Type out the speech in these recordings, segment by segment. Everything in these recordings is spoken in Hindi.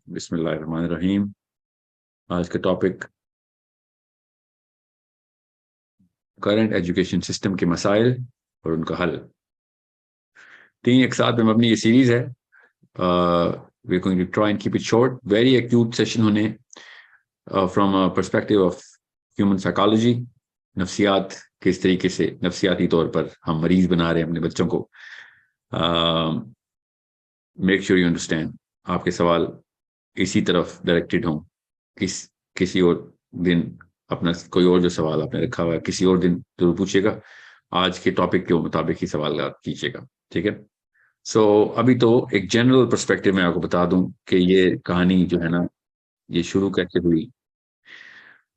बिस्मिल्लाहिर्रहमानिर्रहीम। आज का टॉपिक करंट एजुकेशन सिस्टम के मसाइल और उनका हल। तीन एक साथ में मबनी ये सीरीज है। We going to try and keep it short, very acute session होने from perspective of human psychology. नफ्सियात, किस तरीके से नफ्सियाती तौर पर हम मरीज बना रहे हैं अपने बच्चों को। Make sure you understand. आपके सवाल इसी तरफ डायरेक्टेड हों। किसी और दिन अपना कोई और जो सवाल आपने रखा हुआ है किसी और दिन जरूर पूछिएगा। आज के टॉपिक के मुताबिक ही सवाल कीजिएगा, ठीक है। अभी तो एक जनरल पर्सपेक्टिव में आपको बता दूं कि ये कहानी जो है ना, ये शुरू कैसे हुई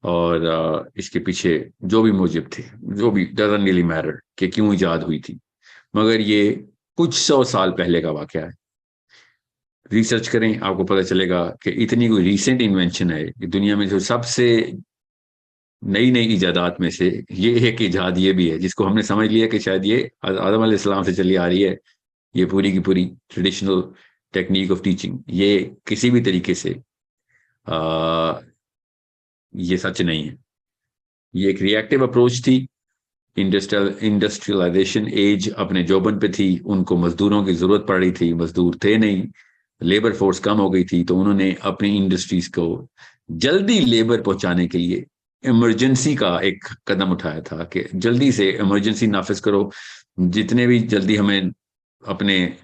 और इसके पीछे जो भी मूजिब थे, जो भी डजंट रियली मैटर कि क्यों इजाद हुई थी, मगर ये कुछ 100 साल पहले का वाकया है। रिसर्च करें, आपको पता चलेगा कि इतनी कोई रीसेंट इन्वेंशन है कि दुनिया में जो सबसे नई नई इजादात में से ये एक इजाद ये भी है जिसको हमने समझ लिया कि शायद ये आदम अलैहिस्सलाम से चली आ रही है। ये पूरी की पूरी ट्रेडिशनल टेक्निक ऑफ टीचिंग, ये किसी भी तरीके से ये सच नहीं है। ये एक रिएक्टिव अप्रोच थी। इंडस्ट्रियलाइजेशन एज अपने जोबन पे थी, उनको मजदूरों की जरूरत पड़ रही थी, मजदूर थे नहीं, लेबर फोर्स कम हो गई थी, तो उन्होंने अपनी इंडस्ट्रीज को जल्दी लेबर पहुंचाने के लिए इमरजेंसी का एक कदम उठाया था कि जल्दी से इमरजेंसी नाफिज करो, जितने भी जल्दी हमें अपने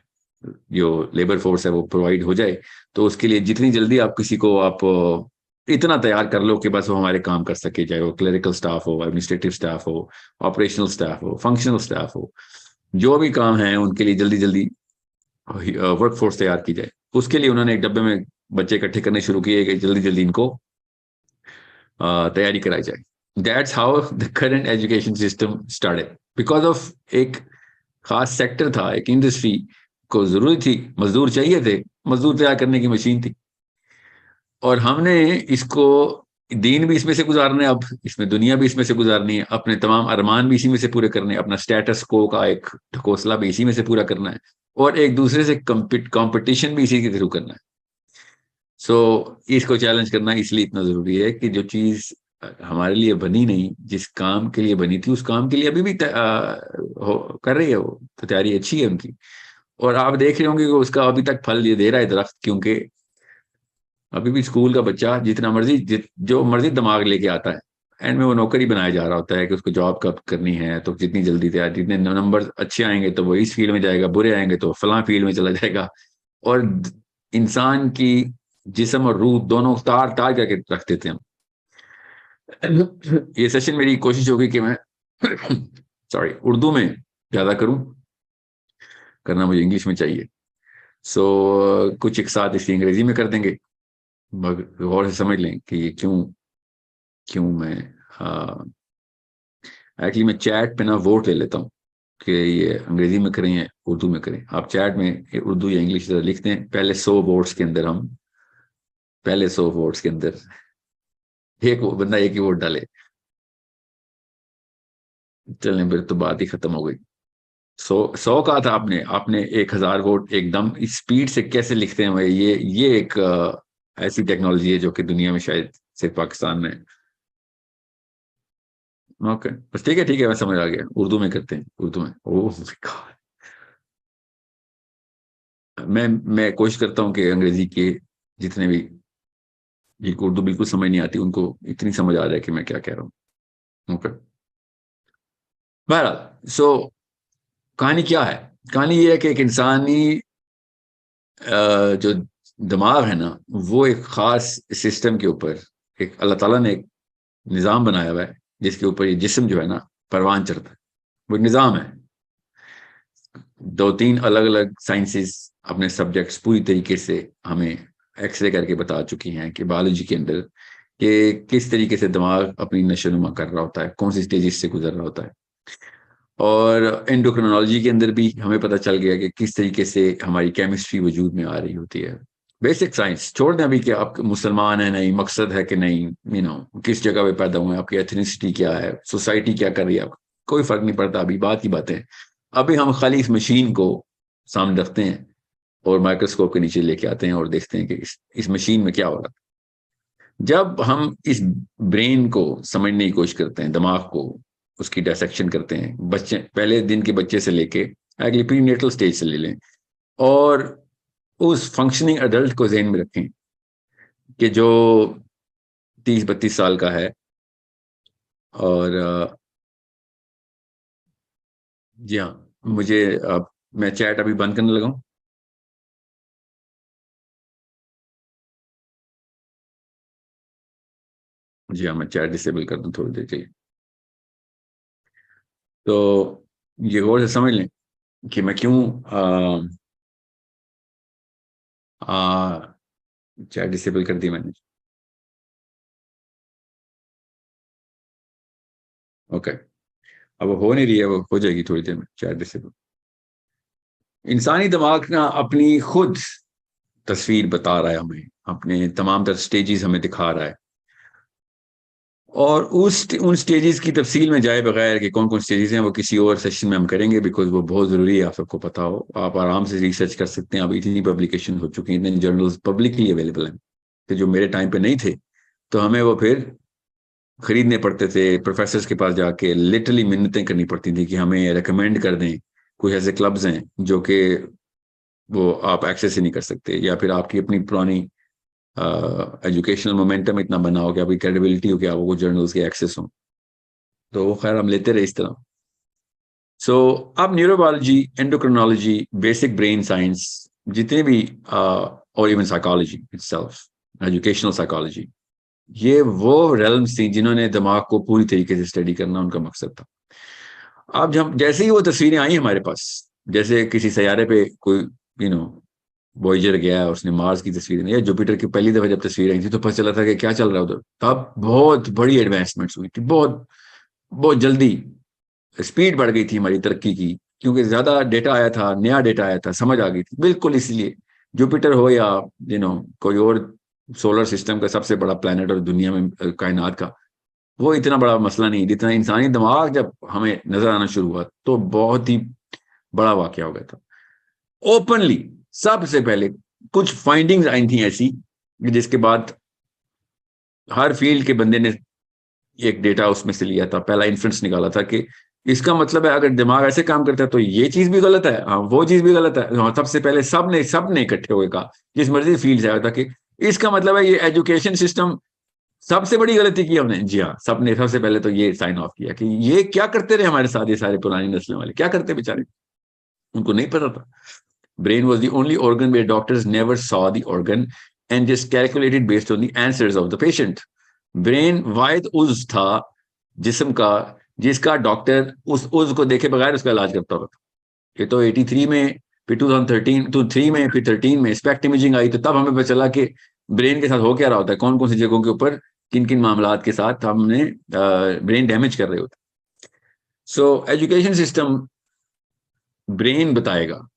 जो लेबर फोर्स है वो प्रोवाइड हो जाए। तो उसके लिए जितनी जल्दी आप किसी को आप इतना तैयार कर लो कि बस वो हमारे काम कर सके, चाहे वो क्लरिकल स्टाफ हो, एडमिनिस्ट्रेटिव स्टाफ हो, ऑपरेशनल स्टाफ हो, फंक्शनल स्टाफ हो, जो भी काम है उनके लिए जल्दी जल्दी वर्क फोर्स तैयार की जाए। उसके लिए उन्होंने एक डब्बे में बच्चे इकट्ठे करने शुरू किए कि जल्दी जल्दी इनको तैयारी कराई जाए। That's how the current education system started, because of एक खास सेक्टर था, एक इंडस्ट्री को जरूरत थी, मजदूर चाहिए थे, मजदूर तैयार करने की मशीन थी। और हमने इसको दीन भी इसमें से गुजारना है, अब इसमें दुनिया भी इसमें से गुजारनी है, अपने तमाम अरमान भी इसी में से पूरे करने हैं, अपना स्टेटस को का एक ढकोसला भी इसी में से पूरा करना है, और एक दूसरे से कंपटीशन भी इसी के थ्रू करना है। इसको चैलेंज करना इसलिए इतना जरूरी है कि जो चीज हमारे लिए बनी नहीं, जिस काम के लिए बनी थी, उस काम के लिए अभी भी कर रही है वो, तो तैयारी अच्छी है उनकी। और आप देख रहे होंगे कि उसका अभी तक फल ये दे रहा है दरख्त, क्योंकि अभी भी स्कूल का बच्चा जितना मर्जी जो मर्जी दिमाग लेके आता है, एंड में वो नौकरी बनाया जा रहा होता है कि उसको जॉब कब करनी है, तो जितनी जल्दी तैयार, जितने नंबर अच्छे आएंगे तो वो इस फील्ड में जाएगा, बुरे आएंगे तो फलां फील्ड में चला जाएगा। और इंसान की जिस्म और रूह दोनों तार तार करके रख देते हैं हम। ये सेशन मेरी कोशिश होगी कि मैं सॉरी उर्दू में ज्यादा करूं, करना मुझे इंग्लिश में चाहिए। कुछ एक साथ इसकी अंग्रेजी में कर देंगे, मगर गौर से समझ लें कि ये क्यों क्यों मैं एक्चुअली मैं चैट पे ना वोट ले लेता हूँ कि ये अंग्रेजी में करें या उर्दू में करें। आप चैट में उर्दू या इंग्लिश लिखते हैं, पहले 100 वोट्स के अंदर एक बंदा एक ही वोट डाले, चलें फिर तो बात ही खत्म हो गई। 100 कहा था आपने, आपने 1000 वोट एकदम इस स्पीड से कैसे लिखते हैं भाई? ये एक ऐसी टेक्नोलॉजी है जो कि दुनिया में शायद सिर्फ पाकिस्तान में। ओके, बस ठीक है ठीक है, मैं समझ आ गया, उर्दू में करते हैं, उर्दू में। Oh my God. मैं कोशिश करता हूँ कि अंग्रेजी के जितने भी, जिनको उर्दू बिल्कुल समझ नहीं आती, उनको इतनी समझ आ जाए कि मैं क्या कह रहा हूँ। ओके, बहरहाल कहानी क्या है? कहानी ये है कि एक इंसानी जो दिमाग है ना, वो एक खास सिस्टम के ऊपर, एक अल्लाह ताला ने एक निज़ाम बनाया हुआ है जिसके ऊपर ये जिस्म जो है ना परवान चढ़ता है। वो निज़ाम है। 2-3 अलग अलग साइंसेस अपने सब्जेक्ट्स पूरी तरीके से हमें एक्सरे करके बता चुकी हैं कि बायोलॉजी के अंदर कि किस तरीके से दिमाग अपनी नशोनुमा कर रहा होता है, कौन सी स्टेजेस से गुजर रहा होता है। और एंडोक्रिनोलॉजी के अंदर भी हमें पता चल गया कि किस तरीके से हमारी केमिस्ट्री वजूद में आ रही होती है। बेसिक साइंस छोड़ दें अभी कि आप मुसलमान है नहीं, मकसद है कि नहीं, किस जगह पे पैदा हुए, आपकी एथनिसिटी क्या है, सोसाइटी क्या कर रही है, कोई फर्क नहीं पड़ता, अभी बात की बातें। अभी हम खाली इस मशीन को सामने रखते हैं और माइक्रोस्कोप के नीचे लेके आते हैं और देखते हैं कि इस मशीन में क्या हो रहा है। जब हम इस ब्रेन को समझने की कोशिश करते हैं, दिमाग को उसकी डायसेक्शन करते हैं, बच्चे पहले दिन के बच्चे से लेके अगले प्रीनेटल स्टेज से ले लें और उस फंक्शनिंग अडल्ट को ज़हन में रखें कि जो 30-32 साल का है और जी हाँ, मुझे मैं चैट अभी बंद करने लगा हूँ। जी हाँ, मैं चैट डिसेबल कर दूँ थोड़ी देर के लिए। तो ये गौर से समझ लें कि मैं क्यों चैट डिसेबल कर दी मैंने। ओके, अब वो हो नहीं रही है, वो हो जाएगी थोड़ी देर में चैट डिसेबल। इंसानी दिमाग ना अपनी खुद तस्वीर बता रहा है हमें, अपने तमाम तर स्टेजेस हमें दिखा रहा है, और उन स्टेजेस की तफसील में जाए बगैर कि कौन कौन स्टेजेस हैं वो किसी और सेशन में हम करेंगे, बिकॉज वो बहुत ज़रूरी है आप सबको पता हो। आप आराम से रिसर्च कर सकते हैं, अब इतनी पब्लिकेशन हो चुकी हैं, इतने जर्नल्स पब्लिकली अवेलेबल हैं कि जो मेरे टाइम पे नहीं थे, तो हमें वो फिर खरीदने पड़ते थे, प्रोफेसर्स के पास जाके लिटरली मिन्नतें करनी पड़ती थी कि हमें रिकमेंड कर दें। कुछ ऐसे क्लब्स हैं जो कि वो आप एक्सेस ही नहीं कर सकते, या फिर आपकी अपनी पुरानी एजुकेशनल मोमेंटम इतना बना हो कि आपकी क्रेडिबिलिटी हो कि आप वो जर्नल्स के एक्सेस हो, तो वो खैर हम लेते रहे इस तरह। सो अब neurobiology, endocrinology, basic brain science, जितने भी और even psychology itself, educational psychology, ये वो रेलम्स थी जिन्होंने दिमाग को पूरी तरीके से स्टडी करना उनका मकसद था। अब जब जैसे ही वो तस्वीरें आई हमारे पास, जैसे किसी सैयारे पे कोई यू नो वॉयेजर गया है, उसने मार्स की तस्वीरें, या जुपिटर की पहली दफा जब तस्वीर आई थी तो पता चला था कि क्या चल रहा है उधर, तब बहुत बड़ी एडवांसमेंट्स हुई थी, बहुत बहुत जल्दी स्पीड बढ़ गई थी हमारी तरक्की की, क्योंकि ज्यादा डेटा आया था, नया डेटा आया था, समझ आ गई थी बिल्कुल। इसलिए जुपिटर हो या कोई और सोलर सिस्टम का सबसे बड़ा प्लैनेट और दुनिया में कायनात का, वो इतना बड़ा मसला नहीं, जितना इंसानी दिमाग जब हमें नजर आना शुरू हुआ तो बहुत ही बड़ा वाकया हो गया था। ओपनली सबसे पहले कुछ फाइंडिंग्स आई थी ऐसी, जिसके बाद हर फील्ड के बंदे ने एक डेटा उसमें से लिया था, पहला इन्फ्रेंस निकाला था कि इसका मतलब है अगर दिमाग ऐसे काम करता है तो ये चीज भी गलत है, हाँ वो चीज भी गलत है। हाँ, सबसे पहले सबने इकट्ठे हुए कहा, जिस मर्जी फील्ड से आया था, कि इसका मतलब है ये एजुकेशन सिस्टम सबसे बड़ी गलती की हमने। जी हाँ, सबने सबसे पहले तो ये साइन ऑफ किया कि ये क्या करते रहे हमारे साथ, ये सारे पुरानी नस्लों वाले क्या करते बेचारे, उनको नहीं पता था। Brain was the only organ where doctors never saw the organ and just calculated based on the answers of the patient. Brain वाहिद उज था जिस्म का जिसका डॉक्टर उस उज को देखे बगैर उसका इलाज करता होता था। ये तो 83 में, फिर 2013 तो 3 में, फिर 13 में स्पेक्ट इमेजिंग आई, तो तब हमें पता चला कि ब्रेन के साथ हो क्या रहा होता है, कौन कौन सी जगहों के ऊपर किन किन मामलात के साथ हमने ब्रेन डैमेज कर रहे होते। सो एजुकेशन सिस्टम ब्रेन बताएगा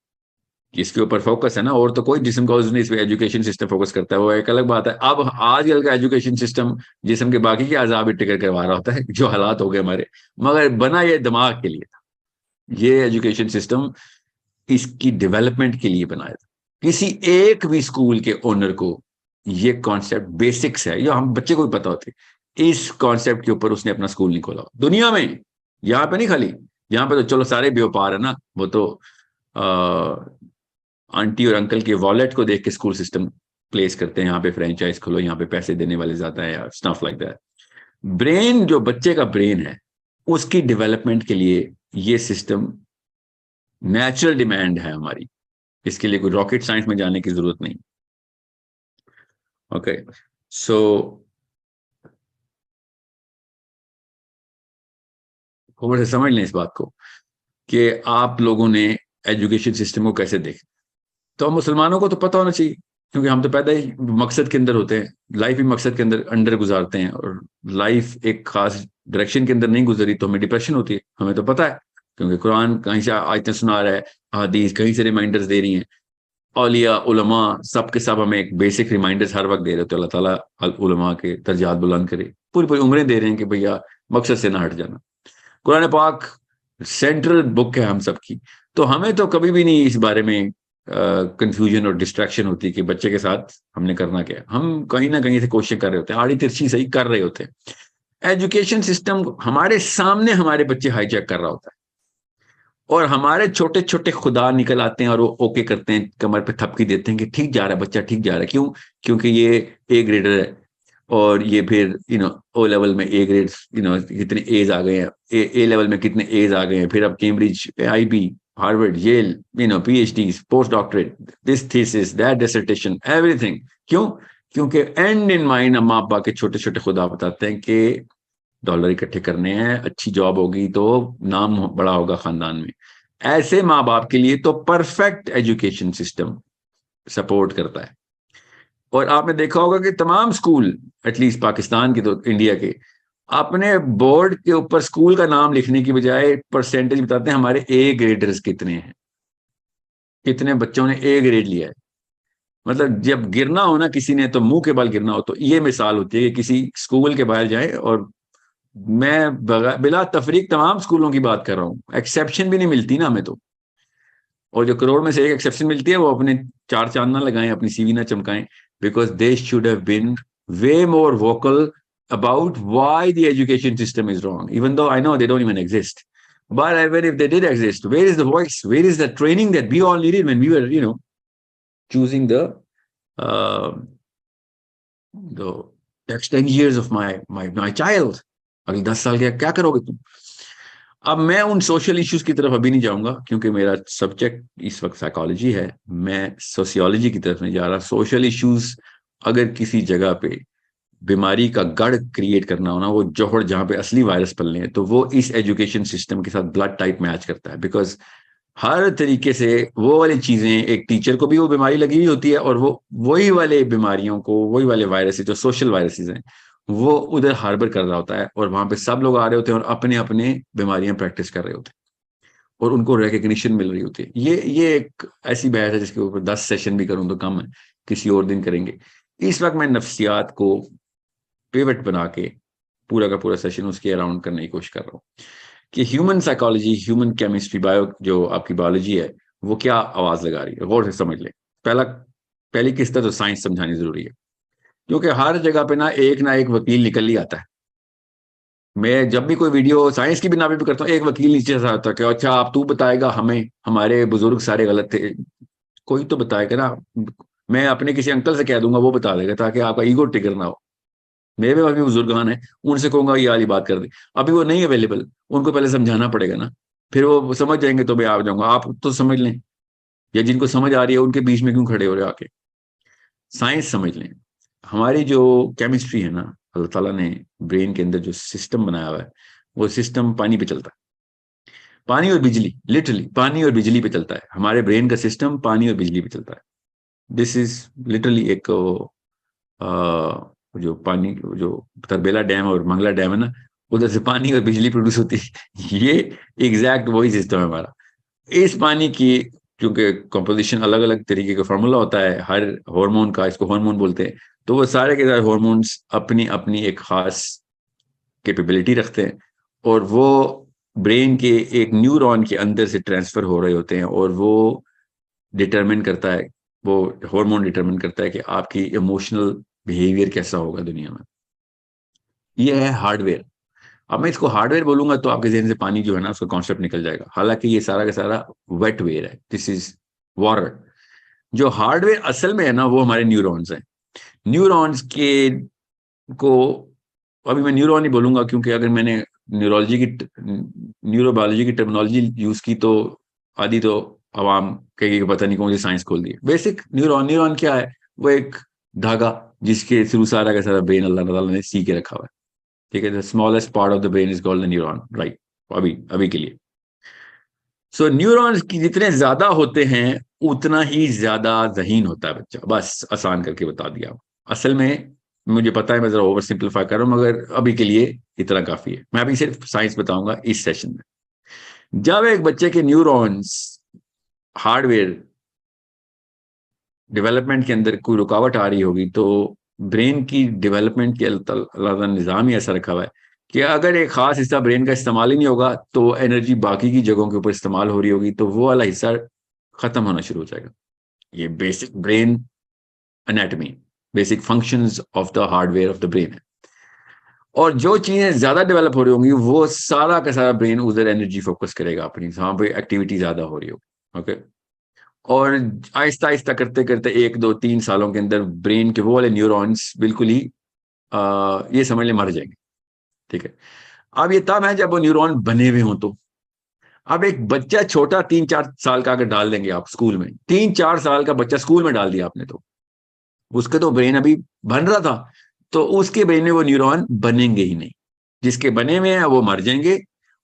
कि इसके ऊपर फोकस है ना, और तो कोई जिस्म का उस नहीं, इस पे एजुकेशन सिस्टम फोकस करता है, वो एक अलग बात है। अब आजकल का एजुकेशन सिस्टम जिस्म के बाकी के अज़ा भी टिकर करवा रहा होता है, जो हालात हो गए हमारे, मगर बना ये दिमाग के लिए था। ये एजुकेशन सिस्टम इसकी डेवलपमेंट के लिए बनाया था। किसी एक भी स्कूल के ओनर को ये कॉन्सेप्ट बेसिक्स है, ये हम बच्चे को भी पता होते, इस कॉन्सेप्ट के ऊपर उसने अपना स्कूल नहीं खोला दुनिया में। यहाँ पे नहीं, खाली यहाँ पे तो चलो सारे व्यापार है ना, वो तो आंटी और अंकल के वॉलेट को देख के स्कूल सिस्टम प्लेस करते हैं, यहाँ पे फ्रेंचाइज खोलो, यहाँ पे पैसे देने वाले ज्यादा है, या स्टफ लाइक दैट। ब्रेन, जो बच्चे का ब्रेन है, उसकी डेवलपमेंट के लिए ये सिस्टम नेचुरल डिमांड है हमारी, इसके लिए कोई रॉकेट साइंस में जाने की जरूरत नहीं। ओके, सो थोड़ा से समझ लें इस बात को कि आप लोगों ने एजुकेशन सिस्टम को कैसे देख, तो हम मुसलमानों को तो पता होना चाहिए, क्योंकि हम तो पैदा ही मकसद के अंदर होते हैं, लाइफ ही मकसद के अंदर अंडर गुजारते हैं, और लाइफ एक खास डायरेक्शन के अंदर नहीं गुजरी तो हमें डिप्रेशन होती है, हमें तो पता है, क्योंकि कुरान कहीं से आयतें सुना रहा है, हदीस कहीं से रिमाइंडर्स दे रही हैं, औलिया उलमा सब के सब हमें एक बेसिक रिमाइंडर्स हर वक्त दे रहे हो, तो अल्लाह ताला उलमा के दर्जात बुलंद करे, पूरी पूरी उम्रें दे रहे हैं कि भैया मकसद से ना हट जाना। कुरान पाक सेंट्रल बुक है हम सब की, तो हमें तो कभी भी नहीं इस बारे में कंफ्यूजन और डिस्ट्रैक्शन होती है कि बच्चे के साथ हमने करना क्या है। हम कहीं ना कहीं से कोशिश कर रहे होते हैं, आड़ी तिरछी सही कर रहे होते हैं। एजुकेशन सिस्टम हमारे सामने हमारे बच्चे हाईजैक कर रहा होता है, और हमारे छोटे छोटे खुदा निकल आते हैं और वो ओके करते हैं, कमर पे थपकी देते हैं कि ठीक जा रहा है बच्चा, ठीक जा रहा है। क्यों? क्योंकि ये ए ग्रेडर है, और ये फिर ओ लेवल में ए ग्रेड, कितने एज आ गए हैं, ए लेवल में कितने एज आ गए हैं, फिर अब Cambridge, IB, Harvard, Yale, PhD, post doctorate, this thesis, that dissertation, everything. क्यों? क्योंकि एंड इन माइंड माँ बाप के छोटे छोटे खुदा बताते हैं कि डॉलर इकट्ठे करने हैं, अच्छी जॉब होगी तो नाम बड़ा होगा खानदान में। ऐसे माँ बाप के लिए तो परफेक्ट एजुकेशन सिस्टम सपोर्ट करता है। और आपने देखा होगा कि तमाम स्कूल, एटलीस्ट पाकिस्तान के तो इंडिया के, अपने बोर्ड के ऊपर स्कूल का नाम लिखने की बजाय परसेंटेज बताते हैं हमारे ए ग्रेडर्स कितने हैं, कितने बच्चों ने ए ग्रेड लिया है। मतलब जब गिरना हो ना किसी ने, तो मुंह के बल गिरना हो, तो ये मिसाल होती है कि किसी स्कूल के बाहर जाए, और मैं बिला तफरीक तमाम स्कूलों की बात कर रहा हूँ, एक्सेप्शन भी नहीं मिलती ना हमें तो। और जो करोड़ में से एक एक्सेप्शन मिलती है, वो अपने चार चांद ना लगाएं, अपनी सीवी ना चमकाएं, because they should have been way more vocal about why the education system is wrong, even though I know they don't even exist. But even if they did exist, where is the voice? Where is the training that we all needed when we were, choosing uh, the next 10 years of my child? अगले 10 साल क्या करोगे तुम? अब मैं उन सोशल इश्यूज की तरफ अभी नहीं जाऊंगा, क्योंकि मेरा सब्जेक्ट इस वक्त साइकोलॉजी है। मैं सोशियोलॉजी की तरफ नहीं जा रहा। सोशल इश्यूज, अगर किसी जगह पे बीमारी का गढ़ क्रिएट करना हो ना, वो जोहर जहां पे असली वायरस पलने हैं, तो वो इस एजुकेशन सिस्टम के साथ ब्लड टाइप मैच करता है। बिकॉज हर तरीके से वो वाली चीजें, एक टीचर को भी वो बीमारी लगी हुई होती है, और वो वही वाले बीमारियों को, वही वाले वायरसेस जो सोशल वायरसेस हैं, वो उधर हार्बर कर रहा होता है, और वहां पे सब लोग आ रहे होते हैं और अपने अपने बीमारियां प्रैक्टिस कर रहे होते हैं, और उनको रिकग्निशन मिल रही होती है। ये एक ऐसी बहस है जिसके ऊपर 10 सेशन भी करूं तो कम है, किसी और दिन करेंगे। इस वक्त मैं नफ्सियात को पिवट बना के पूरा का पूरा सेशन उसके अराउंड करने की कोशिश कर रहा हूँ कि human psychology, human chemistry, bio जो आपकी बायोलॉजी है, वो क्या आवाज लगा रही है, गौर से समझ ले। पहली किस्त तो साइंस समझानी जरूरी है, क्योंकि हर जगह पे ना एक वकील निकल ही आता है। मैं जब भी कोई वीडियो साइंस की भी नाम भी करता हूँ, एक वकील नीचे से आता है कि अच्छा आप तू बताएगा हमें, हमारे बुजुर्ग सारे गलत थे। कोई तो बताएगा ना। मैं अपने किसी अंकल से कह दूंगा, वो बता देगा, ताकि आपका ईगो ट्रिगर ना हो। मेरे पास भी बुजुर्गान है, उनसे कहूंगा ये वाली बात कर दे। अभी वो नहीं अवेलेबल, उनको पहले समझाना पड़ेगा ना, फिर वो समझ जाएंगे तो मैं आ जाऊंगा। आप तो समझ लें, या जिनको समझ आ रही है उनके बीच में क्यों खड़े हो रहे हो आके। साइंस समझ लें। हमारी जो केमिस्ट्री है ना, अल्लाह ताला ने ब्रेन के अंदर जो सिस्टम बनाया हुआ है, वो सिस्टम पानी पे चलता है। पानी और बिजली, लिटरली पानी और बिजली पे चलता है। हमारे ब्रेन का सिस्टम पानी और बिजली पे चलता है। दिस इज लिटरली एक जो पानी, जो तरबेला डैम और मंगला डैम है ना, उधर से पानी और बिजली प्रोड्यूस होती है। ये एग्जैक्ट वही सिस्टम है हमारा। इस पानी की, क्योंकि कंपोजिशन अलग अलग तरीके का फार्मूला होता है हर हार्मोन का, इसको हार्मोन बोलते हैं, तो वो सारे के सारे हार्मोन्स अपनी अपनी एक खास कैपेबिलिटी रखते हैं, और वो ब्रेन के एक न्यूरॉन के अंदर से ट्रांसफर हो रहे होते हैं, और वो डिटरमिन करता है, वो हार्मोन डिटरमिन करता है कि आपकी इमोशनल बिहेवियर कैसा होगा दुनिया में। ये है हार्डवेयर। अब मैं इसको हार्डवेयर बोलूंगा तो आपके जहन से पानी जो है ना, उसका कॉन्सेप्ट निकल जाएगा। हालांकि ये सारा का सारा वेटवेयर है, दिस इज वाटर। जो हार्डवेयर असल में है ना, वो हमारे न्यूरॉन्स हैं। न्यूरॉन्स के को अभी मैं न्यूरॉन ही बोलूंगा, क्योंकि अगर मैंने न्यूरोबायोलॉजी की टर्मिनोलॉजी यूज की तो आदि तो आवाम कहेगी कि पता नहीं कौन सी साइंस खोल दी। बेसिक न्यूरॉन, न्यूरॉन क्या है? वो एक धागा जिसके थ्रू सारा का सारा ब्रेन अल्लाह ताला ने सी के रखा हुआ है। ठीक है, the smallest part of the brain is called the neuron, right? अभी अभी के लिए। सो न्यूरॉन्स की जितने ज्यादा होते हैं, उतना ही ज्यादा जहीन होता है बच्चा। बस आसान करके बता दिया। असल में मुझे पता है मैं जरा ओवर सिंप्लीफाई कर रहा हूं, मगर अभी के लिए इतना काफी है। मैं अभी सिर्फ साइंस बताऊंगा इस सेशन में। जब एक बच्चे के न्यूरॉन्स हार्डवेयर डेवलपमेंट के अंदर कोई रुकावट आ रही होगी, तो ब्रेन की डेवलपमेंट के अल्लाह निज़ाम ही ऐसा रखा हुआ है कि अगर एक खास हिस्सा ब्रेन का इस्तेमाल ही नहीं होगा, तो एनर्जी बाकी की जगहों के ऊपर इस्तेमाल हो रही होगी, तो वो वाला हिस्सा खत्म होना शुरू हो जाएगा। ये basic brain anatomy, basic functions of the hardware of the brain है। और जो चीजें ज्यादा डेवलप हो रही होंगी वो सारा का सारा ब्रेन उधर एनर्जी फोकस करेगा अपनी, जहां पे एक्टिविटी ज्यादा हो रही होगी। ओके, और आहिस्ता आहिस्ता करते करते 1 2 3 सालों के अंदर ब्रेन के वो वाले न्यूरॉन्स बिल्कुल ही ये समझ ले मर जाएंगे। ठीक है, अब ये तब है जब वो न्यूरॉन बने हुए हों। तो अब एक बच्चा छोटा 3 4 साल का अगर डाल देंगे आप स्कूल में, 3 4 साल का बच्चा स्कूल में डाल दिया आपने, तो उसके तो ब्रेन अभी बन रहा था, तो उसके ब्रेन में वो न्यूरॉन बनेंगे ही नहीं। जिसके बने हुए हैं वो मर जाएंगे,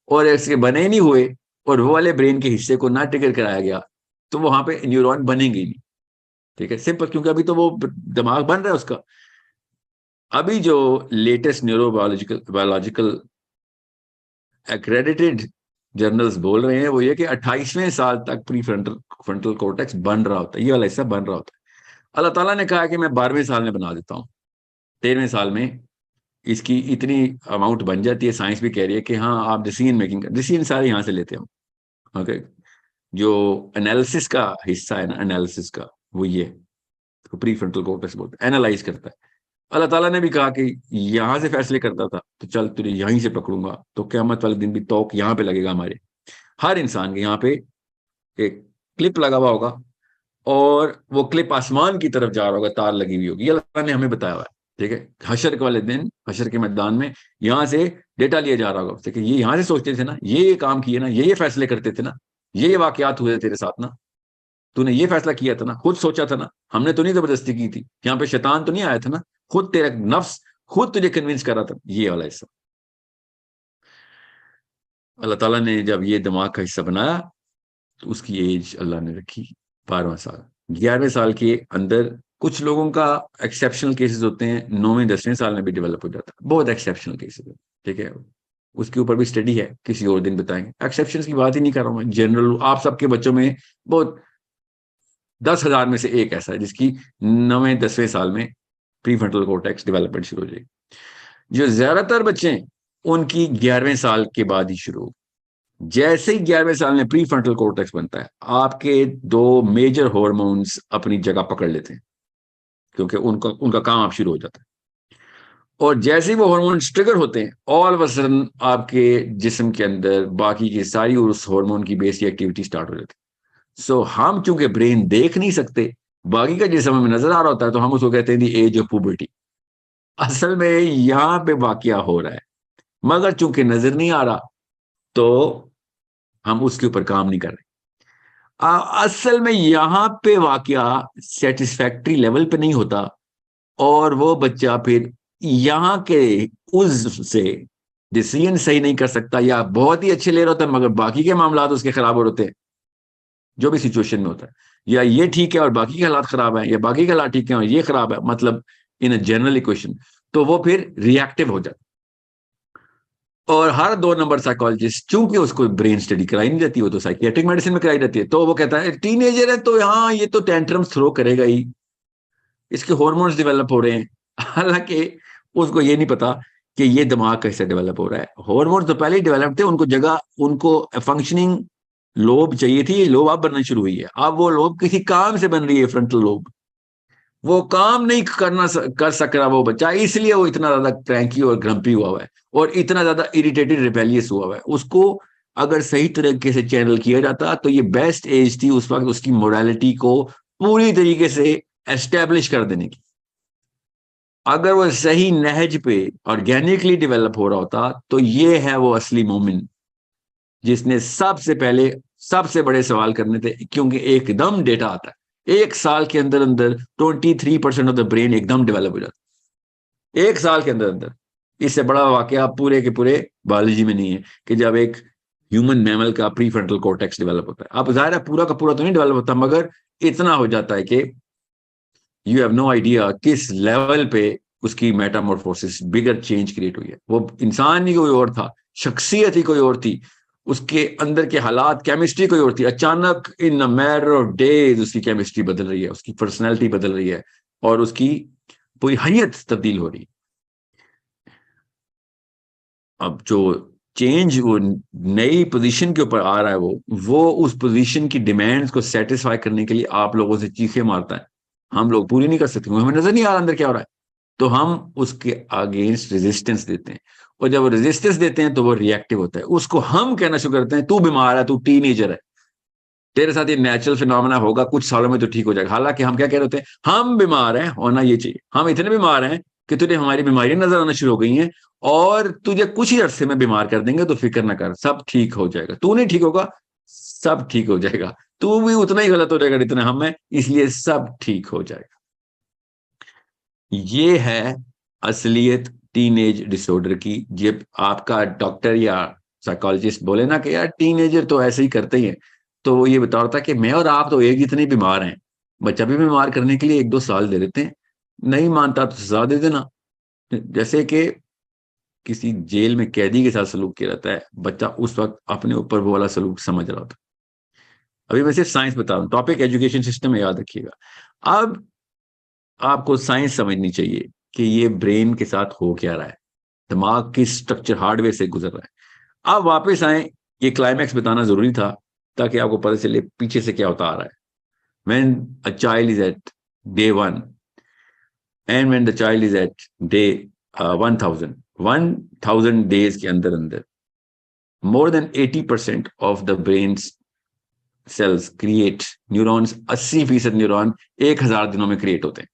और इसके बने नहीं हुए और वो वाले ब्रेन के हिस्से को ना ट्रिगर कराया गया तो वहां पे न्यूरॉन बनेंगे ही नहीं। ठीक है, सिंपल, क्योंकि अभी तो वो दिमाग बन रहा है उसका। अभी जो latest neurobiological biological accredited journals बोल रहे हैं वो ये कि 28वें साल तक प्री फ्रंटल फ्रंटल कॉर्टेक्स बन रहा होता है, ये वाला हिस्सा बन रहा होता है। अल्लाह ताला ने कहा कि मैं 12वें साल में बना देता हूँ, 13वें साल में इसकी इतनी अमाउंट बन जाती है। साइंस भी कह रही है कि हाँ आप डिसीजन मेकिंग, डिसीजन सारे यहाँ से लेते हैं। ओके, जो एनालिसिस का हिस्सा है ना, एनालिसिस का, वो ये प्री फ्रंटल कॉर्टेक्स बोलते हैं, एनालाइज करता है। अल्लाह ताला ने भी कहा कि यहां से फैसले करता था तो चल तुझे यहीं से पकड़ूंगा, तो क़यामत वाले दिन भी तौक यहाँ पे लगेगा हमारे हर इंसान के। यहाँ पे एक क्लिप लगा हुआ होगा और वो क्लिप आसमान की तरफ जा रहा होगा, तार लगी हुई होगी, अल्लाह ने हमें बताया हुआ है। ठीक है, हशर के वाले दिन, हशर के मैदान में यहाँ से डेटा लिया जा रहा होगा उससे कि ये यहाँ से सोचते थे ना, ये काम किए ना, ये फैसले करते थे ना, ये वाकयात हुए तेरे साथ ना, तूने ये फैसला किया था ना, खुद सोचा था ना, हमने तो नहीं जबरदस्ती की थी, यहाँ पे शैतान तो नहीं आया था ना, खुद तेरा नफ्स खुद तुझे कन्विंस कर रहा था। ये वाला हिस्सा अल्लाह ताला ने जब ये दिमाग का हिस्सा बनाया तो उसकी एज अल्लाह ने रखी 12वां साल। 11वें साल के अंदर कुछ लोगों का एक्सेप्शनल केसेस होते हैं, 9वें 10वें साल में भी डेवलप हो जाता है, बहुत एक्सेप्शनल केसेस है। ठीक है, उसके ऊपर भी स्टडी है, किसी और दिन बताएंगे। एक्सेप्शन की बात ही नहीं कर रहा हूँ मैं, जनरल आप सबके बच्चों में बहुत 10,000 में से एक ऐसा है जिसकी 9वें 10वें साल में प्री फ्रंटल कॉर्टेक्स डेवलपमेंट शुरू हो जाएगी। जो ज्यादातर बच्चे हैं उनकी 11वें साल के बाद ही शुरू होगी। जैसे ही 11वें साल में प्री फ्रंटल कॉर्टेक्स बनता है, आपके दो मेजर हॉर्मोन्स अपनी जगह पकड़ लेते हैं, क्योंकि उनका उनका काम आप शुरू हो जाता है। और जैसे ही वो हॉर्मोन्स ट्रिगर होते हैं, ऑल ऑफ अ सडन आपके जिस्म के अंदर बाकी की सारी उस हार्मोन की बेसिक एक्टिविटी स्टार्ट हो जाती है। सो हम चूंकि ब्रेन देख नहीं सकते, बाकी का जिस्म हमें नजर आ रहा होता है, तो हम उसको कहते हैं दी एज ऑफ पुबर्टी। असल में यहाँ पे वाकया हो रहा है, मगर चूंकि नजर नहीं आ रहा तो हम उसके ऊपर काम नहीं कर रहे। असल में यहाँ पे वाकया सेटिस्फैक्ट्री लेवल पे नहीं होता, और वो बच्चा फिर यहाँ के उस से डिसीजन सही नहीं कर सकता, या बहुत ही अच्छे ले रहा होता है मगर बाकी के मामला उसके खराब हो रहे हैं, जो भी सिचुएशन में होता है। या ये ठीक है और बाकी के हालात खराब है, या बाकी के हालात ठीक है और ये खराब है, मतलब इन अ जनरल इक्वेशन, तो वो फिर रिएक्टिव हो जाता है। और हर 2 नंबर साइकोलॉजिस्ट, चूंकि उसको ब्रेन स्टडी कराई नहीं जाती, वो तो साइकियाट्रिक मेडिसिन में कराई जाती है, तो वो कहता है टीनेजर है तो हाँ ये तो टेंट्रम्स थ्रो करेगा ही, इसके हॉर्मोन्स डेवलप हो रहे हैं। हालांकि उसको ये नहीं पता कि ये दिमाग कैसे डेवलप हो रहा है। हॉर्मोन्स तो पहले ही डेवलप थे, उनको जगह, उनको फंक्शनिंग लोब चाहिए थी, लोब अब बनना शुरू हुई है। अब वो लोब किसी काम से बन रही है, फ्रंटल लोब, वो काम नहीं कर सक रहा वो बच्चा, इसलिए वो इतना ज्यादा क्रैंकी और ग्रम्पी हुआ है और इतना ज्यादा इरिटेटेड रिपेलियस हुआ है। उसको अगर सही तरीके से चैनल किया जाता तो ये बेस्ट एज थी उस वक्त उसकी मोरालिटी को पूरी तरीके से एस्टेब्लिश कर देने की। अगर वो सही नहज पे ऑर्गेनिकली डेवलप हो रहा होता तो ये है वो असली मोमिन जिसने सबसे पहले सबसे बड़े सवाल करने थे, क्योंकि एकदम डेटा आता है 1 साल के अंदर अंदर 23% ऑफ द ब्रेन एकदम डेवलप हो जाता है 1 साल के अंदर अंदर। इससे बड़ा वाकया पूरे के पूरे बायोलॉजी में नहीं है कि जब एक ह्यूमन मैमल का प्री फ्रंटल कॉर्टेक्स डेवलप होता है। अब जाहिर है पूरा का पूरा तो नहीं डेवलप होता, मगर इतना हो जाता है कि यू हैव नो आइडिया किस लेवल पे उसकी मेटामॉर्फोसिस बिगर चेंज क्रिएट हुई है। वो इंसान ही कोई और था, शख्सियत ही कोई और थी, उसके अंदर के हालात, केमिस्ट्री कोई और थी। अचानक इन अ मैटर ऑफ डेज उसकी केमिस्ट्री बदल रही है, उसकी पर्सनैलिटी बदल रही है और उसकी पूरी हैयत तब्दील हो रही है। अब जो चेंज, वो नई पोजीशन के ऊपर आ रहा है, वो उस पोजीशन की डिमांड्स को सेटिस्फाई करने के लिए आप लोगों से चीखें मारता है। हम लोग पूरी नहीं कर सकते, हमें नजर नहीं आ रहा अंदर क्या हो रहा है, तो हम उसके अगेंस्ट रेजिस्टेंस देते हैं। और जब वो रेजिस्टेंस देते हैं तो वो रिएक्टिव होता है। उसको हम कहना शुरू करते हैं, तू बीमार है, तू टीनेजर है, तेरे साथ ये नेचुरल फिनोमेना होगा, कुछ सालों में तो ठीक हो जाएगा। हालांकि हम क्या कह रहे होते हैं, हम बीमार हैं, होना ये चाहिए, हम इतने बीमार हैं कि तुझे हमारी बीमारियां नजर आना शुरू हो गई हैं, और तुझे कुछ ही अरसे में बीमार कर देंगे, तो फिक्र ना कर, सब ठीक हो जाएगा। तू नहीं ठीक होगा, सब ठीक हो जाएगा। तू भी उतना ही गलत हो जाएगा जितना हम हैं, इसलिए सब ठीक हो जाएगा। ये है असलियत टीनेज डिसऑर्डर की। जब आपका डॉक्टर या साइकोलॉजिस्ट बोले ना कि यार टीनेजर तो ऐसे ही करते ही हैं, तो वो ये बता रहा था कि मैं और आप तो एक इतने बीमार हैं, बच्चा भी बीमार करने के लिए 1-2 साल दे देते हैं, नहीं मानता तो सजा दे देना। जैसे कि किसी जेल में कैदी के साथ सलूक किया जाता है, बच्चा उस वक्त अपने ऊपर वो वाला सलूक समझ रहा होता। अभी मैं सिर्फ साइंस बता रहा हूँ, टॉपिक एजुकेशन सिस्टम में याद रखिएगा। अब आपको साइंस समझनी चाहिए कि ये ब्रेन के साथ हो क्या रहा है, दिमाग की स्ट्रक्चर हार्डवेयर से गुजर रहा है। अब वापस आए, ये क्लाइमैक्स बताना जरूरी था ताकि आपको पता चले पीछे से क्या होता आ रहा है। When a child is at day 1 and when the child is at day 1000 days के अंदर अंदर more than 80% of the brain's cells create neurons, 80% neuron 1000 दिनों में क्रिएट होते हैं।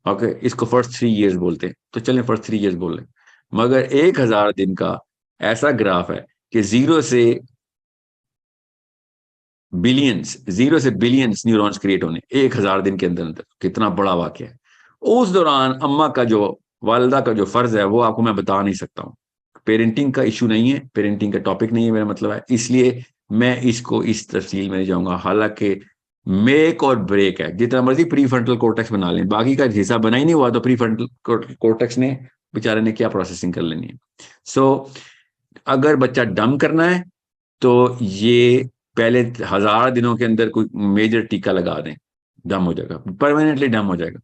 ओके, इसको फर्स्ट 3 years बोलते हैं, तो चलें फर्स्ट 3 years बोल लें। मगर 1000 दिन का ऐसा ग्राफ है कि जीरो से बिलियंस न्यूरॉन्स क्रिएट होने 1000 दिन के अंदर अंदर। कितना बड़ा वाक्य है। उस दौरान अम्मा का जो, वालदा का जो फर्ज है, वो आपको मैं बता नहीं सकता हूँ। पेरेंटिंग का इशू नहीं है, पेरेंटिंग का टॉपिक नहीं है मेरा मतलब है, इसलिए मैं इसको इस तफसील में नहीं जाऊंगा। हालांकि मेक और ब्रेक है, जितना मर्जी प्री फ्रंटल कोर्टेक्स बना लें, बाकी का हिस्सा बना ही नहीं हुआ तो प्री फ्रंटल कोर्टेक्स ने बेचारे ने क्या प्रोसेसिंग कर लेनी है। सो अगर बच्चा डम करना है तो ये पहले 1000 दिनों के अंदर कोई मेजर टीका लगा दें, डम हो जाएगा, परमानेंटली डम हो जाएगा।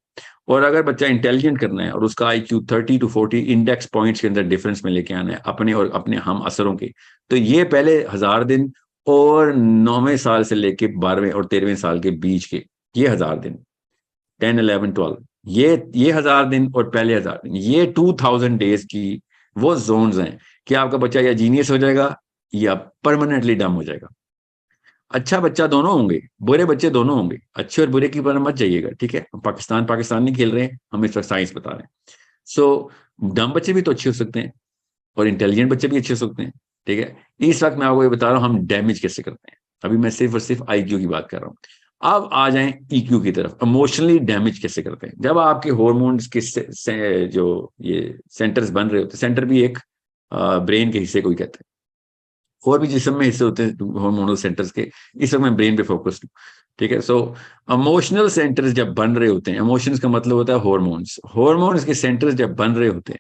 और अगर बच्चा इंटेलिजेंट करना है और उसका IQ 30 to 40 इंडेक्स पॉइंट्स के अंदर डिफरेंस में लेके आना है अपने और अपने हम असरों के, तो ये पहले 1000 दिन और 9वें साल से लेके 12वें और 13वें साल के बीच के ये 1000 दिन, 10, 11, 12, ये 1000 दिन और पहले 1000 दिन, ये 2000 डेज की वो जोन्स हैं कि आपका बच्चा या जीनियस हो जाएगा या परमानेंटली डम हो जाएगा। अच्छा बच्चा दोनों होंगे, बुरे बच्चे दोनों होंगे, अच्छे और बुरे की पर मत जाइएगा, ठीक है। पाकिस्तान नहीं खेल रहे हैं हम, इस वक्त साइंस बता रहे हैं। सो डम बच्चे भी तो अच्छे हो सकते हैं और इंटेलिजेंट बच्चे भी अच्छे हो सकते हैं, ठीक है। इस वक्त मैं आपको ये बता रहा हूँ हम डैमेज कैसे करते हैं। अभी मैं सिर्फ और सिर्फ IQ की बात कर रहा हूँ। अब आ जाएं EQ की तरफ, इमोशनली डैमेज कैसे करते हैं। जब आपके हॉर्मोन्स के जो ये सेंटर्स बन रहे होते हैं, सेंटर भी एक ब्रेन के हिस्से को ही कहते हैं, और भी जिस्म में हिस्से होते हैं हार्मोनल सेंटर्स के, इस वक्त मैं ब्रेन पे फोकस्ड हूँ, ठीक है। सो इमोशनल सेंटर्स जब बन रहे होते हैं, इमोशंस का मतलब होता है हॉर्मोन्स के सेंटर्स जब बन रहे होते हैं,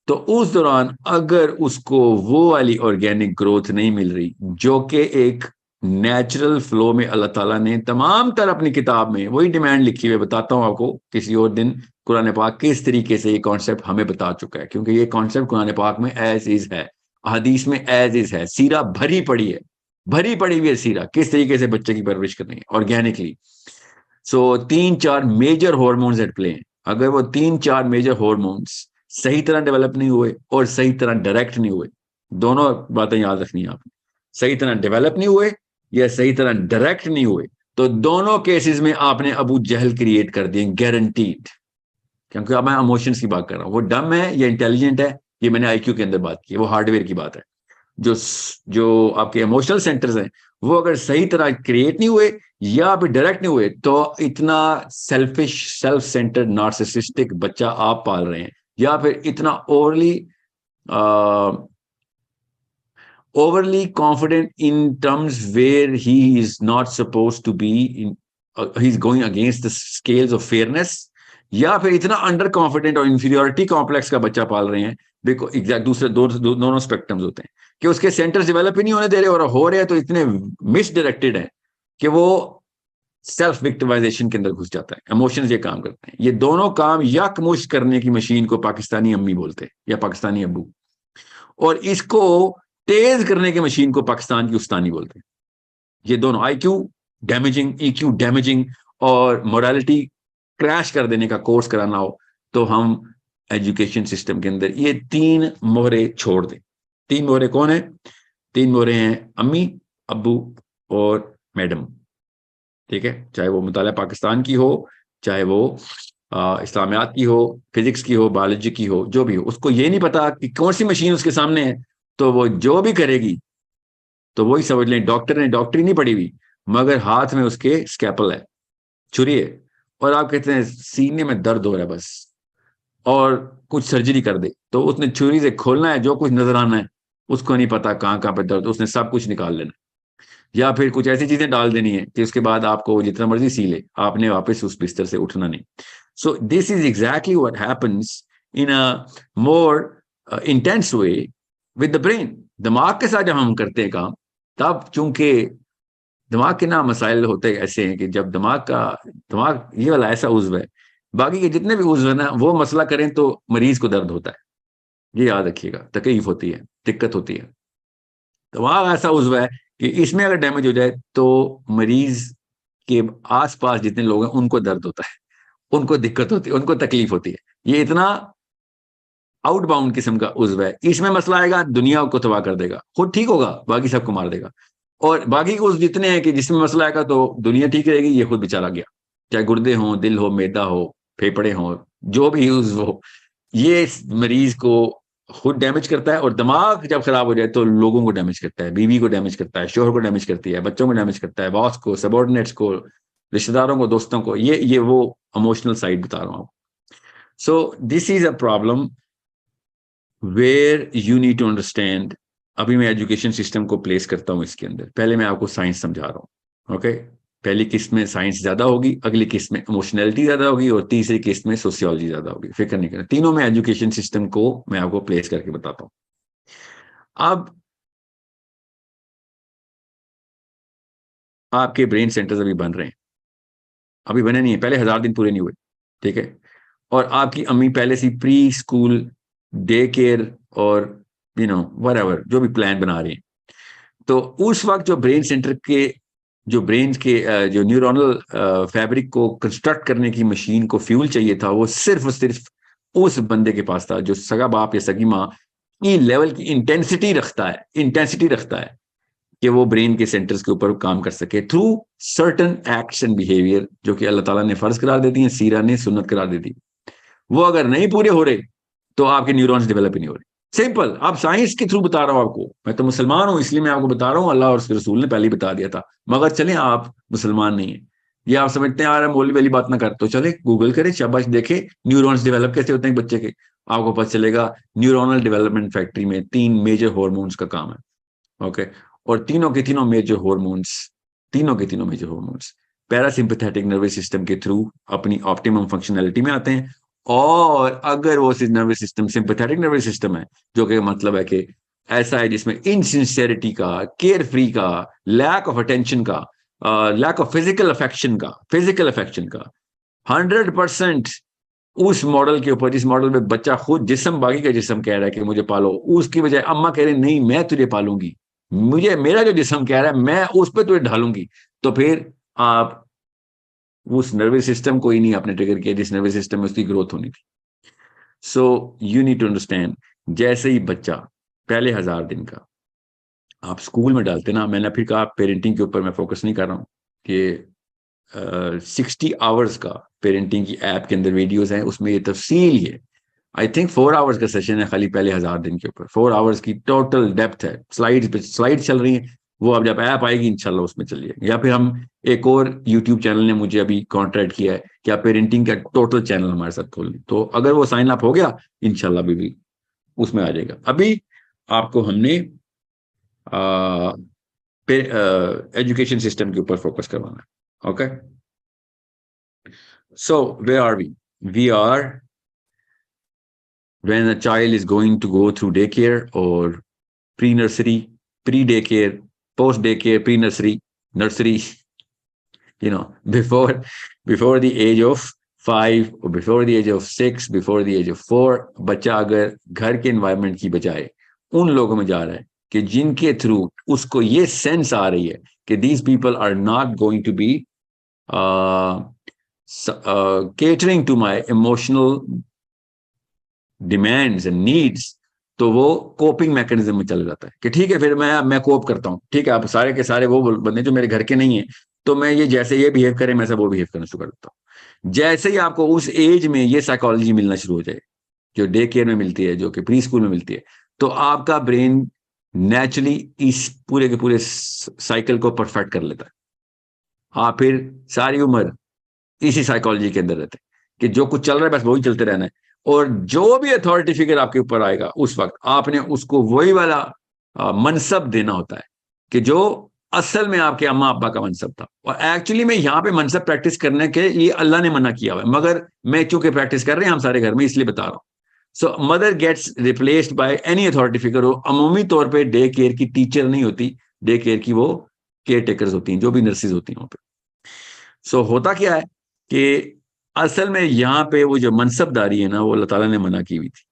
तो उस दौरान अगर उसको वो वाली ऑर्गेनिक ग्रोथ नहीं मिल रही जो कि एक नेचुरल फ्लो में अल्लाह ताला ने तमाम तर अपनी किताब में वही डिमांड लिखी हुई, बताता हूँ आपको किसी और दिन कुरान पाक किस तरीके से ये कॉन्सेप्ट हमें बता चुका है, क्योंकि ये कॉन्सेप्ट कुरान पाक में एज इज है, हदीस में एज इज है, सीरा भरी पड़ी है, भरी पड़ी हुई है सीरा, किस तरीके से बच्चे की परवरिश करनी है organically. So 3-4 major hormones at play हैं। अगर वो 3-4 मेजर हॉर्मोन्स सही तरह डेवलप नहीं हुए और सही तरह डायरेक्ट नहीं हुए, दोनों बातें याद रखनी है आपने, सही तरह डेवलप नहीं हुए या सही तरह डायरेक्ट नहीं हुए, तो दोनों केसेस में आपने अबू जहल क्रिएट कर दिए, गारंटीड। क्योंकि अब मैं इमोशंस की बात कर रहा हूं, वो डम है या इंटेलिजेंट है, ये मैंने IQ के अंदर बात की, वो हार्डवेयर की बात है। जो जो आपके इमोशनल सेंटर्स हैं, वो अगर सही तरह क्रिएट नहीं हुए या फिर डायरेक्ट नहीं हुए, तो इतना सेल्फिश, सेल्फ सेंटर्ड, नार्सिसिस्टिक बच्चा आप पाल रहे हैं, या फिर इतना overly confident in terms where he is not supposed to be in, he's going against the scales of fairness, या फिर इतना अंडर कॉन्फिडेंट और इंफीरियोरिटी कॉम्प्लेक्स का बच्चा पाल रहे हैं। देखो एग्जैक्ट दूसरे दोनों स्पेक्ट्रम्स होते हैं कि उसके सेंटर्स डेवलप ही नहीं होने दे रहे और हो रहे हैं तो इतने मिसडायरेक्टेड है कि वो सेल्फ विक्टिमाइजेशन के अंदर घुस जाता है। इमोशंस ये काम करते हैं, ये दोनों काम यकमुश्त करने की मशीन को पाकिस्तानी अम्मी बोलते हैं या पाकिस्तानी अब्बू। और इसको तेज करने की मशीन को पाकिस्तान की उस्तानी बोलते हैं। ये दोनों IQ डैमेजिंग, EQ डैमेजिंग और मोरालिटी क्रैश कर देने का कोर्स कराना हो तो हम एजुकेशन सिस्टम के अंदर ये 3 मोहरे छोड़ दें। 3 मोहरे कौन है? 3 मोहरे हैं अम्मी, अब्बू और मैडम। ठीक है, चाहे वो मुताला पाकिस्तान की हो, चाहे वो इस्लामियात की हो, फिजिक्स की हो, बायोलॉजी की हो, जो भी हो, उसको ये नहीं पता कि कौन सी मशीन उसके सामने है, तो वो जो भी करेगी तो वही समझ लें डॉक्टर ने डॉक्टरी नहीं पढ़ी हुई, मगर हाथ में उसके स्कैपल है, छुरी है, और आप कहते हैं सीने में दर्द हो रहा है बस, और कुछ सर्जरी कर दे, तो उसने छुरी से खोलना है, जो कुछ नजर आना है, उसको नहीं पता कहाँ कहाँ पे दर्द, उसने सब कुछ निकाल लेना, या फिर कुछ ऐसी चीजें डाल देनी है कि उसके बाद आपको जितना मर्जी सी ले, आपने वापस उस बिस्तर से उठना नहीं। सो this is exactly what happens in a more intense way with the brain. दिमाग के साथ जब हम करते हैं काम, तब चूंकि दिमाग के ना मसाइल होते ऐसे हैं कि जब दिमाग ये वाला ऐसा उज्व है, बाकी के जितने भी उज्व है ना, वो मसला करें तो मरीज को दर्द होता है। ये याद रखिएगा, तकलीफ होती है, दिक्कत होती है। दिमाग ऐसा उज्व है कि इसमें अगर डैमेज हो जाए तो मरीज के आसपास जितने लोग हैं उनको दर्द होता है, उनको दिक्कत होती है, उनको तकलीफ होती है। ये इतना आउटबाउंड किस्म का उज्व है, इसमें मसला आएगा दुनिया को तबाह कर देगा, खुद ठीक होगा बाकी सबको मार देगा। और बाकी उस जितने हैं कि जिसमें मसला आएगा तो दुनिया ठीक रहेगी, ये खुद बेचारा गया, चाहे गुर्दे हो, दिल हो, मैदा हो, फेफड़े हो, जो भी उज्व हो, ये मरीज को खुद डैमेज करता है। और दिमाग जब खराब हो जाए तो लोगों को डैमेज करता है, बीवी को डैमेज करता है, शोहर को डैमेज करती है, बच्चों को डैमेज करता है, बॉस को, सबॉर्डिनेट्स को, रिश्तेदारों को, दोस्तों को। ये वो इमोशनल साइड बता रहा हूं। So this is a problem where you need to understand. अभी मैं एजुकेशन सिस्टम को प्लेस करता हूं इसके अंदर। पहले मैं आपको साइंस समझा रहा हूं, ओके। पहली किस्त में साइंस ज्यादा होगी, अगली किस्त में इमोशनैलिटी ज्यादा होगी, और तीसरी किस्त में सोशियोलॉजी ज्यादा होगी। फिक्र नहीं करना, तीनों में एजुकेशन सिस्टम को मैं आपको प्लेस करके बताता हूं। अब आपके ब्रेन सेंटर्स अभी बन रहे हैं, अभी बने नहीं है, पहले 1000 दिन पूरे नहीं हुए, ठीक है। और आपकी अम्मी पहले से प्री स्कूल, डे केयर और व्हाटएवर जो भी प्लान बना रही हैं। तो उस वक्त जो ब्रेन सेंटर के, जो ब्रेन के जो न्यूरोनल फैब्रिक को कंस्ट्रक्ट करने की मशीन को फ्यूल चाहिए था, वो सिर्फ और सिर्फ उस बंदे के पास था जो सगा बाप या सगी माँ की लेवल की इंटेंसिटी रखता है कि वो ब्रेन के सेंटर्स के ऊपर काम कर सके through certain acts and behaviour, जो कि अल्लाह ताला ने फर्ज करार देती है, सीरा ने सुन्नत करार देती। वो अगर नहीं पूरे हो रहे तो आपके न्यूरॉन्स डेवलप ही नहीं हो रहे। सिंपल, आप साइंस के थ्रू बता रहा हूं आपको, मैं तो मुसलमान हूं इसलिए मैं आपको बता रहा हूं, अल्लाह और उसके रसूल ने पहले ही बता दिया था। मगर चले आप मुसलमान नहीं है, ये आप समझते हैं यार मौलवी वाली बात ना कर, तो चले गूगल करें, शाबाश, देखे न्यूरॉन्स डेवलप कैसे होते हैं बच्चे के, आपको पता चलेगा न्यूरोनल डेवलपमेंट फैक्ट्री में 3 मेजर हॉर्मोन्स का काम है, ओके। और तीनों के तीनों major hormones, parasympathetic nervous system के थ्रू अपनी ऑप्टिमम फंक्शनैलिटी में आते हैं। और अगर वो nervous system sympathetic nervous system है, जो कि मतलब है कि ऐसा है जिसमें इनसिंसियरिटी का, केयर फ्री का, लैक ऑफ अटेंशन का, लैक ऑफ फिजिकल अफेक्शन का 100% उस मॉडल के ऊपर, जिस मॉडल में बच्चा खुद जिस्म, बाकी का जिस्म कह रहा है कि मुझे पालो, उसकी बजाय अम्मा कह रही नहीं मैं तुझे पालूंगी, मुझे मेरा जो जिस्म कह रहा है मैं उस पर तुझे ढालूंगी, तो फिर आप उस नर्वस सिस्टम को ही नहीं आपने ट्रिगर किया जिस नर्वस सिस्टम में उसकी ग्रोथ होनी थी। So you need to understand, जैसे ही बच्चा पहले 1000 दिन का आप स्कूल में डालते ना, मैंने फिर कहा पेरेंटिंग के ऊपर मैं फोकस नहीं कर रहा हूँ कि 60 आवर्स का पेरेंटिंग की ऐप के अंदर वीडियोस हैं, उसमें ये तफसील है। आई थिंक 4 आवर्स का सेशन है खाली पहले 1000 दिन के ऊपर, 4 आवर्स की टोटल डेप्थ है, स्लाइड चल रही है। वो अब जब ऐप आएगी इंशाल्लाह उसमें चलिए, या फिर हम एक और यूट्यूब चैनल ने मुझे अभी कॉन्ट्रैक्ट किया है कि आप पेरेंटिंग का टोटल चैनल हमारे साथ खोल लें, तो अगर वो साइन अप हो गया इंशाल्लाह भी उसमें आ जाएगा। अभी आपको हमने एजुकेशन सिस्टम के ऊपर फोकस करवाना है, okay. So where are we are when a child is going to go through daycare or pre-nursery, pre-daycare, post-daycare, pre-nursery, nursery, before the age of 5 or before the age of 6, before the age of 4, बच्चा अगर घर के environment की बजाय उन लोगों में जा रहा है कि जिनके थ्रू उसको ये सेंस आ रही है कि these people are not going to be catering to my emotional demands and needs, तो वो कोपिंग मैकेनिज्म में चल जाता है कि ठीक है फिर मैं कोप करता हूँ, ठीक है आप सारे के सारे वो बंदे जो मेरे घर के नहीं है, तो मैं ये जैसे ये बिहेव करें मैं सब वो बिहेव करना शुरू कर देता हूँ। जैसे ही आपको उस एज में ये साइकोलॉजी मिलना शुरू हो जाए, जो डे केयर में मिलती है, जो कि प्री स्कूल में मिलती है, तो आपका ब्रेन नेचुरली इस पूरे के पूरे साइकिल को परफेक्ट कर लेता है। आप फिर सारी उम्र इसी साइकोलॉजी के अंदर रहते हैं कि जो कुछ चल रहा है बस वही चलते रहना है, और जो भी अथॉरिटी फिगर आपके ऊपर आएगा उस वक्त आपने उसको वही वाला मनसब देना होता है कि जो असल में आपके अम्मा अब्बा का मनसब था। और एक्चुअली में यहाँ पे मनसब प्रैक्टिस करने के लिए अल्लाह ने मना किया हुआ है, मगर मैं चूंकि प्रैक्टिस कर रहे हैं हम सारे घर में, इसलिए बता रहा हूँ। So mother gets replaced by any authority figure. वो अमूमी तौर पर डे केयर की टीचर नहीं होती, डे केयर की वो केयर टेकर्स होती हैं, जो भी नर्सिस होती हैं वहां पे। सो होता क्या है कि असल में यहाँ पे वो जो मनसबदारी है ना, वो अल्लाह ताला ने मना की हुई थी।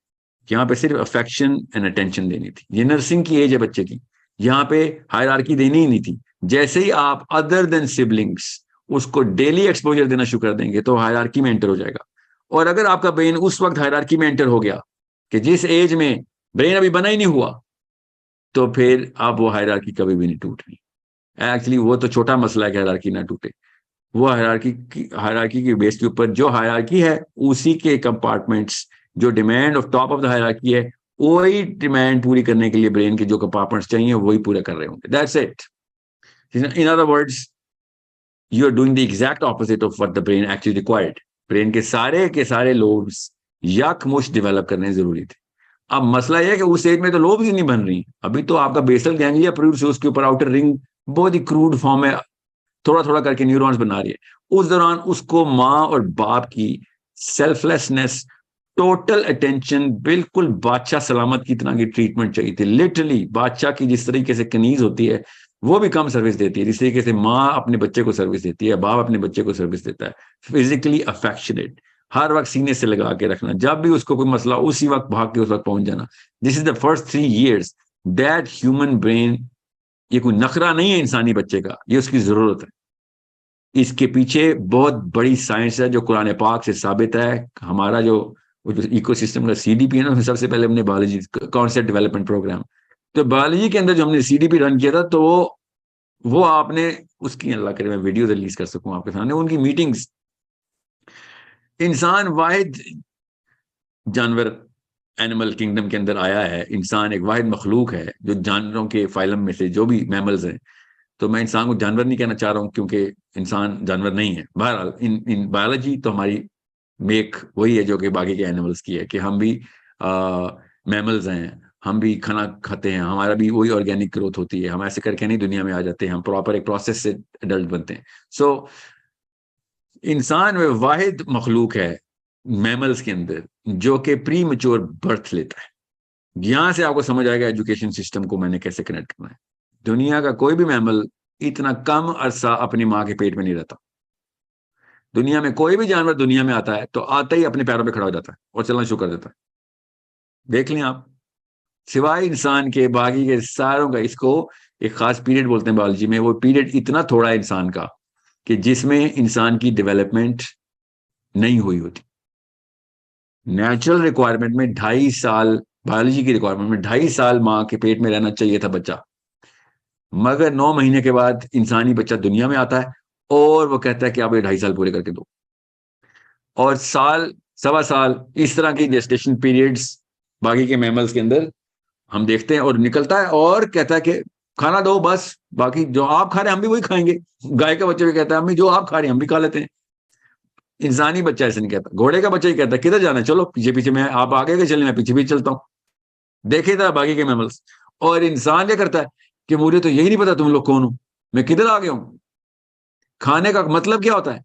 यहाँ पे सिर्फ अफेक्शन एंड अटेंशन देनी थी। ये नर्सिंग की एज है बच्चे की, यहाँ पे हायरार्की देनी ही नहीं थी। जैसे ही आप अदर देन सिबलिंग्स उसको डेली एक्सपोजर देना शुरू कर देंगे तो हायरार्की में एंटर हो जाएगा। और अगर आपका ब्रेन उस वक्त हायरार्की में एंटर हो गया कि जिस एज में ब्रेन अभी बना ही नहीं हुआ, तो फिर आप वो हायरार्की कभी भी नहीं टूटनी। एक्चुअली वो तो छोटा मसला है कि हायरार्की ना टूटे, वो हायरार्की की बेस के ऊपर जो हायरार्की है उसी के कंपार्टमेंट्स, जो demand of top of the hierarchy है वही डिमांड पूरी करने के लिए ब्रेन के जो कंपार्टमेंट्स चाहिए वही पूरा कर रहे होंगे। That's it. In other words, you are doing the exact opposite of what the brain actually required. Brain के सारे लोब्स यकमुश्त डेवलप करने जरूरी थे। अब मसला यह है कि उस एज में तो लोब्स ही नहीं बन रही, अभी तो आपका बेसल गैंग्लिया प्रोड्यूस है, उसके ऊपर आउटर रिंग बहुत ही क्रूड फॉर्म में थोड़ा थोड़ा करके न्यूरॉन्स बना रही है। उस दौरान उसको माँ और बाप की सेल्फलेसनेस, टोटल अटेंशन, बिल्कुल बादशाह सलामत की तरह की ट्रीटमेंट चाहिए थी। लिटरली बादशाह की जिस तरीके से कनीज होती है वो भी कम सर्विस देती है, जिस तरीके से माँ अपने बच्चे को सर्विस देती है, बाप अपने बच्चे को सर्विस देता है। फिजिकली अफेक्शनेट, हर वक्त सीने से लगा के रखना, जब भी उसको कोई मसला उसी वक्त भाग के उस वक्त पहुंच जाना। This is the first 3 years that human brain, ये कोई नखरा नहीं है इंसानी बच्चे का, ये उसकी जरूरत है। इसके पीछे बहुत बड़ी साइंस है जो कुरान पाक से साबित है। हमारा जो इकोसिस्टम का सीडीपी है ना, उसमें सबसे पहले हमने बायोलॉजी कॉन्सेप्ट डेवलपमेंट प्रोग्राम, तो बायोलॉजी के अंदर जो हमने सीडीपी रन किया था, तो वो आपने उसकी, अल्लाह करे मैं वीडियो रिलीज कर सकूं आपके सामने, उनकी मीटिंग्स। इंसान वाहिद जानवर एनिमल किंगडम के अंदर आया है, इंसान एक वाहिद मखलूक है जो जानवरों के फाइलम में से जो भी मैमल्स हैं, तो मैं इंसान को जानवर नहीं कहना चाह रहा हूं क्योंकि इंसान जानवर नहीं है। बहरहाल इन बायोलॉजी तो हमारी मेक वही है जो कि बाकी के एनिमल्स की है कि हम भी मैमल्स हैं, हम भी खाना खाते हैं, हमारा भी वही ऑर्गेनिक ग्रोथ होती है, हम ऐसे करके नहीं दुनिया में आ जाते हैं, हम प्रॉपर एक प्रोसेस से एडल्ट बनते हैं। सो इंसान में वाहिद मखलूक है मैमल्स के अंदर जो कि प्री मेच्योर बर्थ लेता है। यहां से आपको समझ आएगा एजुकेशन सिस्टम को मैंने कैसे कनेक्ट करना है। दुनिया का कोई भी मैमल इतना कम अरसा अपनी माँ के पेट में नहीं रहता। दुनिया में कोई भी जानवर दुनिया में आता है तो आते ही अपने पैरों पे खड़ा हो जाता है और चलना शुरू कर देता है। देख लें आप, सिवाय इंसान के बाकी के सारों का, इसको एक खास पीरियड बोलते हैं बायोलॉजी में, वो पीरियड इतना थोड़ा है इंसान का कि जिसमें इंसान की डेवलपमेंट नहीं हुई होती। नेचुरल रिक्वायरमेंट में 2.5 साल, बायोलॉजी की रिक्वायरमेंट में 2.5 साल माँ के पेट में रहना चाहिए था बच्चा, मगर 9 महीने के बाद इंसानी बच्चा दुनिया में आता है और वो कहता है कि आप ये 2.5 साल पूरे करके दो। और साल, सवा साल, इस तरह की जेस्टेशन पीरियड्स बाकी के मैमल्स के अंदर हम देखते हैं, और निकलता है और कहता है कि खाना दो बस, बाकी जो आप खा रहे हैं हम भी वही खाएंगे। गाय का बच्चा भी कहता है अम्मी जो आप खा रहे हैं हम भी खा लेते हैं। इंसानी बच्चा ऐसे नहीं कहता। घोड़े का बच्चा ही कहता है किधर जाना है चलो पीछे पीछे, मैं आप आगे के चले मैं पीछे पीछे चलता हूँ। देखे था बाकी के मैमल्स। और इंसान क्या करता है कि मुझे तो यही नहीं पता तुम लोग कौन हो, मैं किधर आ गया हूं। खाने का मतलब क्या होता है,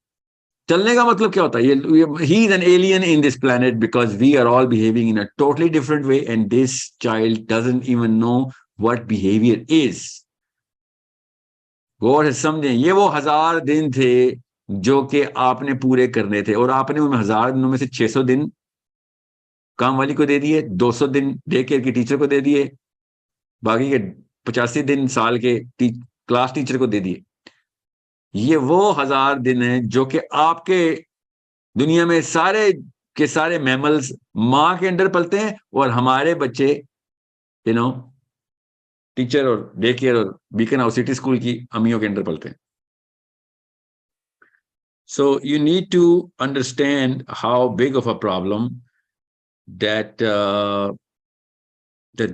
चलने का मतलब क्या होता है, ये he is an alien in this planet because we are all behaving in a totally different way and this child doesn't even know what behaviour is. गौर से समझें, ये वो 1000 दिन थे जो कि आपने पूरे करने थे, और आपने उन 1000 दिनों में से 600 दिन काम वाली को दे दिए, 200 दिन डे केयर की टीचर को दे दिए, बाकी के 85 दिन साल के क्लास टीचर को दे दिए। ये वो 1000 दिन है जो कि आपके दुनिया में सारे के सारे मैमल्स माँ के अंडर पलते हैं, और हमारे बच्चे यू नो टीचर और डे केयर और बीकन हाउस सिटी स्कूल की अम्मियों के अंडर पलते हैं। So you need to understand how big of a problem that that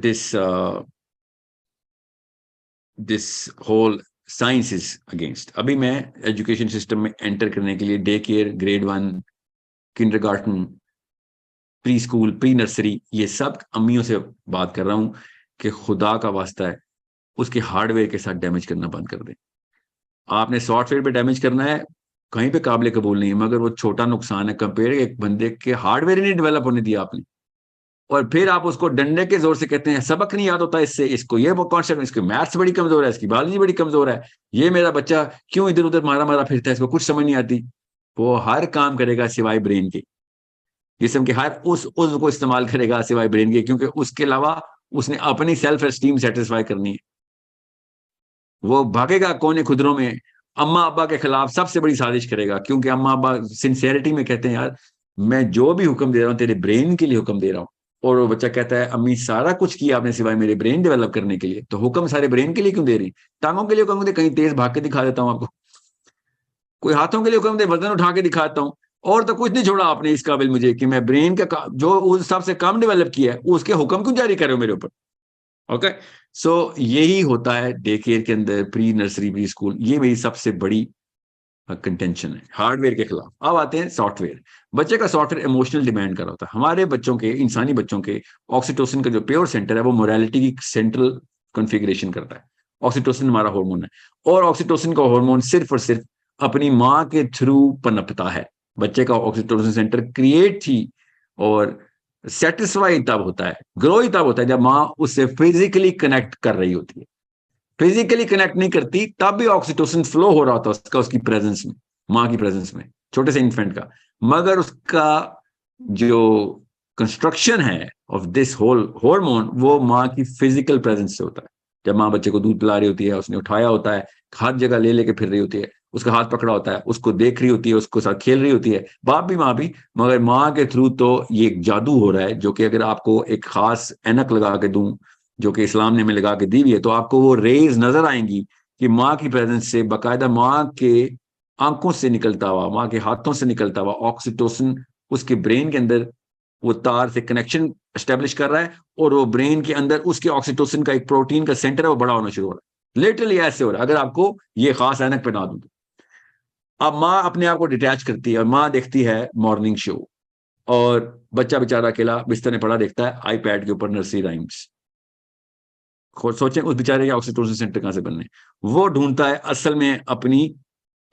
this whole science is against. अभी मैं एजुकेशन सिस्टम में एंटर करने के लिए day care, grade 1, kindergarten, pre school, pre nursery, ये सब अम्मियों से बात कर रहा हूं कि खुदा का वास्ता है उसके हार्डवेयर के साथ डैमेज करना बंद कर दें। आपने सॉफ्टवेयर पे डैमेज करना है, कहीं पे काबिल कबूल नहीं है, मगर वो छोटा नुकसान है कंपेयर एक बंदे के हार्डवेयर नहीं डेवलप होने दिया आपने, और फिर आप उसको डंडे के जोर से कहते हैं सबक नहीं याद होता इससे, इसको ये कॉन्सेप्ट, इसकी मैथ्स बड़ी कमजोर है, इसकी बायोलॉजी बड़ी कमजोर है, ये मेरा बच्चा क्यों इधर उधर मारा मारा फिरता है, इसको कुछ समझ नहीं आती। वो हर काम करेगा सिवाय ब्रेन के, जिस्म के हर उस को इस्तेमाल करेगा सिवाय ब्रेन के, क्योंकि उसके अलावा उसने अपनी सेल्फ एस्टीम सेटिस्फाई करनी है। वो भागेगा कोने खुदरों में, अम्मा अब्बा के खिलाफ सबसे बड़ी साजिश करेगा, क्योंकि अम्मा अब्बा सिंसियरिटी में कहते हैं यार मैं जो भी हुक्म दे रहा हूँ तेरे ब्रेन के लिए हुक्म दे रहा हूँ, और वो बच्चा कहता है अम्मी सारा कुछ किया आपने सिवाय मेरे ब्रेन डेवलप करने के लिए, तो हुक्म सारे ब्रेन के लिए क्यों दे रही, टांगों के लिए हुक्म दे, कहीं तेज भाग के दिखा देता हूँ आपको, कोई हाथों के लिए हुक्म दे, वजन उठा के दिखाता हूँ, और तो कुछ नहीं छोड़ा आपने इस काबिल मुझे कि मैं ब्रेन का जो उस हिसाब से काम डेवलप किया है उसके हुक्म क्यों जारी कर रहे हो मेरे ऊपर। ओके, सो यही होता है डे केयर के अंदर, प्री नर्सरी, प्री स्कूल, ये मेरी सबसे बड़ी कंटेंशन है हार्डवेयर के खिलाफ। अब आते हैं सॉफ्टवेयर। बच्चे का सॉफ्टवेयर इमोशनल डिमांड कर रहा होता है। हमारे बच्चों के, इंसानी बच्चों के ऑक्सीटोसिन का जो प्योर सेंटर है वो मोरालिटी की सेंट्रल कॉन्फ़िगरेशन करता है। ऑक्सीटोसिन हमारा हार्मोन है, और ऑक्सीटोसिन का हार्मोन सिर्फ और सिर्फ अपनी माँ के थ्रू पनपता है। बच्चे का ऑक्सीटोसिन सेंटर क्रिएट ही और सेटिस्फाई तब होता है, ग्रो ही तब होता है जब माँ उससे फिजिकली कनेक्ट कर रही होती है। फिजिकली कनेक्ट नहीं करती तब भी ऑक्सीटोसिन फ्लो हो रहा होता है उसका, उसकी प्रेजेंस में, माँ की प्रेजेंस में, छोटे से इन्फेंट का, मगर उसका जो कंस्ट्रक्शन है ऑफ दिस होल हार्मोन वो माँ की फिजिकल प्रेजेंस से होता है। जब माँ बच्चे को दूध पिला रही होती है, उसने उठाया होता है, हर जगह ले लेके फिर रही होती है, उसका हाथ पकड़ा होता है, उसको देख रही होती है, उसको साथ खेल रही होती है, बाप भी माँ भी, मगर माँ के थ्रू तो ये एक जादू हो रहा है, जो कि अगर आपको एक खास ऐनक लगा के दूं जो कि इस्लाम ने हमें लगा के दी हुई है, तो आपको वो रेज नजर आएंगी कि माँ की प्रेजेंस से बाकायदा माँ के आंखों से निकलता हुआ, माँ के हाथों से निकलता हुआ ऑक्सीटोसिन उसके ब्रेन के अंदर वो तार से कनेक्शन एस्टेब्लिश कर रहा है, और वो ब्रेन के अंदर उसके ऑक्सीटोसिन का एक प्रोटीन का सेंटर है वो बड़ा होना शुरू हो रहा है। लिटरली ऐसे हो रहा है अगर आपको ये खास ऐनक पहना दूं तो। अब माँ अपने आप को डिटैच करती है और माँ देखती है मॉर्निंग शो, और बच्चा बेचारा अकेला बिस्तर में पड़ा देखता है आईपैड के ऊपर नर्सरी राइम्स। सोचें उस बेचारे के ऑक्सीटोसिन सेंटर कहां से बनने, वो ढूंढता है असल में अपनी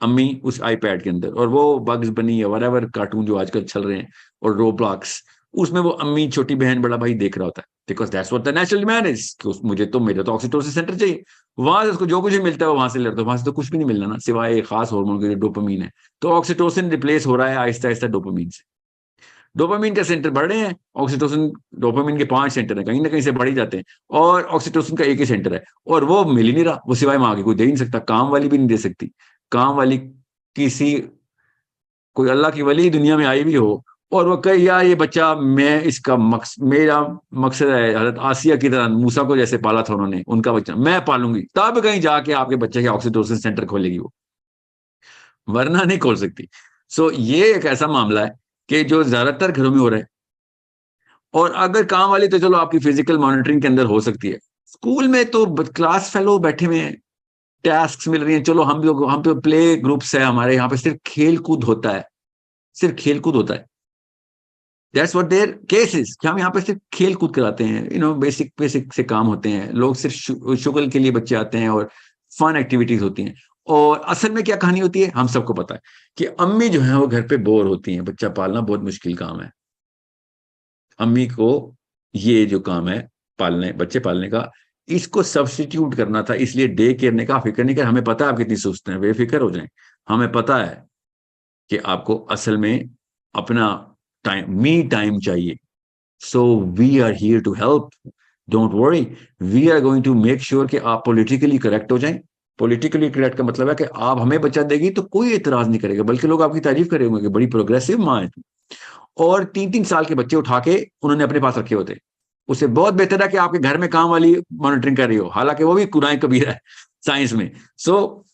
अम्मी उस आईपैड के अंदर, और वो बग्स बनी या वरेवर कार्टून जो आजकल चल रहे हैं और रोब्लॉक्स, उसमें वो अम्मी, छोटी बहन, बड़ा भाई देख रहा होता है, because that's what the natural demand is कि मुझे तो, मेरा तो ऑक्सीटोसिन सेंटर चाहिए। वहां से उसको जो कुछ भी मिलता है वो वहां से ले रहा है, वहां से तो कुछ भी नहीं मिलना ना सिवाय एक खास हार्मोन के डोपामीन है। तो ऑक्सीटोसिन रिप्लेस हो रहा है आहिस्ता आहिस्ता डोपामीन से। डोपामीन के सेंटर बढ़ रहे हैं, ऑक्सीटोसिन, डोपामीन के 5 सेंटर हैं, कहीं ना कहीं से बढ़ ही जाते हैं, और ऑक्सीटोसिन का एक ही सेंटर है, और वो मिल ही नहीं रहा, वो सिवाय माँ के कोई दे ही नहीं सकता, काम वाली भी नहीं दे सकती। काम वाली किसी, कोई अल्लाह की वली दुनिया में आई भी हो और वो कहे यार ये बच्चा, मैं इसका मेरा मकसद है हजरत आसिया की तरह मूसा को जैसे पाला था उन्होंने, उनका बच्चा मैं पालूंगी, तब कहीं जाके आपके बच्चे के ऑक्सीटोसिन सेंटर खोलेगी वो, वरना नहीं खोल सकती। सो ये एक ऐसा मामला है कि जो ज्यादातर घरों में हो रहा है। और अगर काम वाली तो चलो आपकी फिजिकल मॉनिटरिंग के अंदर हो सकती है, स्कूल में तो क्लास फेलो बैठे हुए हैं, टास्क मिल रही हैं, चलो हम लोग, हम पे प्ले ग्रुप्स है हमारे यहाँ पे, सिर्फ खेल कूद होता है, सिर्फ खेल कूद होता है। दैट्स व्हाट देयर केसेस, कि हम यहाँ पे सिर्फ खेल कूद कराते हैं, बेसिक बेसिक से काम होते हैं, लोग सिर्फ शुगल के लिए बच्चे आते हैं और फन एक्टिविटीज होती हैं। और असल में क्या कहानी होती है हम सबको पता है कि अम्मी जो है वो घर पे बोर होती हैं, बच्चा पालना बहुत मुश्किल काम है। अम्मी को ये जो काम है पालने, बच्चे पालने का, इसको सब्स्टिट्यूट करना था, इसलिए डे केयर ने कहा फिक्र नहीं कर, हमें पता है आप कितनी सुस्त हैं, बेफिक्र हो जाएं, हमें पता है कि आपको असल में अपना टाइम, मी टाइम चाहिए, so we are here to help. Don't worry, we are going to make sure कि आप पॉलिटिकली करेक्ट हो जाएं। पॉलिटिकली करेक्ट का मतलब है कि आप हमें बच्चा देगी तो कोई एतराज नहीं करेगा, बल्कि लोग आपकी तारीफ करेंगे कि बड़ी प्रोग्रेसिव माँ है। और 3-3 साल के बच्चे उठा के उन्होंने अपने पास रखे होते, उससे बहुत बेहतर है कि आपके घर में काम वाली मॉनिटरिंग कर रही हो, हालांकि वो भी गुनाह कबीरा है साइंस में। सो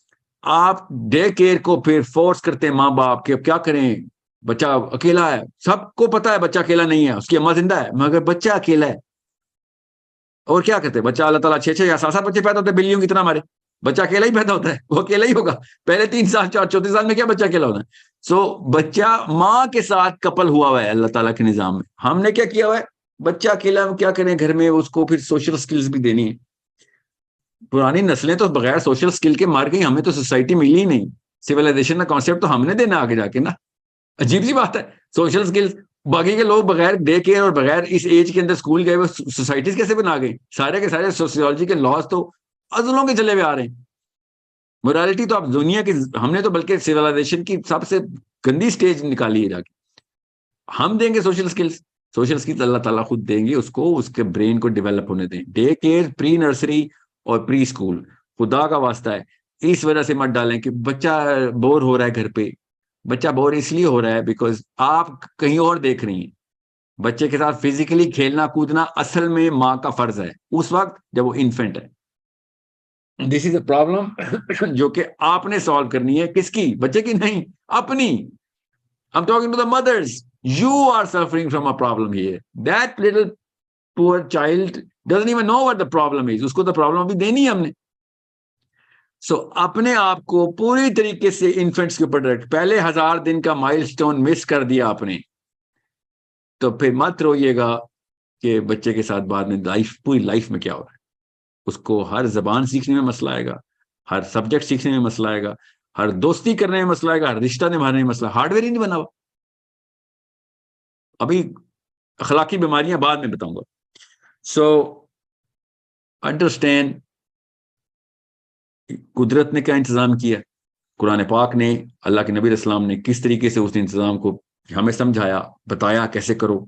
आप डे केयर को फिर फोर्स करते हैं माँ बाप के, अब क्या करें, बच्चा अकेला है, सबको पता है बच्चा अकेला नहीं है, उसकी अम्मा जिंदा है, मगर बच्चा अकेला है। और क्या करते हैं, बच्चा अल्लाह ताला 6-6 या 7-7 बच्चे पैदा होते हैं बिल्लियों की तरह हमारे, बच्चा अकेला ही पैदा होता है, वो अकेला ही होगा पहले 3 साल, 4 चौथे साल में क्या बच्चा अकेला होता है। सो बच्चा माँ के साथ कपल हुआ हुआ है अल्लाह ताला के निजाम में। हमने क्या किया हुआ है, बच्चा अकेला क्या करें घर में, उसको फिर सोशल स्किल्स भी देनी है। पुरानी नस्लें तो बगैर सोशल स्किल के मार गई, हमें तो सोसाइटी मिली ही नहीं। सिविलाइजेशन का कॉन्सेप्ट तो हमने देना आगे जाके ना, अजीब सी बात है। सोशल स्किल्स बाकी के लोग बगैर डे केयर और बगैर इस एज के अंदर स्कूल गए वो सोसाइटीज कैसे बना गए, सारे के सारे सोशियोलॉजी के लॉज तो अजलों के चले हुए आ रहे हैं। मोरालिटी तो आप दुनिया की, हमने तो बल्कि सिविलाइजेशन की सबसे गंदी स्टेज निकाली है जाके। हम देंगे सोशल स्किल्स, सोशल स्किल्स अल्लाह ताला खुद देंगे उसको, उसके ब्रेन को डेवलप होने दें। डे केयर, प्री नर्सरी और प्री स्कूल, खुदा का वास्ता है इस वजह से मत डालें कि बच्चा बोर हो रहा है घर पे। बच्चा बोर इसलिए हो रहा है बिकॉज आप कहीं और देख रही हैं। बच्चे के साथ फिजिकली खेलना कूदना असल में माँ का फर्ज है उस वक्त जब वो इन्फेंट है। दिस इज अ प्रॉब्लम जो कि आपने सॉल्व करनी है, किसकी, बच्चे की नहीं, अपनी। I'm talking to the mothers. You are suffering from a problem here. That little poor child doesn't even know what the problem is. उसको तो प्रॉब्लम अभी देनी है हमने। सो अपने आप को पूरी तरीके से इन्फेंट्स के ऊपर डायरेक्ट, पहले 1000 दिन का माइलस्टोन मिस कर दिया आपने, तो फिर मत रोइएगा कि बच्चे के साथ बाद में लाइफ, पूरी लाइफ में क्या हो रहा है। उसको हर जबान सीखने में मसला आएगा, हर सब्जेक्ट सीखने में मसला आएगा, हर दोस्ती करने में मसला आएगा, हर रिश्ता निभाने में मसला। हार्डवेयर ही नहीं बना हुआ अभी, अखलाकी बीमारियां बाद में बताऊंगा। सो अंडरस्टैंड कुदरत ने क्या इंतजाम किया, कुरान पाक ने, अल्लाह के नबी अस्सलाम ने किस तरीके से उस इंतजाम को हमें समझाया, बताया कैसे करो,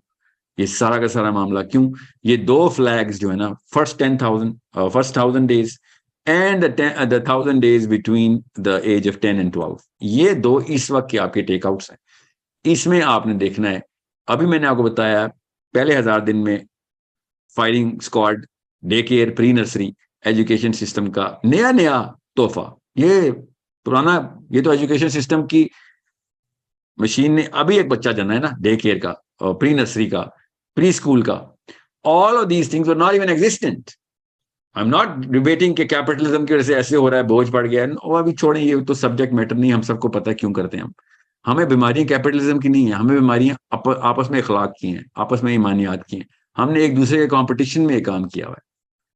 ये सारा का सारा मामला क्यों। ये 2 फ्लैग्स जो है ना, first 1000 days and the 1000 days between the age of 10 and 12, ये 2 इस वक्त के आपके टेकआउट्स हैं। इसमें आपने देखना है, अभी मैंने आपको बताया पहले 1000 दिन में firing squad, day care, pre nursery education system का नया नया तोहफा। ये पुराना, ये तो एजुकेशन सिस्टम की मशीन ने, अभी एक बच्चा जना है ना डे केयर का और प्री नर्सरी का, प्री स्कूल का, all of these things were not even existent. I am not debating कि कैपिटलिज्म की वजह से ऐसे हो रहा है, बोझ बढ़ गया है, और अभी छोड़ें, ये तो सब्जेक्ट मैटर नहीं, हम सबको पता है क्यों करते हैं हम। हमें बीमारियां कैपिटलिज्म की नहीं है, हमें बीमारियां आपस में अखलाक की हैं, आपस में ईमानियात की हैं। हमने एक दूसरे के कंपटीशन में काम किया हुआ है।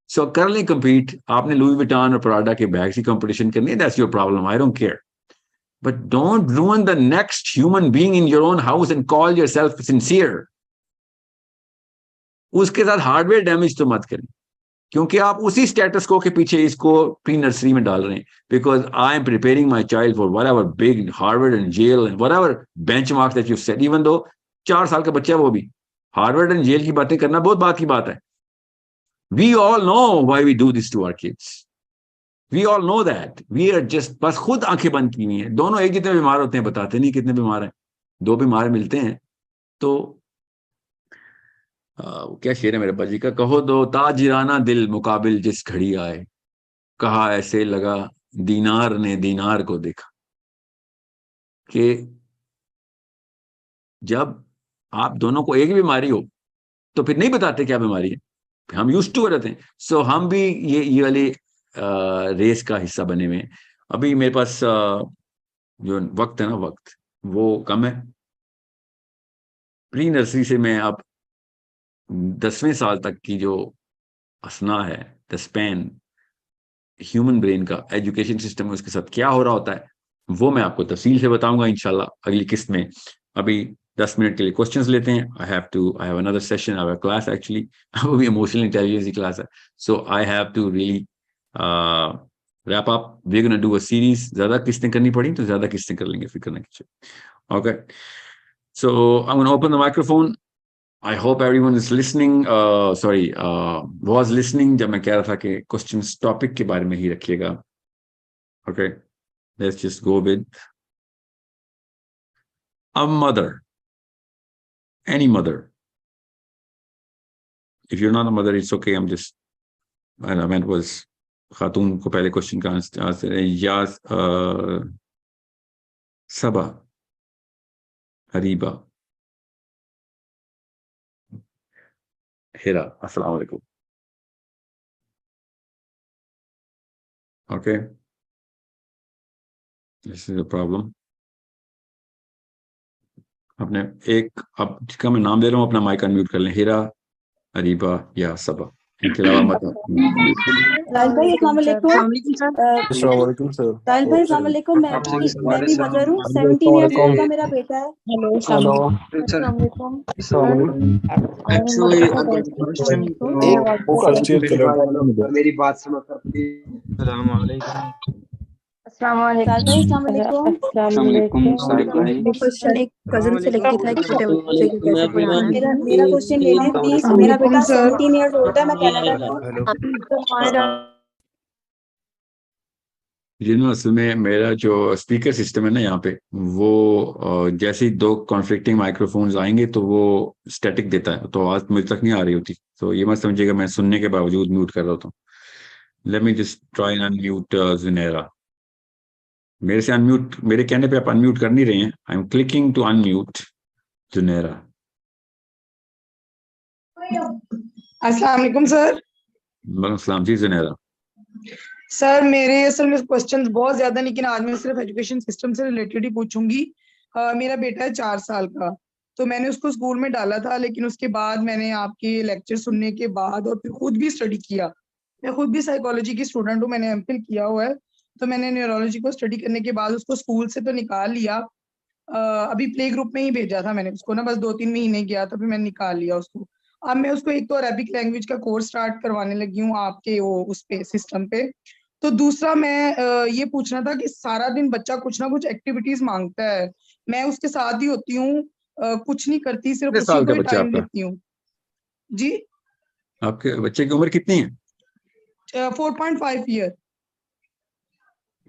सो कर लें compete, आपने लुई विटान और प्राडा के बैग की कंपटीशन करनी है, that's your problem, I don't care, but don't ruin the next human being in your own house and call yourself sincere। उसके साथ हार्डवेयर डैमेज तो मत करें, क्योंकि आप उसी स्टेटस को के पीछे इसको प्री नर्सरी में डाल रहे हैं। Because I am preparing my child for whatever big Harvard and Yale and whatever benchmarks that you set, even though 4 साल का बच्चा है वो भी हार्वर्ड एंड जेल की बातें करना बहुत बात की बात है। We all know why we do this to our kids. We all know that. We are just, बस खुद आंखें बंद की हुई हैं। दोनों एक जितने बीमार होते हैं, बताते नहीं कितने बीमार हैं। 2 बीमार मिलते हैं तो क्या शेर है मेरे बाजी का, कहो दो ताजिराना दिल मुकाबिल जिस घड़ी आए, कहा ऐसे लगा दीनार ने दीनार को देखा। कि जब आप दोनों को एक ही बीमारी हो तो फिर नहीं बताते क्या बीमारी है, हम यूज्ड टू रहते हैं। सो हम भी ये वाली रेस का हिस्सा बने हुए हैं। अभी मेरे पास जो वक्त है ना, वक्त वो कम है। प्री नर्सरी से मैं अब 10वें साल तक की जो असना है, द स्पैन ह्यूमन ब्रेन का एजुकेशन सिस्टम में, उसके साथ क्या हो रहा होता है, वो मैं आपको तफसील से बताऊंगा इंशाल्लाह अगली किस्त में। अभी 10 मिनट के लिए क्वेश्चंस लेते हैं। I have another session, I have a class actually, वो भी इमोशनल इंटेलिजेंस की क्लास है। So I have to really wrap up, we are gonna do a series. ज्यादा किस्तें करनी पड़ी तो ज्यादा किस्तें कर लेंगे, फिक्र ना कीजिए। Okay, so I am gonna open the microphone. I hope everyone is listening, sorry was listening जब मैं कह रहा था कि क्वेश्चंस टॉपिक के बारे में ही रखिएगा. Okay, let's just go with a mother, any mother. If you are not a mother it's okay, I am just, I meant was खातून को पहले क्वेश्चन का आंसर है. या सबा, हरीबा, हिरा. अस्सलाम वालेकुम. Okay, this is a problem. अपने एक, अब जिसका मैं नाम दे रहा हूँ अपना माइक अनम्यूट कर लें. हिरा, अरीबा या सबा, इनके अलावा मत mute. राहिल भाई अस्सलाम वालेकुम। अस्सलाम वालेकुम सर। राहिल भाई अस्सलाम वालेकुम। मैं भी मदर हूँ, 17 ईयर्स ओल्ड का मेरा बेटा है। हेलो अस्सलाम वालेकुम। Actually, अगर क्वेश्चन एक वो कंस्ट्रेंट करो। मेरी बात सुनो सर प्लीज. अस्सलाम वालेकुम। राहिल भाई अस्सलाम वालेकुम। साहिल भाई। वो क्वेश्चन एक कजन से लेके था, एक छोटे बच्चे के कैसे पढ़ाना है। मेरा क्वेश्चन ले लें प्लीज। मेरा बेटा 17 ईयर्स ओल्ड है, मैं कनाडा में हूँ। जिन असल में मेरा जो स्पीकर सिस्टम है ना यहाँ पे, वो जैसे ही दो कॉन्फ्लिक्टिंग माइक्रोफोन्स आएंगे तो वो स्टैटिक देता है, तो आवाज मुझे तक नहीं आ रही होती. तो ये मत समझिएगा मैं सुनने के बावजूद म्यूट कर रहा होता हूँ. Let me just try and unmute Junera. मेरे से अनम्यूट, मेरे कहने पे आप अनम्यूट कर नहीं रहे हैं. I am clicking to unmute Junera. अस्सलाम वालेकुम सर। वालेकुम सलाम जी जुनेरा. सर मेरे असल में क्वेश्चंस बहुत ज्यादा, लेकिन आज मैं सिर्फ एजुकेशन सिस्टम से रिलेटेड ही पूछूंगी। मेरा बेटा है 4 साल का, तो मैंने उसको स्कूल में डाला था, लेकिन उसके बाद मैंने आपके लेक्चर सुनने के बाद और फिर खुद भी स्टडी किया। मैं खुद भी साइकोलॉजी की स्टूडेंट हूँ, मैंने एमफिल किया हुआ है। तो मैंने न्यूरोलॉजी को स्टडी करने के बाद उसको स्कूल से तो निकाल लिया। अभी प्ले ग्रुप में ही भेजा था मैंने उसको ना, बस 2-3 महीने गया तो फिर मैंने निकाल लिया उसको। अब मैं उसको एक तो अरेबिक लैंग्वेज का कोर्स स्टार्ट करवाने लगी हूँ आपके वो उस पे सिस्टम पे। तो दूसरा मैं ये पूछना था कि सारा दिन बच्चा कुछ ना कुछ एक्टिविटीज मांगता है, मैं उसके साथ ही होती हूँ, कुछ नहीं करती, सिर्फ कितने उसी साल को का ही बच्चा टाइम आपका? देती हूँ। जी, आपके बच्चे की उम्र कितनी है? 4.5 ईयर।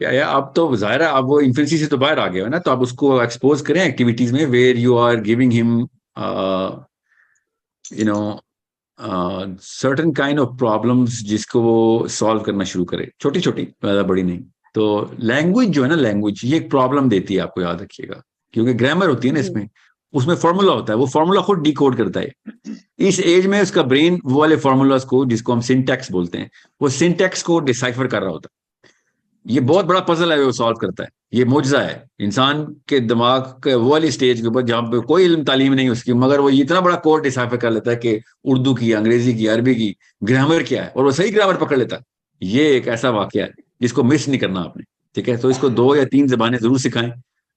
या अब तो जाहिर है अब वो इन्फेंसी से तो बाहर आ गया है ना, तो आप उसको एक्सपोज करें एक्टिविटीज में where you are giving him you know certain kind of problems जिसको वो सॉल्व करना शुरू करे, छोटी छोटी, ज्यादा बड़ी नहीं. तो लैंग्वेज जो है ना, लैंग्वेज ये एक प्रॉब्लम देती है आपको, याद रखिएगा, क्योंकि ग्रामर होती है ना इसमें, उसमें फॉर्मूला होता है, वो फॉर्मूला खुद डिकोड करता है. इस एज में उसका ब्रेन वो वाले फॉर्मूलाज को, जिसको हम सिंटैक्स बोलते हैं, वो सिंटैक्स को डिसाइफर कर रहा होता है. ये बहुत बड़ा पजल है वो सॉल्व करता है. ये मुआजिजा है इंसान के दिमाग के वो वाली स्टेज के ऊपर जहां पे कोई इल्म तालीम नहीं उसकी, मगर वो इतना बड़ा कोड डिसाइफर कर लेता है कि उर्दू की, अंग्रेजी की, अरबी की ग्रामर क्या है, और वो सही ग्रामर पकड़ लेता है. ये एक ऐसा वाकया है जिसको मिस नहीं करना आपने. ठीक है, तो इसको 2 या 3 जबानें जरूर सिखाएं.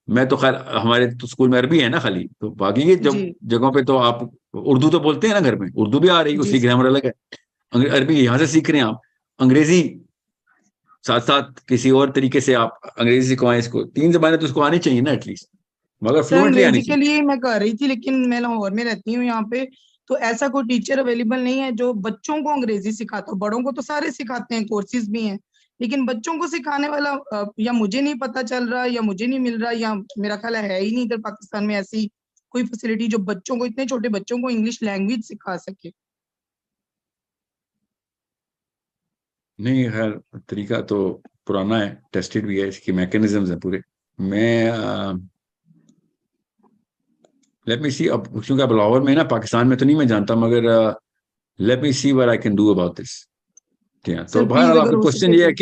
मैं तो खैर हमारे तो स्कूल में अरबी है ना खाली, तो बाकी ये जगहों पे तो आप उर्दू तो बोलते हैं ना, घर में उर्दू भी आ रही है, उसकी ग्रामर अलग है. अरबी यहाँ से सीख रहे हैं आप, अंग्रेजी साथ साथ किसी और तरीके से आप अंग्रेजी सिखवाएं इसको. 3 जबानें तो उसको आनी चाहिए ना एटलीस्ट, मगर फ्लुएंटली आनी अंग्रेजी के चाहिए. लिए मैं कर रही थी, लेकिन मैं लाहौर में रहती हूँ यहाँ पे, तो ऐसा कोई टीचर अवेलेबल नहीं है जो बच्चों को अंग्रेजी सिखाता हो। बड़ों को तो सारे सिखाते हैं, कोर्सेज भी हैं, लेकिन बच्चों को सिखाने वाला या मुझे नहीं पता चल रहा, या मुझे नहीं मिल रहा, या मेरा ख्याल है ही नहीं इधर पाकिस्तान में ऐसी कोई फैसिलिटी जो बच्चों को, इतने छोटे बच्चों को इंग्लिश लैंग्वेज सिखा सके। नहीं, खैर तरीका तो पुराना है, टेस्टेड भी है, इसकी मैकेनिज्म्स हैं पूरे. मैं लेट मी सी, अब क्योंकि अब लाहौर में ना, पाकिस्तान में तो नहीं मैं जानता, मगर let me see what I can do about this. ठीक है, तो सर प्लीज बहरहाल अगर आपका हो क्वेश्चन सके ये है तो।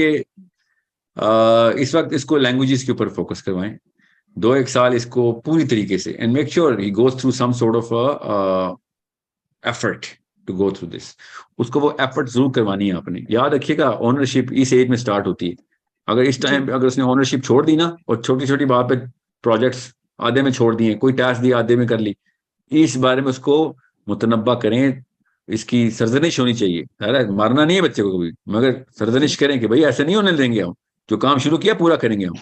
कि इस वक्त इसको लैंग्वेजेस के ऊपर फोकस करवाएं. 2-1 साल इसको पूरी तरीके से, and make sure he goes through some sort of effort to go through this. उसको वो एफर्ट जरूर करवानी है आपने. याद रखिएगा, ओनरशिप इस एज में स्टार्ट होती है. अगर इस टाइम अगर उसने ओनरशिप छोड़ दी ना, और छोटी छोटी बात पे प्रोजेक्ट्स आधे में छोड़ दिए, कोई टास्क दिया आधे में कर ली, इस बारे में उसको मुतनब्बा करें. इसकी सरजनिश होनी चाहिए. अरे मारना नहीं है बच्चे को कभी, मगर सरजनिश करें कि भाई ऐसा नहीं होने देंगे, हम जो काम शुरू किया पूरा करेंगे हम.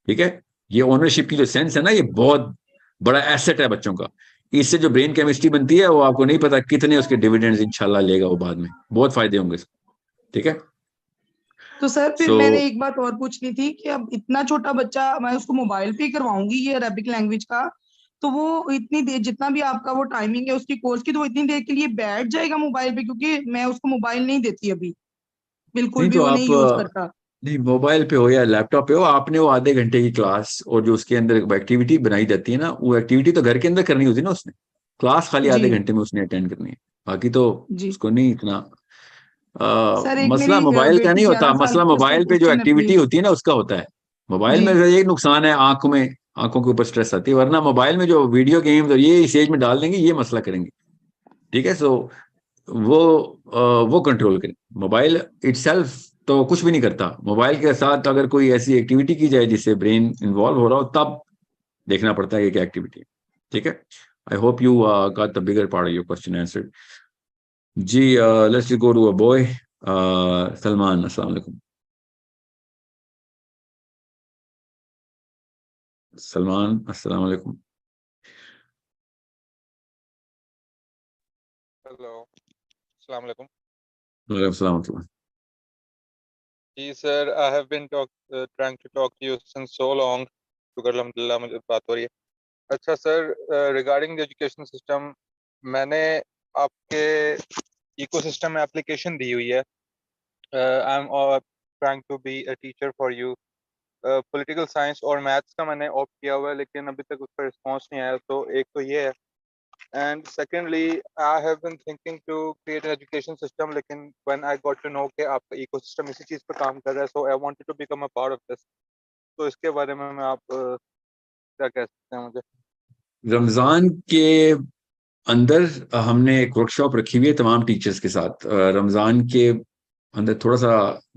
ठीक है, ये ओनरशिप की जो सेंस है ना, ये बहुत बड़ा एसेट है बच्चों का. इससे जो ब्रेन केमिस्ट्री बनती है वो आपको नहीं पता कितने उसके डिविडेंड्स इंशाल्लाह लेगा वो बाद में, बहुत फायदे होंगे इसको, ठीक है। तो सर फिर So- मैंने एक बात और पूछनी थी कि अब इतना छोटा बच्चा, मैं उसको मोबाइल पे ही करवाऊंगी ये अरेबिक लैंग्वेज का, तो वो इतनी देर, जितना भी आपका वो टाइमिंग है उसकी कोर्स की, तो वो इतनी देर के लिए बैठ जाएगा मोबाइल पे? क्योंकि मैं उसको मोबाइल नहीं देती अभी, बिल्कुल नहीं भी तो वो आप नहीं यूज करता। नहीं, मोबाइल पे हो या लैपटॉप पे हो, आपने वो आधे घंटे की क्लास और जो उसके अंदर एक्टिविटी बनाई जाती है ना, वो एक्टिविटी तो घर के अंदर करनी होती है ना उसने, क्लास खाली आधे जी घंटे में उसने अटेंड करनी है, बाकी तो जी उसको नहीं इतना सर, एक मसला मेरी मोबाइल का बेटी नहीं होता, 11 साल मसला की, उसका मोबाइल पे जो क्वेश्चन है एक्टिविटी प्लीज। होती है ना उसका होता है। मोबाइल में जी एक नुकसान है, आंखों के ऊपर स्ट्रेस आती है, वरना मोबाइल में जो वीडियो गेम्स और ये इस एज में डाल देंगे ये मसला करेंगे, ठीक है। सो वो कंट्रोल करें। मोबाइल इटसेल्फ तो कुछ भी नहीं करता, मोबाइल के साथ अगर कोई ऐसी एक्टिविटी की जाए जिससे ब्रेन इन्वॉल्व हो रहा हो तब देखना पड़ता है कि क्या एक्टिविटी है, ठीक है। I hope you got the bigger part of your question answered. जी let's go to a boy, Salman, अस्सलाम वालेकुम। सलमान, अस्सलाम वालेकुम। हेलो, अस्सलाम वालेकुम। वालेकुम सलाम व रहमतुल्लाह। जी sir, I have been trying to talk to you since so long, शुक्र अल्हम्दुलिल्लाह मुझे बात हो रही है। अच्छा sir, regarding the education system, मैंने आपके इकोसिस्टम में एप्लीकेशन दी हुई है। I am trying to be a teacher for you. Political science और मैथ्स का मैंने ऑप्ट किया हुआ है, लेकिन अभी तक उसका रिस्पॉन्स नहीं आया, तो एक तो ये है। And secondly, I have been thinking to create an education system, लेकिन when I got to know कि आपका ecosystem इसी चीज़ पर काम कर रहा है, so I wanted to become a part of this. तो इसके बारे में मैं आप क्या कह सकते हैं मुझे? रमजान के अंदर हमने एक वर्कशॉप रखी हुई है तमाम टीचर्स के साथ। रमजान के अंदर थोड़ा सा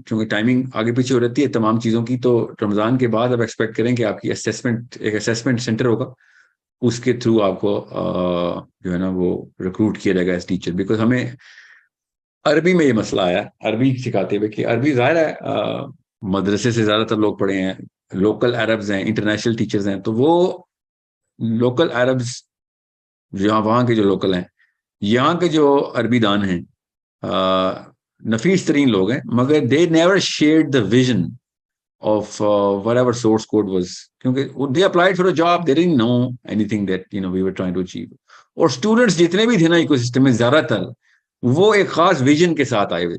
क्योंकि टाइमिंग आगे पीछे हो रहती है तमाम चीज़ों की, तो रमजान के बाद अब एक्सपेक्ट करें कि आपकी एक असेसमेंट सेंटर होगा, उसके थ्रू आपको जो है ना वो रिक्रूट किया जाएगा एज टीचर। बिकॉज हमें अरबी में ये मसला आया, अरबी सिखाते हुए कि अरबी ज़ाहिर है मदरसे से ज़्यादातर लोग पढ़े हैं, लोकल अरब्स हैं, इंटरनेशनल टीचर्स हैं, तो वो लोकल अरब्स जहाँ वहाँ के जो लोकल हैं, यहाँ के जो अरबी दान हैं नफीस तरीन लोग हैं, मगर they never shared the vision of whatever source code was, क्योंकि they applied for a job, they didn't know anything that we were trying to achieve। और स्टूडेंट्स जितने भी थे ना इकोसिस्टम में ज्यादातर वो एक खास विजन के साथ आए हुए।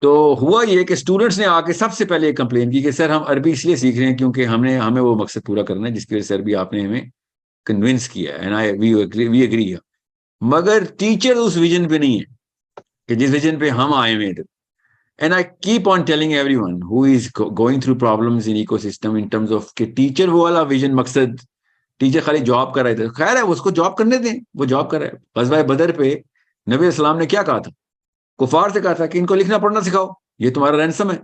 तो हुआ ये कि स्टूडेंट्स ने आके सबसे पहले कंप्लेन की कि सर हम अरबी इसलिए सीख रहे हैं क्योंकि हमें वो मकसद पूरा करना है जिसकी वजह से अरबी आपने हमें कन्विंस किया है, एंड वी एग्री। मगर टीचर उस विजन पे नहीं है कि जिस विजन पे हम आए हुए थे। And I keep on telling everyone who is going through problems in ecosystem in terms of कि टीचर वो वाला विजन मकसद, टीचर खाली जॉब कर रहे थे, खैर है उसको जॉब करने दें, वो जॉब कर रहा है। ग़ज़वा बदर पे नबी अस्सलाम ने क्या कहा था? कुफार से कहा था कि इनको लिखना पढ़ना सिखाओ, ये तुम्हारा रैंसम है,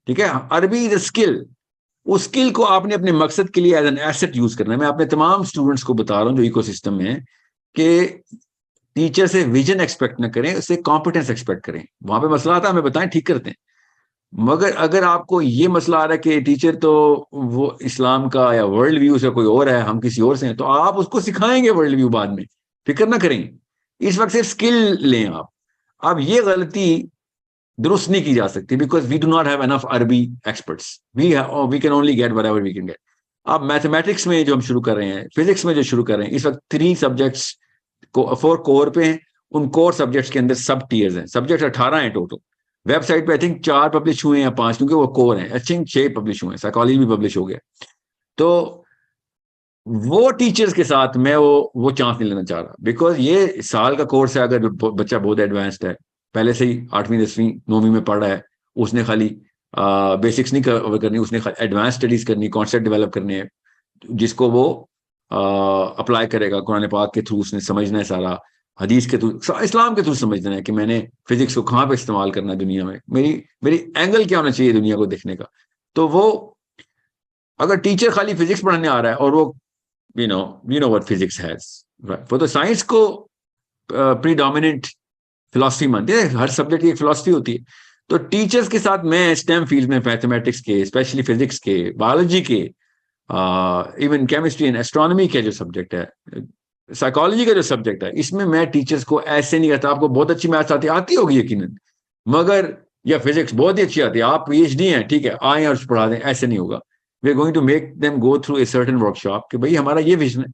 ठीक है। अरबी इज अ स्किल, उस स्किल को आपने अपने मकसद के लिए एज एन एसेट यूज करना है। मैं अपने तमाम स्टूडेंट्स को बता रहा हूँ जो इकोसिस्टम में है कि टीचर से विजन एक्सपेक्ट न करें, उससे कॉम्पिटेंस एक्सपेक्ट करें। वहां पे मसला आता है हमें बताएं, ठीक करते हैं। मगर अगर आपको ये मसला आ रहा है कि टीचर तो वो इस्लाम का या वर्ल्ड व्यू से कोई और है, हम किसी और से हैं, तो आप उसको सिखाएंगे वर्ल्ड व्यू बाद में, फिक्र ना करेंगे। इस वक्त सिर्फ स्किल लें आप। अब ये गलती दुरुस्त नहीं की जा सकती because we do not have enough अरबी experts, we can only get whatever we can get. अब मैथमेटिक्स में जो हम शुरू कर रहे हैं, फिजिक्स में जो शुरू कर रहे हैं, इस वक्त 3 सब्जेक्ट्स को 4 कोर पे हैं। उन कोर सब्जेक्ट्स के अंदर सब टीयर्स हैं, सब्जेक्ट 18 हैं टोटल। वेबसाइट पे आई थिंक 4 पब्लिश हुए हैं, 5 क्योंकि वो कोर हैं, आई थिंक 6 पब्लिश हुए हैं, साइकोलॉजी भी पब्लिश हो गया। तो वो टीचर्स के साथ मैं वो चांस नहीं लेना चाह रहा बिकॉज ये साल का कोर्स है। अगर बच्चा बहुत एडवांस्ड है, पहले से ही 8वीं 10वीं 9वीं में पढ़ रहा है, उसने खाली बेसिक्स नहीं कवर करनी, उसने एडवांस स्टडीज करनी, कॉन्सेप्ट डेवलप करने हैं जिसको वो अप्लाई करेगा कुरान पाक के थ्रू, उसने समझना है सारा, हदीस के थ्रू, इस्लाम के थ्रू समझना है कि मैंने फिजिक्स को कहाँ पे इस्तेमाल करना है दुनिया में, मेरी एंगल क्या होना चाहिए दुनिया को देखने का। तो वो अगर टीचर खाली फिजिक्स पढ़ाने आ रहा है और वो you know what physics has, right? वो तो साइंस को प्रीडोमिनेंट फिलॉसफी मानते हैं, हर सब्जेक्ट की एक फिलॉसफी होती है। तो टीचर्स के साथ मैं स्टेम फील्ड में मैथमेटिक्स के, स्पेशली फिजिक्स के, बायोलॉजी के, इवन केमिस्ट्री एंड एस्ट्रोनॉमी के जो सब्जेक्ट है, साइकोलॉजी का जो सब्जेक्ट है इसमें मैं टीचर्स को ऐसे नहीं कहता आपको बहुत अच्छी मैथ्स आती होगी यकीनन, मगर या फिजिक्स बहुत ही अच्छी आती है, आप पीएचडी हैं, ठीक है, आए और पढ़ा दें, ऐसे नहीं होगा। We are going to make them go through a certain workshop कि भाई हमारा ये विजन है,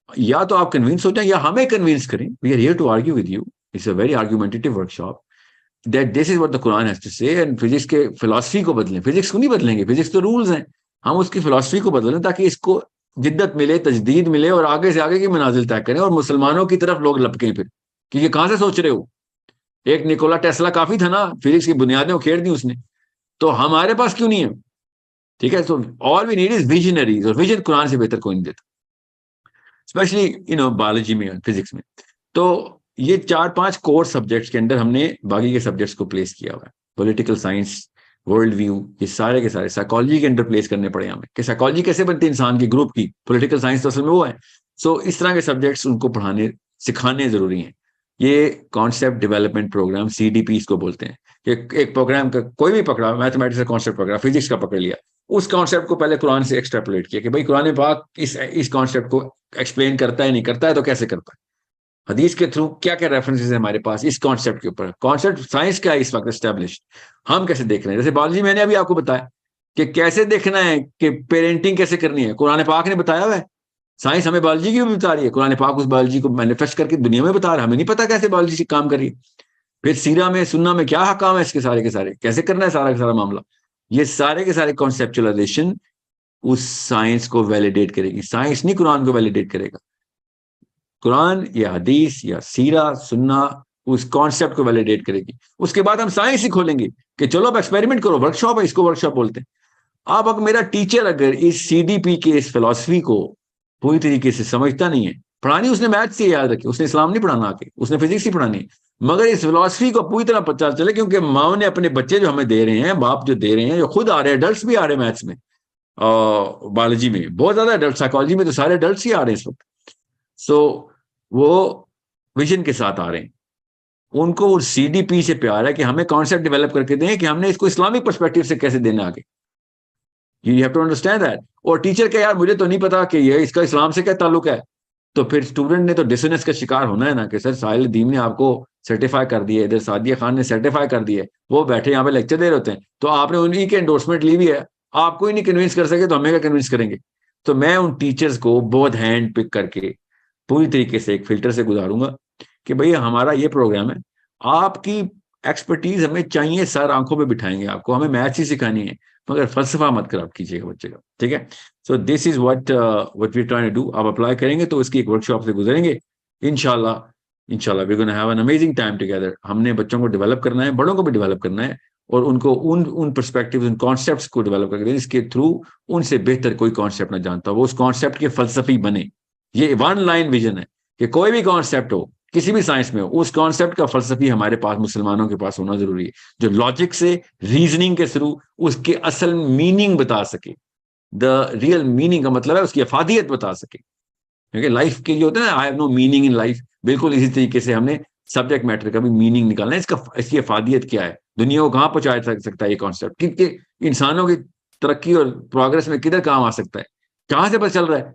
या तो आप कन्विंस हो जाए या हमें कन्विंस करें। We are here to argue with you, it's a very argumentative workshop that this is what the Quran has to say, and physics के फिलॉसफी को बदलें। फिजिक्स को नहीं बदलेंगे, फिजिक्स तो रूल्स हैं, हम उसकी फिलॉसफी को बदलें ताकि इसको जिद्दत मिले, तजदीद मिले और आगे से आगे की मनाजिल तय करें और मुसलमानों की तरफ लोग लपकें फिर कि ये कहां से सोच रहे हो। एक निकोला टेस्ला काफी था ना, फिजिक्स की बुनियादें उखेड़ दी उसने, तो हमारे पास क्यों नहीं है? ठीक है, तो all we need is visionaries, और विजन कुरान से बेहतर कोई नहीं देता, स्पेशली बायोलॉजी में, फिजिक्स में। तो ये 4-5 कोर सब्जेक्ट्स के अंदर हमने बाकी के सब्जेक्ट्स को प्लेस किया हुआ है। पॉलिटिकल साइंस, वर्ल्ड व्यू, ये सारे के सारे साइकोलॉजी के अंदर प्लेस करने पड़े हमें कि साइकोलॉजी कैसे बनती है इंसान की, ग्रुप की। पॉलिटिकल साइंस तो असल में वो है। सो इस तरह के सब्जेक्ट्स उनको पढ़ाने सिखाने जरूरी हैं। ये कॉन्सेप्ट डेवलपमेंट प्रोग्राम CDP इसको बोलते हैं कि एक प्रोग्राम का कोई भी पकड़ा, मैथमेटिक्स का कॉन्सेप्ट पकड़ा, फिजिक्स का पकड़ लिया, उस कॉन्सेप्ट को पहले कुरान से एक्सट्रैपोलेट किया कि भाई कुरान पाक इस कॉन्सेप्ट को एक्सप्लेन करता है, नहीं करता है तो कैसे करता है, हदीस के थ्रू क्या क्या रेफरेंसेस है हमारे पास इस कॉन्सेप्ट के ऊपर। कॉन्सेप्ट साइंस क्या है इस वक्त एस्टेब्लिश, हम कैसे देख रहे हैं। जैसे बायोलॉजी मैंने अभी आपको बताया कि कैसे देखना है कि पेरेंटिंग कैसे करनी है, कुरान पाक ने बताया हुआ है। साइंस हमें बायोलॉजी की भी बता रही है, कुरान पाक उस बायोलॉजी को मैनिफेस्ट करके दुनिया में बता रहा है, हमें नहीं पता कैसे बायोलॉजी काम कर रही है। फिर सीरा में सुन्ना में क्या हकाम है इसके सारे के सारे, कैसे करना है सारा का सारा मामला। ये सारे के सारे कॉन्सेप्चुअलाइजेशन उस साइंस को वैलिडेट करेगी। साइंस नहीं कुरान को वैलिडेट करेगा, कुरान या हदीस या सीरा सुन्ना उस कॉन्सेप्ट को वैलिडेट करेगी। उसके बाद हम साइंस ही खोलेंगे कि चलो अब एक्सपेरिमेंट करो, वर्कशॉप है, इसको वर्कशॉप बोलते हैं। अब अगर मेरा टीचर अगर इस CDP के इस फिलॉसफी को पूरी तरीके से समझता नहीं है, पढ़ानी उसने मैथ से याद रखी, उसने इस्लाम नहीं पढ़ाना आके, उसने फिजिक्स ही पढ़ानी, मगर इस फिलॉसफी को पूरी तरह पता चले, क्योंकि माँ ने अपने बच्चे जो हमें दे रहे हैं, बाप जो दे रहे हैं, जो खुद आ रहे हैं, एडल्ट्स भी आ रहे हैं मैथ्स में, बायोलॉजी में बहुत ज्यादा एडल्ट, साइकोलॉजी में तो सारे एडल्ट्स ही आ रहे हैं इस वक्त। सो वो विजन के साथ आ रहे हैं, उनको वो CDP से प्यार है कि हमें कॉन्सेप्ट डेवलप करके दें कि हमने इसको इस्लामिक पर्सपेक्टिव से कैसे देना आगे। You have to understand that. और टीचर के यार मुझे तो नहीं पता कि ये इसका इस्लाम से क्या ताल्लुक है, तो फिर स्टूडेंट ने तो डिसोनेंस का शिकार होना है ना कि सर साहिल दीन ने आपको सर्टिफाई कर दिया, इधर सादिया खान ने सर्टिफाई कर दिया, वो बैठे यहाँ पे लेक्चर दे रहे होते हैं, तो आपने उन्हीं के एंडोर्समेंट ली हुई है, आपको ही नहीं कन्विंस कर सके तो हमें क्या कन्विंस करेंगे। तो मैं उन टीचर्स को बहुत हैंड पिक करके पूरी तरीके से एक फिल्टर से गुजारूंगा कि भैया हमारा ये प्रोग्राम है, आपकी एक्सपर्टीज हमें चाहिए, सर आंखों पे बिठाएंगे आपको, हमें मैथ्स ही सिखानी है, मगर फलसफा मत खराब कीजिएगा बच्चे का, ठीक है। So this is what we trying to do. आप अप्लाई करेंगे तो इसकी एक वर्कशॉप से गुजरेंगे, इंशाल्लाह we gonna have an amazing time together. हमने बच्चों को डेवलप करना है, बड़ों को भी डेवलप करना है, और उनको उन पर्सपेक्टिव्स, उन कॉन्सेप्ट्स को डेवलप करके इसके थ्रू उनसे बेहतर कोई कॉन्सेप्ट ना जानता, वो उस कॉन्सेप्ट के फलसफी बने। ये वन लाइन विजन है कि कोई भी कॉन्सेप्ट हो, किसी भी साइंस में हो, उस कॉन्सेप्ट का फलसफी हमारे पास, मुसलमानों के पास होना जरूरी है, जो लॉजिक से, रीजनिंग के थ्रू उसके असल मीनिंग बता सके, द रियल मीनिंग का मतलब है उसकी अफादियत बता सके। क्योंकि लाइफ के लिए होता है ना, I have no meaning in life, बिल्कुल इसी तरीके से हमने सब्जेक्ट मैटर का भी मीनिंग निकालना है, इसकी अफादियत क्या है, दुनिया को कहाँ पहुंचा सकता है ये कॉन्सेप्ट, कि इंसानों की तरक्की और प्रोग्रेस में किधर काम आ सकता है, कहाँ से पता चल रहा है,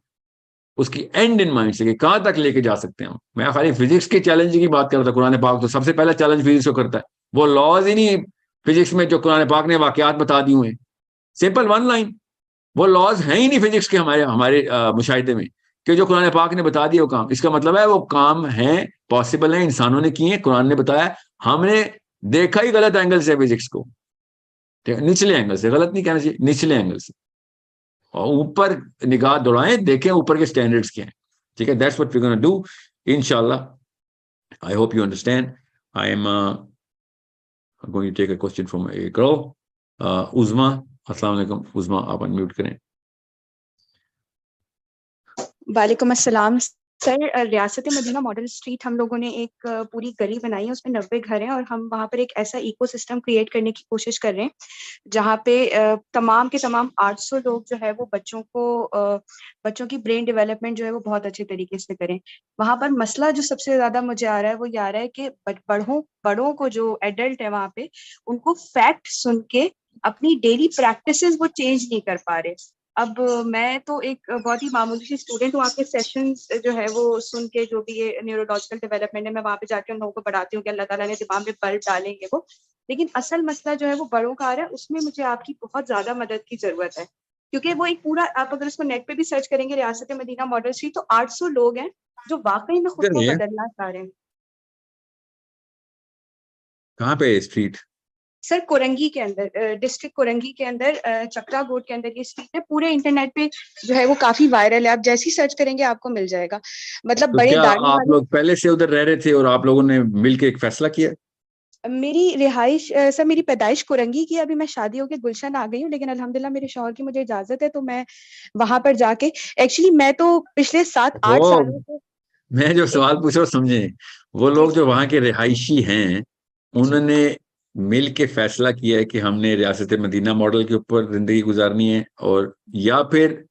उसकी एंड इन माइंड से कि कहां तक लेके जा सकते हैं हम। मैं खाली फिजिक्स के चैलेंज की बात कर रहा था, कुरान पाक तो सबसे पहला चैलेंज फिजिक्स को करता है, वो लॉज ही नहीं फिजिक्स में जो कुरान पाक ने वाकयात बता दी हुए, सिंपल वन लाइन, वो लॉज हैं ही नहीं फिजिक्स के हमारे मुशाहिदे में कि जो कुरान पाक ने बता दिया वो काम। इसका मतलब है वो काम है, पॉसिबल है, इंसानों ने किए, कुरान ने बताया, हमने देखा ही गलत एंगल से फिजिक्स को, निचले एंगल से, गलत नहीं कहना चाहिए, निचले एंगल से, और ऊपर निगाह दौड़ाएं, देखें ऊपर के स्टैंडर्ड्स क्या हैं, ठीक है। That's what we gonna do इंशाल्लाह। I hope you understand. I am going to take a question from a girl, Uzma. अस्सलाम वालेकुम उज़मा, आप अनम्यूट करें। वालेकुम अस्सलाम सर। रियासत मदीना मॉडल स्ट्रीट हम लोगों ने एक पूरी गली बनाई है, उसमें 90 घर हैं, और हम वहाँ पर एक ऐसा इकोसिस्टम क्रिएट करने की कोशिश कर रहे हैं जहाँ पे तमाम के तमाम 800 लोग जो है वो बच्चों की ब्रेन डेवलपमेंट जो है वो बहुत अच्छे तरीके से करें। वहाँ पर मसला जो सबसे ज्यादा मुझे आ रहा है वो ये आ रहा है कि बड़ों को जो एडल्ट है वहाँ पे, उनको फैक्ट सुन के अपनी डेली प्रैक्टिसेस वो चेंज नहीं कर पा रहे। अब मैं तो एक बहुत ही मामूली सी स्टूडेंट हूँ, आपके सेशंस जो है वो सुन के, जो भी ये न्यूरोलॉजिकल डेवलपमेंट है, मैं वहाँ पे जाके उन लोगों को पढ़ाती हूँ कि अल्लाह ताला ने दिमाग में बल्ब डालेंगे वो, लेकिन असल मसला जो है वो बड़ों का आ रहा है, उसमें मुझे आपकी बहुत ज्यादा मदद की जरूरत है, क्योंकि वो एक पूरा, आप अगर उसको नेट पे भी सर्च करेंगे रियासत मदीना मॉडल स्ट्रीट, तो 800 लोग हैं जो वाकई में खुद इधर को नहीं है, बदलना चाह रहे हैं। कहाँ पे है स्ट्रीट? सर कोरंगी के अंदर, डिस्ट्रिक्ट कोरंगी के अंदर, चक्रा गोड के अंदर ये स्ट्रीट है, पूरे इंटरनेट पे जो है वो काफी वायरल है, आप जैसे ही सर्च करेंगे आपको मिल जाएगा। मतलब तो बड़े क्या दाढ़ी आप वाले। लोग पहले से उधर रह रहे थे और आप लोगों ने मिलके एक फैसला किया? मेरी रिहाइश सर, मेरी पैदाइश कोरंगी की, अभी मैं शादी होकर गुलशन आ गई हूँ, लेकिन अल्हम्दुलिल्लाह मेरे शौहर की मुझे इजाजत है, तो मैं वहां पर जाके, एक्चुअली मैं तो पिछले 7-8 वो सालों से मैं जो एक। सवाल पूछ रहा हूँ समझे, वो जी लोग जो वहां के रिहायशी हैं जी। उन्होंने मिल के फैसला किया है कि हमने रियासत मदीना मॉडल के ऊपर जिंदगी गुजारनी है, और या फिर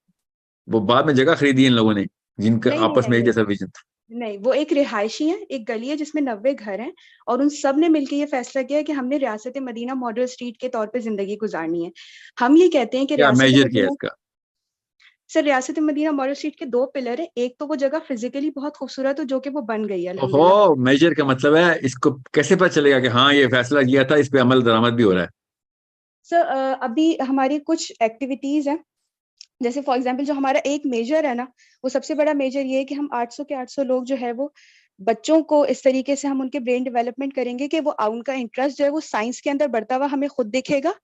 वो बाद में जगह खरीदी इन लोगों ने जिनका नहीं नहीं आपस नहीं में एक नहीं जैसा विजन था? नहीं, वो एक रिहायशी है, एक गली है जिसमें 90 घर हैं, और उन सब ने मिलकर ये फैसला किया है कि हमने रियासत मदीना मॉडल स्ट्रीट के तौर पे जिंदगी गुजारनी है। हम ये कहते हैं कि क्या रियासत मेजर किया मदीना, इसका? सर रियासत मदीना मॉडल स्ट्रीट के 2 पिलर है, एक तो वो जगह फिजिकली बहुत खूबसूरत हो, जो कि वो बन गई है अल्हम्दुलिल्लाह। ओहो, मेजर का मतलब है इसको कैसे पता चलेगा कि हाँ ये फैसला किया था, इस पे अमल दरामद भी हो रहा है? सर अभी हमारी कुछ एक्टिविटीज हैं, जैसे फॉर एग्जांपल जो हमारा एक मेजर है ना, वो सबसे बड़ा मेजर ये है कि हम 800 के 800 लोग जो है वो बच्चों को इस तरीके से हम उनके ब्रेन डेवलपमेंट करेंगे कि वो उनका इंटरेस्ट जो है वो साइंस के अंदर बढ़ता हुआ हमें खुद दिखेगा,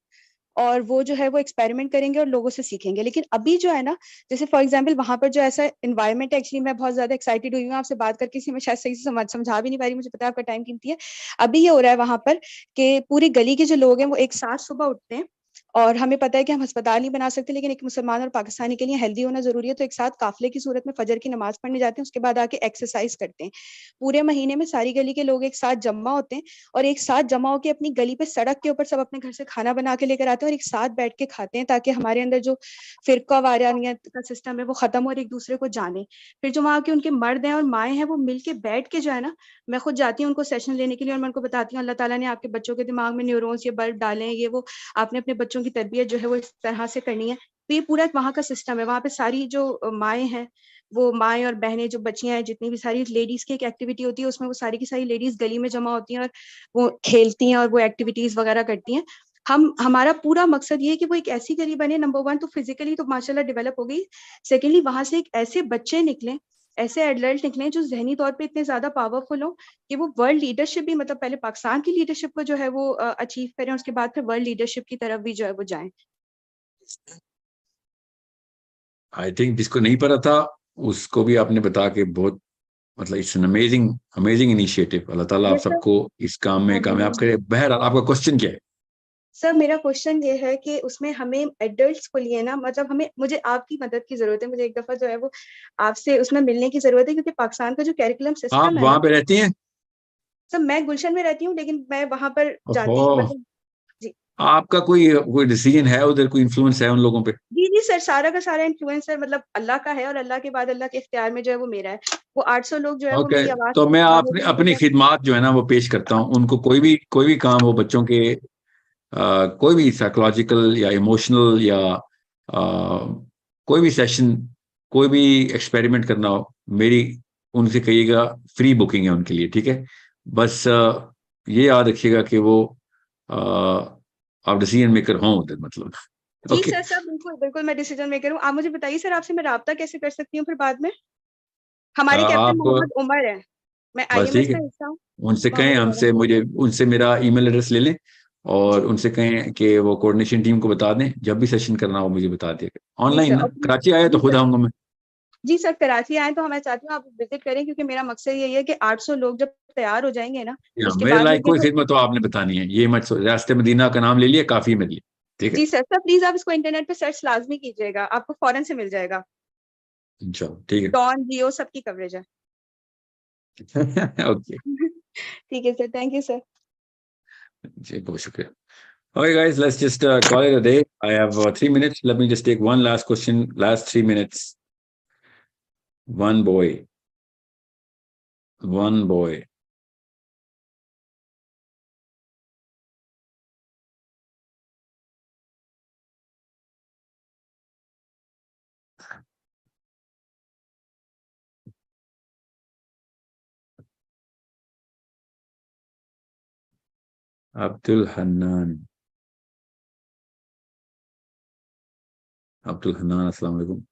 और वो जो है वो एक्सपेरिमेंट करेंगे और लोगों से सीखेंगे। लेकिन अभी जो है ना, जैसे फॉर एग्जांपल वहां पर जो ऐसा इन्वायरमेंट है, एक्चुअली मैं बहुत ज्यादा एक्साइटेड हुई हूँ आपसे बात करके, इसलिए मैं शायद सही से समझा भी नहीं पा रही, मुझे पता है आपका टाइम कीमती है। अभी ये हो रहा है वहां पर कि पूरी गली के जो लोग हैं वो एक साथ सुबह उठते हैं, और हमें पता है कि हम अस्पताल नहीं बना सकते, लेकिन एक मुसलमान और पाकिस्तानी के लिए हेल्दी होना जरूरी है, तो एक साथ काफिले की सूरत में फजर की नमाज पढ़ने जाते हैं, उसके बाद आके एक्सरसाइज करते हैं। पूरे महीने में सारी गली के लोग एक साथ जमा होते हैं, और एक साथ जमा होकर अपनी गली पे सड़क के ऊपर सब अपने घर से खाना बना के लेकर आते हैं, और एक साथ बैठ के खाते हैं, ताकि हमारे अंदर जो फिरका वारानियत का सिस्टम है वो खत्म हो और एक दूसरे को जाने। फिर जो वहाँ के उनके मर्द हैं और माएँ हैं, वो मिलके बैठ के जो है ना, मैं खुद जाती हूँ उनको सेशन लेने के लिए, और मैं उनको बताती हूँ अल्लाह ताला ने आपके बच्चों के दिमाग में न्यूरॉन्स ये बल्ब डाले हैं, ये वो, आपने अपने बच्चों की तरबियत जो है वो इस तरह से करनी है। तो ये पूरा वहाँ का सिस्टम है, वहाँ पे सारी जो माएँ हैं, वो माएँ और बहनें जो बच्चियां हैं, जितनी भी सारी लेडीज की एक एक्टिविटी होती है, उसमें वो सारी की सारी लेडीज गली में जमा होती हैं और वो खेलती हैं और वो एक्टिविटीज वगैरह करती हैं। हमारा पूरा मकसद ये है कि वो एक ऐसी गली बने, नंबर 1 तो फिजिकली तो माशाल्लाह डेवलप हो गई, सेकेंडली वहां से एक ऐसे बच्चे निकले, ऐसे एडल्ट निकले जो जहनी तौर पे इतने ज्यादा पावरफुल हो कि वो वर्ल्ड लीडरशिप भी, मतलब पहले पाकिस्तान की लीडरशिप को जो है वो अचीव करें, उसके बाद फिर वर्ल्ड लीडरशिप की तरफ भी जो है वो जाएं। आई थिंक जिसको नहीं पता था उसको भी आपने बता के बहुत, मतलब it's an amazing amazing initiative. Allah ताला आप यस सर। सबको इस काम में कामयाब करे। बहरहाल आपका क्वेश्चन क्या है? सर मेरा क्वेश्चन ये है कि उसमें हमें एडल्ट्स को लिए ना, मतलब हमें, मुझे आपकी मदद की जरूरत है, मुझे एक दफा जो है वो आपसे उसमें मिलने की जरूरत है, क्योंकि पाकिस्तान का जो कैरिकुलम आप सिस्टम है ना। वहां पे रहती हैं? सर मैं गुलशन में रहती हूँ, लेकिन मैं वहां पर ओहो, जाती मतलब। जी आपका कोई कोई डिसीजन है उधर, कोई इन्फ्लुएंस है उन लोगों पे? जी जी सर, सारा का सारा इन्फ्लुएंसर मतलब अल्लाह का है, और अल्लाह के बाद अल्लाह के इख्तियार में जो है वो मेरा है। वो 800 लोग जो है वो ओके, मेरी आवाज तो से मैं बने अपनी हुए हैं अपनी जो। खिदमात जो है ना वो पेश करता हूँ उनको। कोई भी काम हो बच्चों के, कोई भी साइकोलॉजिकल या इमोशनल या कोई भी सेशन, कोई भी एक्सपेरिमेंट करना हो, मेरी उनसे कहिएगा, फ्री बुकिंग है उनके लिए, ठीक है? बस ये याद रखिएगा कि वो अ, आप डिसीजन मेकर हों उधर, मतलब। जी ओके। सर, सर बिल्कुल बिल्कुल मैं डिसीजन मेकर हूँ। आप मुझे बताइए सर, आपसे मैं राब्ता कैसे कर सकती हूँ फिर बाद में? हमारे कैप्टन आप मोहम्मद उमर है, मैं बस आईएमएस ठीक है, का हिस्सा हूँ। उनसे कहें, मोहम्मद उमर है। हमसे मुझे उनसे मेरा ईमेल एड्रेस ले लें, और जी उनसे कहें कि वो कोऑर्डिनेशन टीम को बता दें, जब भी सेशन करना हो मुझे बता दिएगा। जी ऑनलाइन सर, ना, और प्लीज। कराची आए तो जी खुद सर। आऊंगा मैं। जी सर, कराची आए तो मैं चाहती हूँ आप विजिट करें, क्योंकि मेरा मकसद यही है कि 800 लोग जब तैयार हो जाएंगे ना, हाँ, उसके मेरे बाद लायक में कि कोई वो। खिदमत तो आपने बतानी है, ये मत रास्ते मदीना का नाम ले लिया, काफी है मेरे लिए। ठीक है, जी सर, सर प्लीज आप इसको इंटरनेट पे सर्च लाजमी कीजिएगा, आपको फौरन से मिल जाएगा। चलो ठीक डॉन जियो सबकी कवरेज है। है। ओके ठीक है सर, थैंक यू सर। जी, बहुत शुक्रिया। Okay, guys, let's just call it a day. I have 3 minutes. Let me just take one last question. Last 3 minutes. One boy. One boy. Abdul Hannan, अस्सलाम वालेकुम।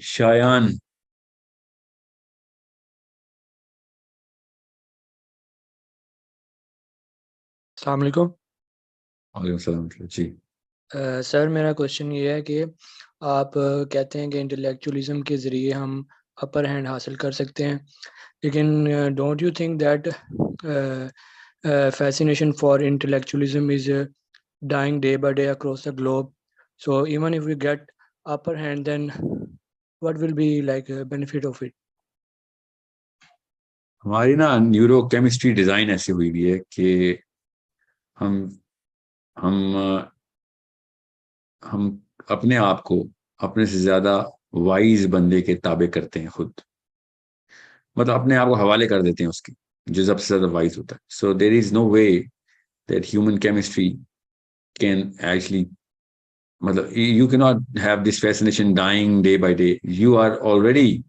शायान, अस्सलाम वालेकुम। वालेकुम सलाम जी। सर मेरा क्वेश्चन ये है कि आप कहते हैं कि इंटेलेक्चुअलिज्म के ज़रिए हम अपर हैंड हासिल कर सकते हैं, लेकिन don't you think that fascination for intellectualism is dying day by day across the globe? So even if we get upper hand, then what will be like a benefit of it? हमारी ना न्यूरो केमिस्ट्री डिजाइन ऐसी हुई भी है कि हम हम हम अपने आप को अपने से ज्यादा वाइज बंदे के ताबे करते हैं खुद, मतलब अपने आप को हवाले कर देते हैं उसके, जो सबसे ज्यादा वाइज होता है। So there is no way that human chemistry can actually, मतलब you can not have this fascination dying day by day. You are already,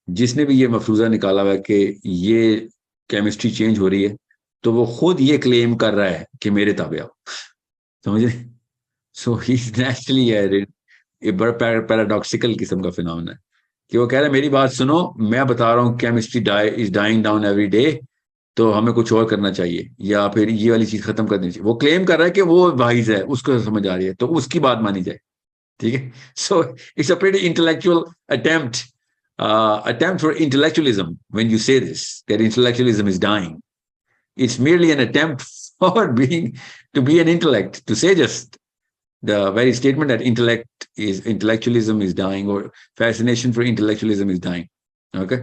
जिसने भी ये मफरूजा निकाला हुआ है कि ये केमिस्ट्री चेंज हो रही है, तो वो खुद ये क्लेम कर रहा है कि मेरे ताबे आओ, समझे? सो ही इज नेचुरली बड़ा पैराडॉक्सिकल किस्म का फिनोमेना है कि वो कह रहा है मेरी बात सुनो, मैं बता रहा हूँ chemistry is dying down every day, तो हमें कुछ और करना चाहिए या फिर ये वाली चीज खत्म कर देनी चाहिए। वो क्लेम कर रहा है कि वो वाइज है, उसको समझ आ रही है, तो उसकी बात मानी जाए, ठीक है? So it's a pretty intellectual attempt for intellectualism when you say this, that intellectualism is dying. It's merely an attempt for to be an intellect, to say just the very statement that intellectualism is dying, or fascination for intellectualism is dying. Okay,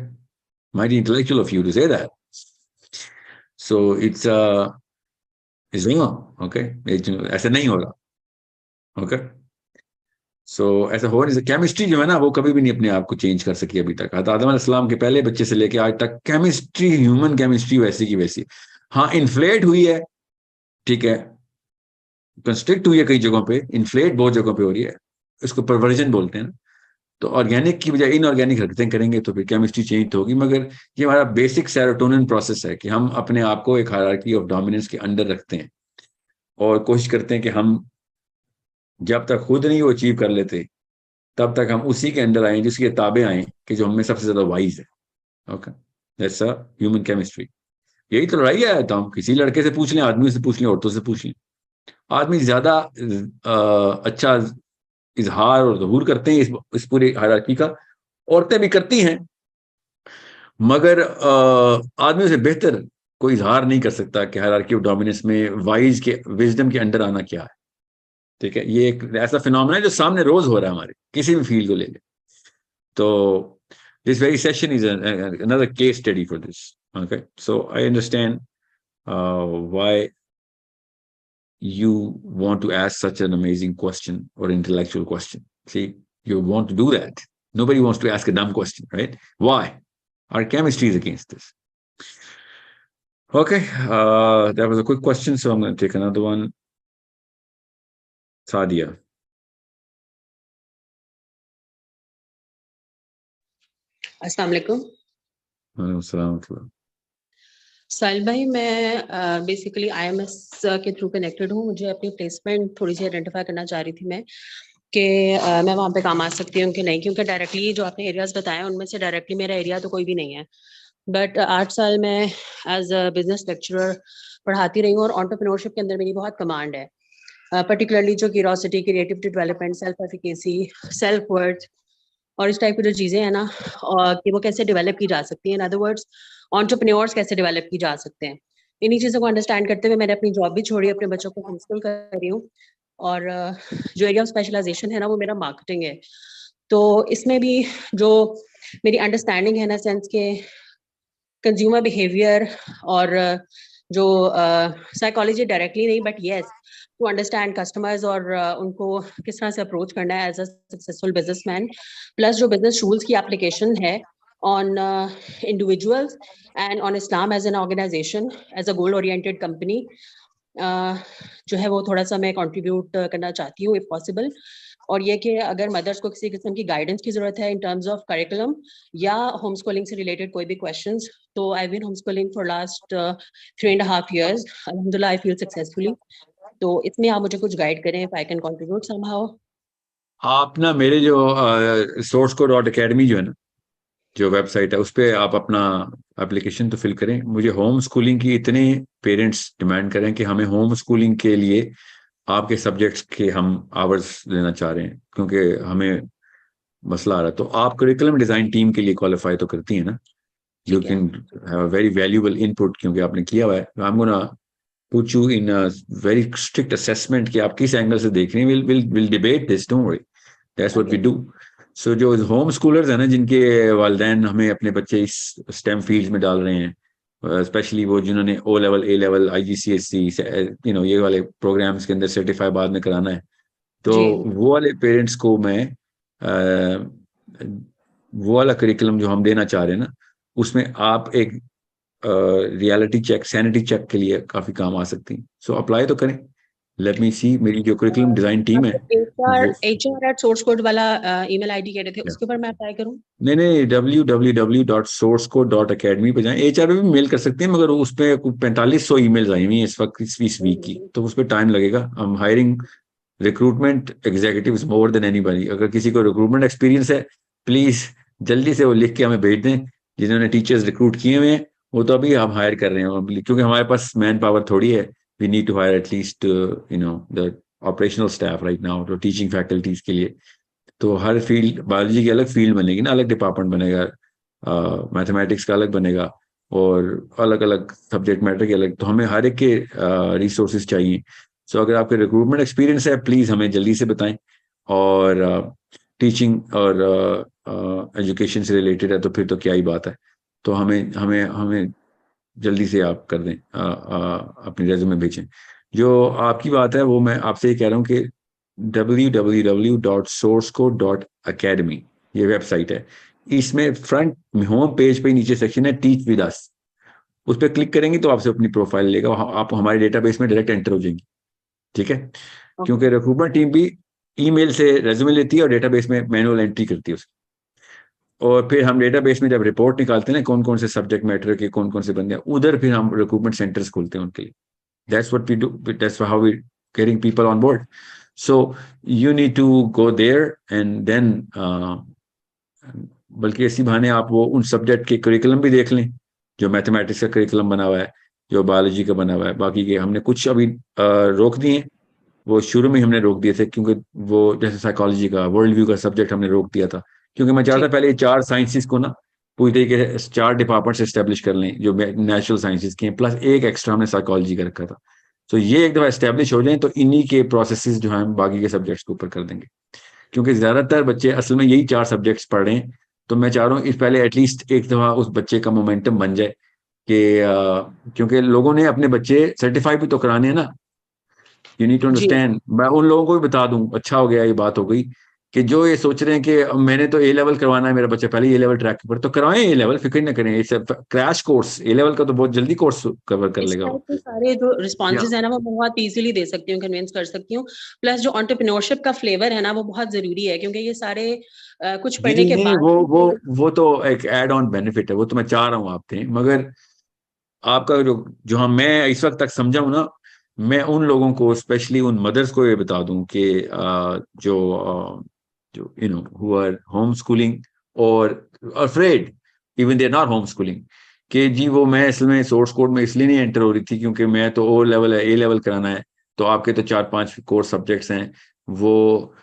mighty intellectual of you to say that. So it's wrong. Okay, ऐसा नहीं हो रहा. Okay, so ऐसा हो नहीं। केमिस्ट्री जो है ना, वो कभी भी नहीं अपने आप को चेंज कर सकी अभी तक। आदम अलैहिस्सलाम के पहले बच्चे से लेके आज तक केमिस्ट्री, ह्यूमन केमिस्ट्री वैसी की वैसी। हाँ, इन्फ्लेट हुई है, ठीक है, कंस्ट्रिक्ट हुई है कई जगहों पे, इन्फ्लेट बहुत जगहों पे हो रही है, इसको परवर्जन बोलते हैं ना। तो ऑर्गेनिक की बजाय इनऑर्गेनिक हरकतें करेंगे तो फिर केमिस्ट्री चेंज तो होगी, मगर ये हमारा बेसिक सेरोटोनिन प्रोसेस है कि हम अपने आप को एक हायरार्की ऑफ डोमिनेंस के अंडर रखते हैं और कोशिश करते हैं कि हम जब तक खुद नहीं वो अचीव कर लेते, तब तक हम उसी के अंडर आए जिसके ताबे आए कि जो हमें सबसे ज्यादा वाइज है। Okay, that's a human chemistry. यही तो लड़ाई है। तो हम किसी लड़के से पूछ लें, आदमी से पूछ लें, औरतों से पूछ लें, आदमी ज्यादा अच्छा इजहार और ज़हूर करते हैं इस पूरी हायरार्की का, औरतें भी करती हैं, मगर आदमियों से बेहतर कोई इजहार नहीं कर सकता कि हायरार्की ऑफ डोमिनेंस में वाइज के, विजडम के अंडर आना क्या है। ठीक है, ये एक ऐसा फिनोमेना है जो सामने रोज हो रहा है हमारे किसी भी फील्ड को ले लें। तो this very session is another case study for this. Okay, so I understand why you want to ask such an amazing question or intellectual question. See, you want to do that. Nobody wants to ask a dumb question, right? Why? Our chemistry is against this. Okay, that was a quick question, so I'm going to take another one. Sadia. अस्सलाम वालेकुम। साहिल भाई, मैं बेसिकली IMS के थ्रू कनेक्टेड हूँ। मुझे अपनी प्लेसमेंट थोड़ी सी आइडेंटिफाई करना चाह रही थी मैं कि मैं वहाँ पे काम आ सकती हूँ कि नहीं, क्योंकि डायरेक्टली जो आपने एरियाज बताए उनमें से डायरेक्टली मेरा एरिया तो कोई भी नहीं है। बट 8 साल मैं एज अ बिजनेस लेक्चरर पढ़ाती रही हूँ और एंटरप्रेन्योरशिप के अंदर मेरी बहुत कमांड है, पर्टिकुलरली जो curiosity, creativity development, self efficacy, self worth और इस टाइप की जो चीज़ें हैं ना, कि वो कैसे डेवलप की जा सकती हैं। इन अदर वर्ड्स, एंटरप्रेन्योर्स कैसे डेवलप की जा सकते हैं। इन्हीं चीज़ों को अंडरस्टैंड करते हुए मैंने अपनी जॉब भी छोड़ी, अपने बच्चों को होम स्कूल कर रही हूँ और जो एरिया ऑफ स्पेशलाइजेशन है ना, वो मेरा मार्केटिंग है। तो इसमें भी जो मेरी अंडरस्टैंडिंग है ना, सेंस के कंज्यूमर बिहेवियर और जो साइकोलॉजी डायरेक्टली नहीं, but yes to understand customers और उनको किस तरह से अप्रोच करना है as a successful businessman, plus जो बिजनेस रूल्स की एप्लीकेशन है on individuals and on Islam as an organization, as a goal oriented company, जो है वो थोड़ा सा मैं कंट्रीब्यूट करना चाहती हूँ इफ पॉसिबल। और ये कि अगर मदर्स को किसी किस्म की गाइडेंस की जरूरत है इन टर्म्स ऑफ करिकुलम या होम स्कूलिंग से रिलेटेड कोई भी क्वेश्चंस, तो I been home schooling for last 3.5 years, अल्हम्दुलिल्लाह आई फील सक्सेसफुली। तो इसमें आप मुझे कुछ गाइड करें if I can contribute somehow. आप ना मेरे जो sourceco.academy जो है ना, जो वेबसाइट है, उस पर आप अपना एप्लीकेशन तो फिल करें। मुझे होम स्कूलिंग की इतने पेरेंट्स डिमांड करें कि हमें होम स्कूलिंग के लिए आपके सब्जेक्ट्स के हम आवर्स लेना चाह रहे हैं, क्योंकि हमें मसला आ रहा है। तो आप करिकुलम डिजाइन टीम के लिए क्वालिफाई तो करती हैं ना, you can have very valuable input, क्योंकि आपने किया हुआ है। I am gonna put you in a very strict assessment कि आप किस एंगल से देख रहे हैं। Will debate this, don't worry, that's what we do. सो जो होम स्कूलर्स है ना, जिनके वालिदैन हमें अपने बच्चे इस स्टेम फील्ड में डाल रहे हैं, स्पेशली वो जिन्होंने ओ लेवल, ए लेवल, IGCSE, ये वाले प्रोग्राम्स के अंदर सर्टिफाई बाद में कराना है, तो वो वाले पेरेंट्स को मैं वो वाला करिकुलम जो हम देना चाह रहे हैं ना, उसमें आप एक रियलिटी चेक, सैनिटी चेक के लिए काफी काम आ सकती हैं। सो अप्लाई तो करें। लेट मी सी, मेरी जो करिकुलम डिजाइन टीम है HR@sourceCode वाला ईमेल आईडी कह रहे थे, उसके ऊपर मैं अप्लाई करूं? नहीं, www.sourceco.academy पे जाएं। HR पे भी मेल कर सकते हैं, मगर उस पे 4500 ईमेल्स आई हुई हैं इस वक्त, इस वीक की, तो उस पर टाइम लगेगा। हम hiring recruitment executives more than anybody. अगर किसी को रिक्रूटमेंट एक्सपीरियंस है, प्लीज जल्दी से वो लिख के हमें भेज दें। जिन्होंने टीचर्स रिक्रूट किए हुए हैं वो तो अभी हम हायर कर रहे हैं, क्योंकि हमारे पास मैन पावर थोड़ी है। We need to hire at least the operational staff right now, तो टीचिंग फैकल्टीज के लिए। तो हर फील्ड, बायोलॉजी की अलग फील्ड बनेगी ना, अलग डिपार्टमेंट बनेगा, मैथमेटिक्स का अलग बनेगा, और अलग अलग सब्जेक्ट मैटर के अलग। तो हमें हर एक के रिसोर्सेज चाहिए। सो अगर आपके रिक्रूटमेंट एक्सपीरियंस है, प्लीज़ हमें जल्दी से बताएं। और टीचिंग और एजुकेशन से रिलेटेड है तो फिर तो क्या ही बात है। तो हमें हमें हमें जल्दी से आप कर दें, अपनी रेज्यूमे भेजें। जो आपकी बात है वो मैं आपसे ये कह रहा हूँ कि www.sourceco.academy ये वेबसाइट है। इसमें फ्रंट होम पेज पे नीचे सेक्शन है टीच विद अस, उस पर क्लिक करेंगे तो आपसे अपनी प्रोफाइल लेगा, आप हमारे डेटाबेस में डायरेक्ट एंटर हो जाएंगी। ठीक है, क्योंकि रिक्रूटमेंट टीम भी ईमेल से रेज्यूमे लेती है और डेटाबेस में मैनुअल एंट्री करती है उसकी। और फिर हम डेटाबेस में जब रिपोर्ट निकालते हैं ना, कौन कौन से सब्जेक्ट मैटर के कौन कौन से बंदे हैं, उधर फिर हम रिक्रूटमेंट सेंटर्स खोलते हैं उनके लिए। That's what we do, that's how we getting people on board. So you need to go there and then बल्कि इसी बहाने आप वो उन सब्जेक्ट के करिकुलम भी देख लें, जो मैथमेटिक्स का करिकुलम बना हुआ है, जो बायोलॉजी का बना हुआ है। बाकी के हमने कुछ अभी रोक दिए, वो शुरू में हमने रोक दिए थे, क्योंकि वो जैसे साइकोलॉजी का, वर्ल्ड व्यू का सब्जेक्ट हमने रोक दिया था, क्योंकि मैं चाहता पहले 4 साइंसेस को ना पूरी तरीके से 4 डिपार्टमेंट से एस्टेब्लिश कर लें जो नेचुरल साइंसेस के हैं, प्लस एक एक्स्ट्रा हमने साइकोलॉजी का रखा था। तो ये एक दफा एस्टेब्लिश हो जाए तो इन्हीं के प्रोसेसेस जो हैं बाकी के सब्जेक्ट्स के ऊपर कर देंगे, क्योंकि ज्यादातर बच्चे असल में यही 4 सब्जेक्ट्स पढ़ रहे हैं। तो मैं चाह रहा हूँ इस पहले एटलीस्ट एक दफा उस बच्चे का मोमेंटम बन जाए कि क्योंकि लोगों ने अपने बच्चे सर्टिफाई भी तो कराने हैं ना। You need to understand. मैं उन लोगों को भी बता दूं, अच्छा हो गया ये बात हो गई, कि जो ये सोच रहे हैं कि मैंने तो ए लेवल करवाना है, मेरा बच्चा पहले ए लेवल ट्रैक पर, तो करवाएं ए लेवल, फिक्र ना करें। It's crash course, A level का तो बहुत जल्दी कोर्स कवर कर लेगा वो। सारे जो रिस्पॉन्सेज है ना वो बहुत इजीली दे सकती हूँ, कन्विंस कर सकती हूँ। प्लस जो एंटरप्रेन्योरशिप का फ्लेवर है ना वो बहुत जरूरी है, क्योंकि ये सारे कुछ पढ़ने के बाद वो तो एक एड ऑन बेनिफिट है, वो तो मैं चाह रहा हूँ आप दें, मगर आपका जो हम मैं इस वक्त तक समझा हूं ना, मैं उन लोगों को, स्पेशली उन मदर्स को ये बता दूं कि जो हु आर होम स्कूलिंग और afraid even they are not home schooling, कि जी वो मैं इसमें सोर्स कोड में इसलिए नहीं एंटर हो रही थी क्योंकि मैं तो ओ लेवल है, ए लेवल कराना है, तो आपके तो 4-5 कोर्स सब्जेक्ट्स हैं वो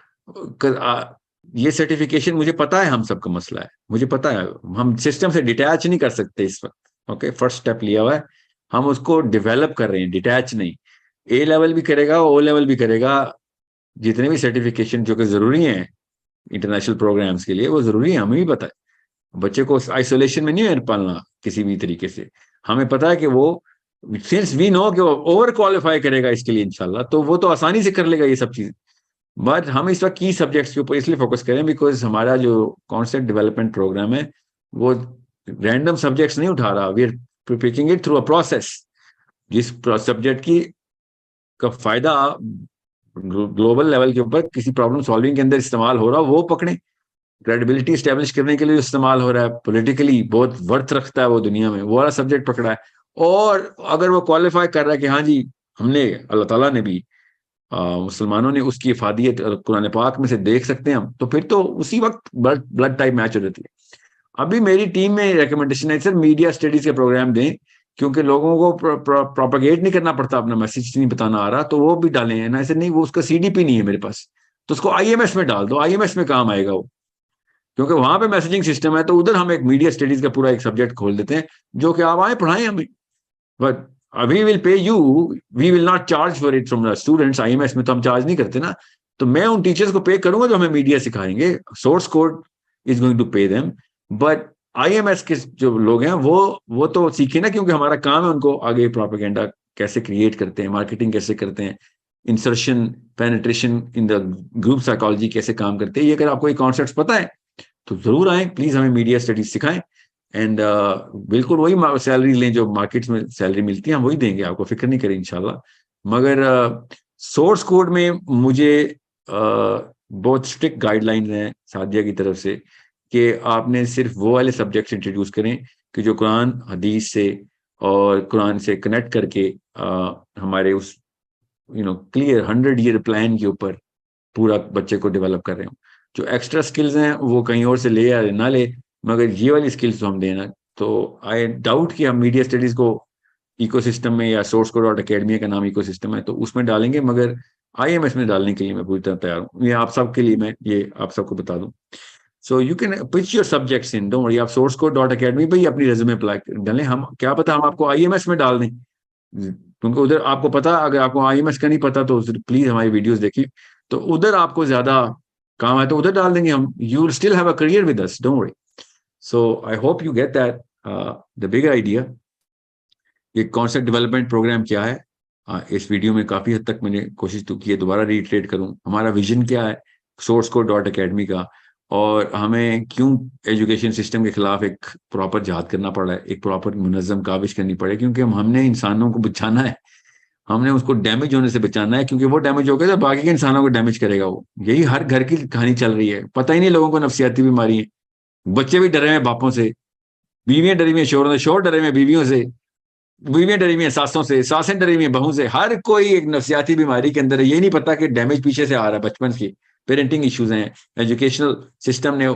ये सर्टिफिकेशन, मुझे पता है हम सबका मसला है, मुझे पता है, हम सिस्टम से डिटैच नहीं कर सकते इस वक्त। ओके, फर्स्ट स्टेप लिया हुआ है, हम उसको डेवलप कर रहे हैं, डिटैच नहीं। ए लेवल भी करेगा, ओ लेवल भी करेगा, जितने भी सर्टिफिकेशन जो कि जरूरी हैं इंटरनेशनल प्रोग्राम्स के लिए वो जरूरी है, हमें भी पता है। बच्चे को आइसोलेशन में नहीं पालना किसी भी तरीके से, हमें पता है कि वो सिंस वी नो कि वो ओवर क्वालिफाई करेगा इसके लिए इंशाल्लाह, तो वो तो आसानी से कर लेगा ये सब चीजें। बट हम इस वक्त की सब्जेक्ट्स के ऊपर इसलिए फोकस करें बिकॉज हमारा जो कॉन्सेप्ट डेवलपमेंट प्रोग्राम है वो रैंडम सब्जेक्ट्स नहीं उठा रहा, we are picking it through a process, जिस सब्जेक्ट की का फायदा ग्लोबल लेवल के ऊपर किसी प्रॉब्लम सॉल्विंग के अंदर इस्तेमाल हो रहा, वो पकड़ें। क्रेडिबिलिटी स्टैब्लिश करने के लिए इस्तेमाल हो रहा है, पॉलिटिकली बहुत वर्थ रखता है वो दुनिया में, वो वाला सब्जेक्ट पकड़ा है। और अगर वो क्वालिफाई कर रहा है कि हाँ जी हमने, अल्लाह ताला ने भी, मुसलमानों ने उसकी इफादियत कुरान पाक में से देख सकते हैं हम, तो फिर तो उसी वक्त ब्लड टाइप मैच हो जाती है। अभी मेरी टीम में रिकमेंडेशन है सर, मीडिया स्टडीज के प्रोग्राम दें, क्योंकि लोगों को प्रोपागेट नहीं करना पड़ता, अपना मैसेज नहीं बताना आ रहा, तो वो भी डालें ना। ऐसे नहीं, वो उसका सीडीपी नहीं है मेरे पास, तो उसको आईएमएस में डाल दो, आईएमएस में काम आएगा वो, क्योंकि वहां पे मैसेजिंग सिस्टम है। तो उधर हम एक मीडिया स्टडीज का पूरा एक सब्जेक्ट खोल देते हैं, जो कि आप आए पढ़ाएं हमें, but we will pay you, we will not charge for it from the students. IMS में तो हम चार्ज नहीं करते ना, तो मैं उन टीचर्स को पे करूंगा जो हमें मीडिया सिखाएंगे, source code is going to pay them, but IMS के जो लोग हैं वो तो सीखे ना, क्योंकि हमारा काम है उनको आगे प्रोपेगेंडा कैसे क्रिएट करते हैं, मार्केटिंग कैसे करते हैं, insertion penetration in the group psychology कैसे काम करते हैं। ये अगर आपको ये कॉन्सेप्ट पता है तो जरूर आए, प्लीज हमें मीडिया स्टडीज सिखाएं। एंड बिल्कुल वही सैलरी लें जो मार्केट्स में सैलरी मिलती है, हम वही देंगे आपको, फिक्र नहीं करें इंशाल्लाह। मगर सोर्स कोड में मुझे बहुत स्ट्रिक्ट गाइडलाइंस हैं सादिया की तरफ से कि आपने सिर्फ वो वाले सब्जेक्ट्स इंट्रोड्यूस करें कि जो कुरान हदीस से और कुरान से कनेक्ट करके हमारे उस क्लियर 100 ईयर प्लान के ऊपर पूरा बच्चे को डेवलप कर रहे हो। जो एक्स्ट्रा स्किल्स हैं वो कहीं और से ले या ना ले, मगर ये वाली स्किल्स तो हम देना। तो आई डाउट कि हम मीडिया स्टडीज को इकोसिस्टम में, या सोर्स कोड डॉट अकेडमी का नाम इकोसिस्टम है तो उसमें डालेंगे, मगर आईएमएस में डालने के लिए मैं पूरी तरह तैयार हूँ। ये आप सबके लिए मैं ये आप सबको बता दूं। So you can pitch your subjects in, don't worry, आप सोर्स कोड डॉट अकेडमी पे ही अपनी रेज्यूमे अप्लाई डालें। हम क्या पता हम आपको आईएमएस में डाल दें, क्योंकि उधर आपको पता, अगर आपको आईएमएस का नहीं पता तो प्लीज हमारी वीडियोस देखिए, तो उधर आपको ज्यादा काम है तो उधर डाल देंगे हम। You will still have a career with us, don't worry. So I hope you get that the big idea. ये कॉन्सेप्ट डेवलपमेंट प्रोग्राम क्या है, इस वीडियो में काफी हद तक मैंने कोशिश तो की है, दोबारा रिट्रेट करूं हमारा विजन क्या है सोर्स कोड डॉट अकेडमी का, और हमें क्यों एजुकेशन सिस्टम के खिलाफ एक प्रॉपर जिहाद करना पड़ा है, एक प्रॉपर मुनज़्ज़म काविश करनी पड़े, क्योंकि हमने इंसानों को बचाना है, हमने उसको डैमेज होने से बचाना है, क्योंकि वो डैमेज हो गया तो बाकी के इंसानों को डैमेज करेगा वो। यही हर घर की कहानी चल रही है, पता ही नहीं लोगों को नफसियाती बीमारी है, बच्चे भी डरे हुए बापों से, बीवियां डरी हुई शोरों से, शोर डरे हुए बीवियों से, बीवियां डरी हुई सासों से, सासें डरी हुई बहू से, हर कोई एक नफसियाती बीमारी के अंदर है। ये नहीं पता कि डैमेज पीछे से आ रहा है, बचपन की पेरेंटिंग इश्यूज हैं। एजुकेशनल सिस्टम ने